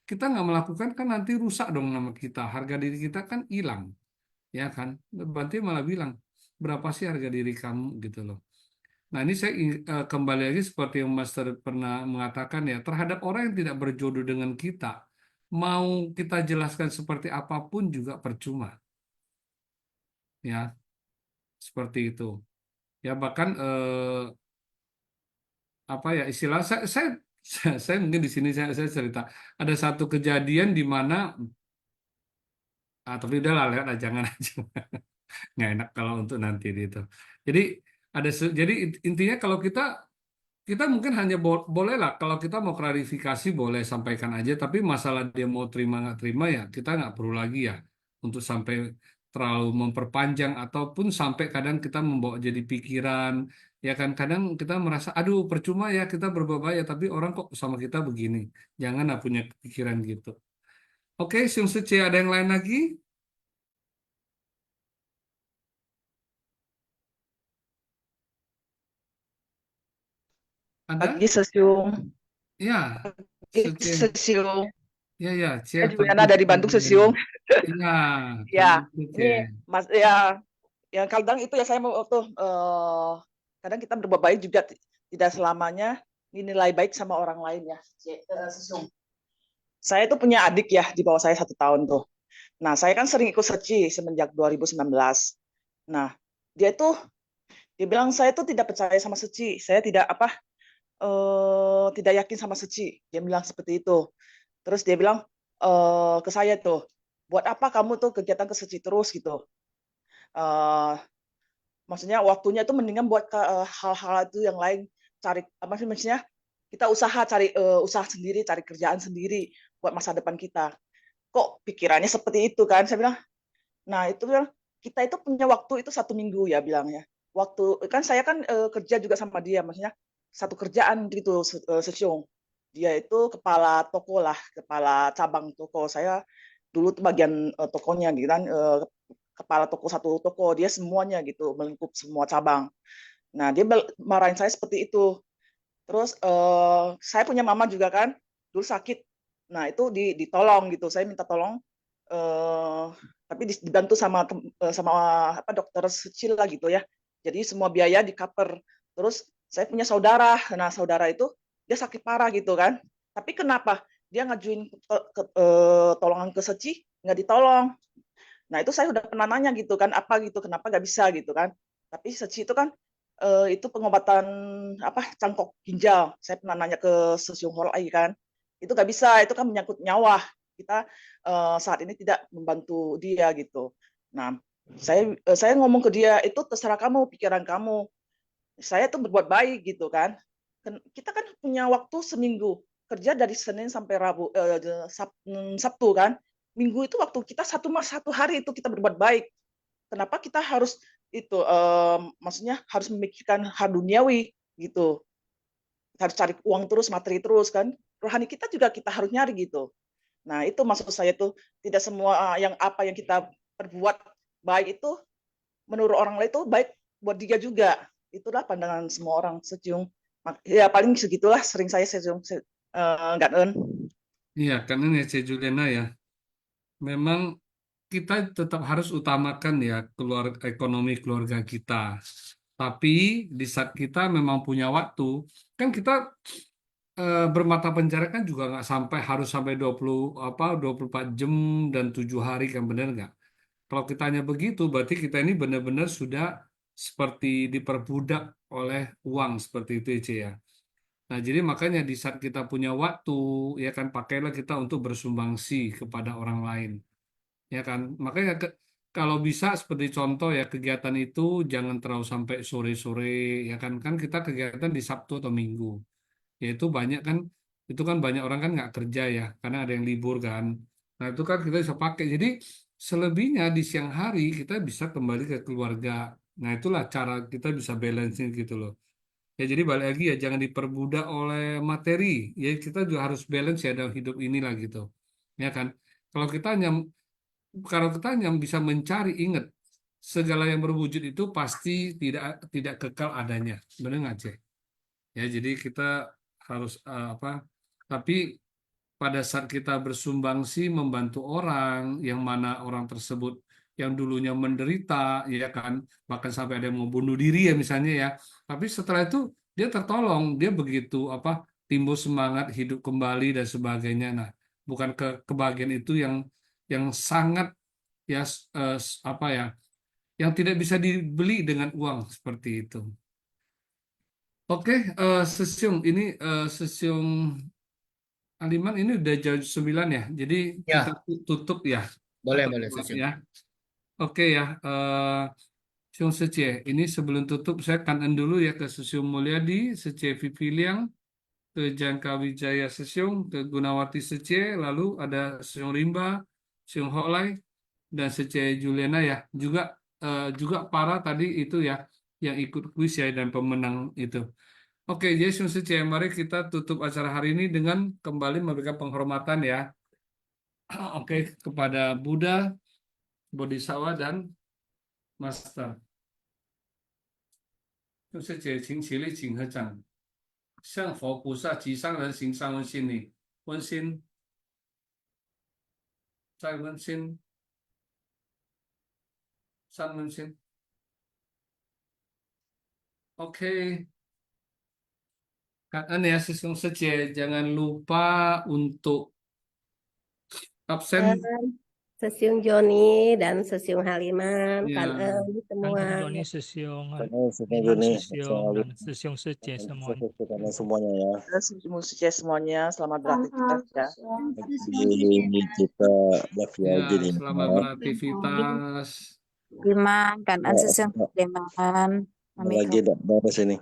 kita nggak melakukan kan nanti rusak dong nama kita, harga diri kita kan hilang. Ya kan, Bante malah bilang berapa sih harga diri kamu gitu loh. Nah ini saya kembali lagi seperti yang Master pernah mengatakan ya, terhadap orang yang tidak berjodoh dengan kita, mau kita jelaskan seperti apapun juga percuma, ya seperti itu. Ya bahkan apa ya istilah saya mungkin di sini saya cerita ada satu kejadian di mana tapi udahlah lewat lah, jangan aja. Nggak enak kalau untuk nanti itu. Jadi jadi intinya kalau kita mungkin hanya boleh lah kalau kita mau klarifikasi boleh sampaikan aja, tapi masalah dia mau terima nggak terima ya kita nggak perlu lagi ya untuk sampai terlalu memperpanjang ataupun sampai kadang kita membawa jadi pikiran ya kan kadang kita merasa aduh percuma ya kita berbuat baik ya, tapi orang kok sama kita begini. Janganlah punya pikiran gitu. Oke, Siung Suci ada yang lain lagi? Ada? Pagi Sesiung, Ya, pagi Suci. Sesiung. Ya, ya, Saya Cie, Juliana dari Bandung Sesiung. Ya, Ya, Suci. ini Mas ya, yang kadang itu ya saya mau tuh kadang kita berbuat baik juga tidak selamanya dinilai baik sama orang lain ya. Sesiung. Saya tuh punya adik ya di bawah saya 1 tahun tuh. Nah, saya kan sering ikut Seci semenjak 2019. Nah, dia bilang saya tuh tidak percaya sama Seci. Saya tidak yakin sama Seci. Dia bilang seperti itu. Terus dia bilang ke saya tuh, buat apa kamu tuh kegiatan ke Seci terus gitu. Maksudnya waktunya tuh mendingan buat hal-hal itu yang lain, cari apa sih maksudnya kita cari usaha sendiri, cari kerjaan sendiri buat masa depan kita. Kok pikirannya seperti itu kan? Saya bilang, nah itu bilang kita itu punya waktu itu 1 minggu ya bilangnya. Waktu kan saya kan kerja juga sama dia, maksudnya satu kerjaan gitu Sesiung. Dia itu kepala toko lah, kepala cabang toko. Saya dulu tuh bagian tokonya gitu kan, kepala toko satu toko, dia semuanya gitu, melingkup semua cabang. Nah, dia marahin saya seperti itu. Terus saya punya mama juga kan, dulu sakit. Nah, itu ditolong gitu. Saya minta tolong tapi dibantu sama apa dokter kecil lah gitu ya. Jadi semua biaya di cover. Terus saya punya saudara. Nah, saudara itu dia sakit parah gitu kan. Tapi kenapa dia ngajuin tolongan ke Seci nggak ditolong? Nah, itu saya udah pernah nanya gitu kan, apa gitu, kenapa nggak bisa gitu kan. Tapi Seci itu kan itu pengobatan apa cangkok ginjal. Saya pernah nanya ke Sesiung Holai kan. Itu nggak bisa, itu kan menyangkut nyawa. Kita saat ini tidak membantu dia gitu. Nah, saya ngomong ke dia, itu terserah kamu, pikiran kamu. Saya tuh berbuat baik gitu kan. Kita kan punya waktu seminggu kerja dari Senin sampai Sabtu kan. Minggu itu waktu kita satu hari itu kita berbuat baik. Kenapa kita harus itu maksudnya harus memikirkan hal duniawi gitu. Harus cari uang terus, materi terus kan. Rohani kita juga kita harus nyari gitu. Nah, itu maksud saya tuh tidak semua apa yang kita perbuat baik itu menurut orang lain itu baik buat dia juga. Itulah pandangan semua orang Sejong. Ya paling segitulah sering saya Sejong. Cảm ơn. Iya, karena ya Cik Juliana ya, memang kita tetap harus utamakan ya ekonomi keluarga kita. Tapi di saat kita memang punya waktu, kan kita bermata pencarian kan juga nggak harus sampai 24 jam dan 7 hari kan, bener nggak? Kalau kita hanya begitu, berarti kita ini benar-benar sudah seperti diperbudak oleh uang seperti itu ya. Nah, jadi makanya di saat kita punya waktu, ya kan, pakailah kita untuk bersumbangsi kepada orang lain. Ya kan, makanya kalau bisa seperti contoh ya, kegiatan itu jangan terlalu sampai sore-sore, ya kan, kita kegiatan di Sabtu atau Minggu. Yaitu banyak kan, itu kan banyak orang kan nggak kerja ya, karena ada yang libur kan. Nah, itu kan kita bisa pakai. Jadi selebihnya di siang hari kita bisa kembali ke keluarga. Nah, itulah cara kita bisa balancing gitu loh. Ya, jadi balik lagi ya, jangan diperbudak oleh materi. Ya, kita juga harus balance ya dalam hidup inilah gitu. Ya kan? Kalau kita hanya bisa mencari, ingat, segala yang berwujud itu pasti tidak kekal adanya. Benar nggak, Cek? Ya, jadi kita harus tapi pada saat kita bersumbangsi membantu orang, yang mana orang tersebut yang dulunya menderita, ya kan, bahkan sampai ada yang mau bunuh diri ya misalnya ya, tapi setelah itu dia tertolong, dia begitu timbul semangat hidup kembali dan sebagainya. Nah, bukan kebahagiaan itu yang sangat ya yang tidak bisa dibeli dengan uang seperti itu. Oke, Sesiung ini Sesiung Aliman ini udah jam 9 ya, jadi Ya. kita tutup ya. Boleh, Atau Sesiung. ya. Oke ya, Siung Secie, ini sebelum tutup saya kangen dulu ya ke Sesiung Mulyadi, Secie Viviliang, ke Jangka Wijaya Sesiung, ke Gunawati Secie, lalu ada Sesiung Rimba, Siung Hoklai, dan Secie Juliana ya. Juga para tadi itu ya, yang ikut kuis ya dan pemenang itu. Oke, jadi Siung Secie, mari kita tutup acara hari ini dengan kembali memberikan penghormatan ya. Oke, kepada Buddha, Bodhisattva dan Master. 就是解请起立，请合掌，向佛菩萨及上人行三温心礼，温馨，再温馨，三温馨。Oke. Kangen ya Sesiung Secie, jangan lupa untuk absen. Sesiung Joni dan Sesiung Haliman, Ya. kangen semua. Kangen Joni, Sesiung Sesiung Haliman, Joni, Sesiung dan Sesiung Secie semuanya. semuanya ya. Sesiung Secie semuanya, selamat beraktivitas ya. Jadi kita Ya, gini. selamat beraktivitas. Liman, kangen Sesiung Liman. Lagi beres ini.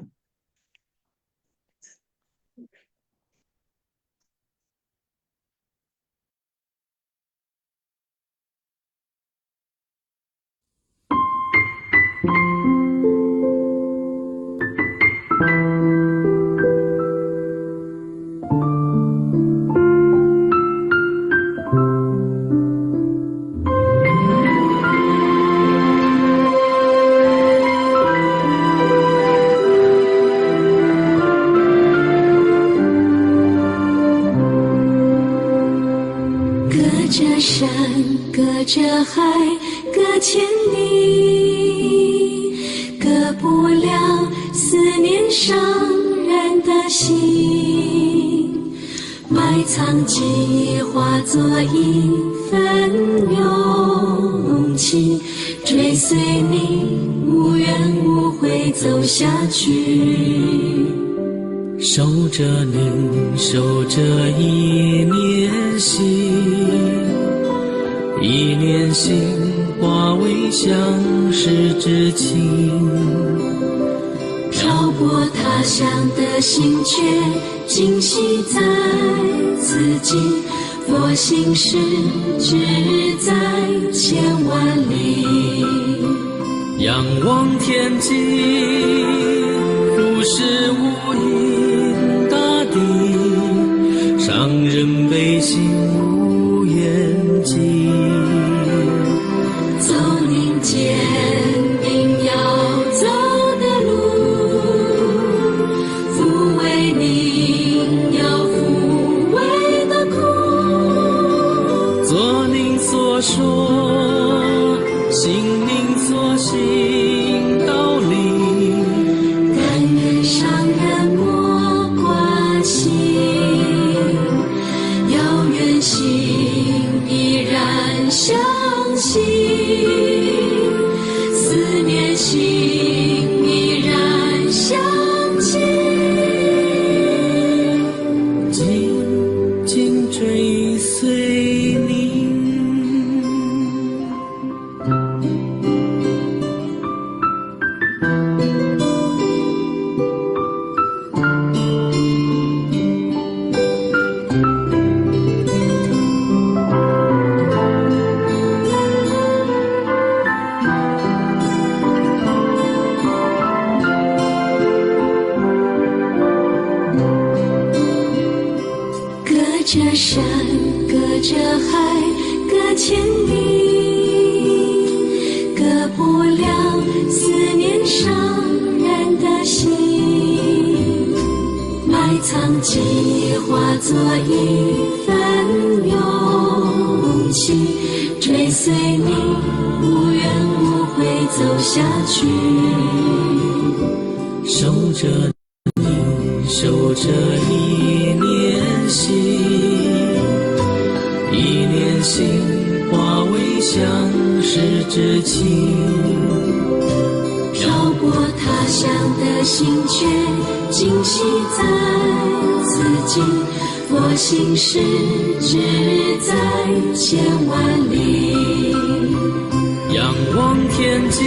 守着您，守着一念心，一念心化为相识之情。漂泊他乡的心却今夕在此境，佛心事只在千万里。仰望天际，俯视无垠大地，上人悲心无言尽。走您坚定要走的路，着山，隔着海，隔千里，隔不了思念伤人的心。埋藏记忆化作一份勇气，追随你无怨无悔走下去。守着你，守着一念心，一念心化为相识之情。漂泊他乡的心却今夕在此际，佛心事只在千万里。仰望天际，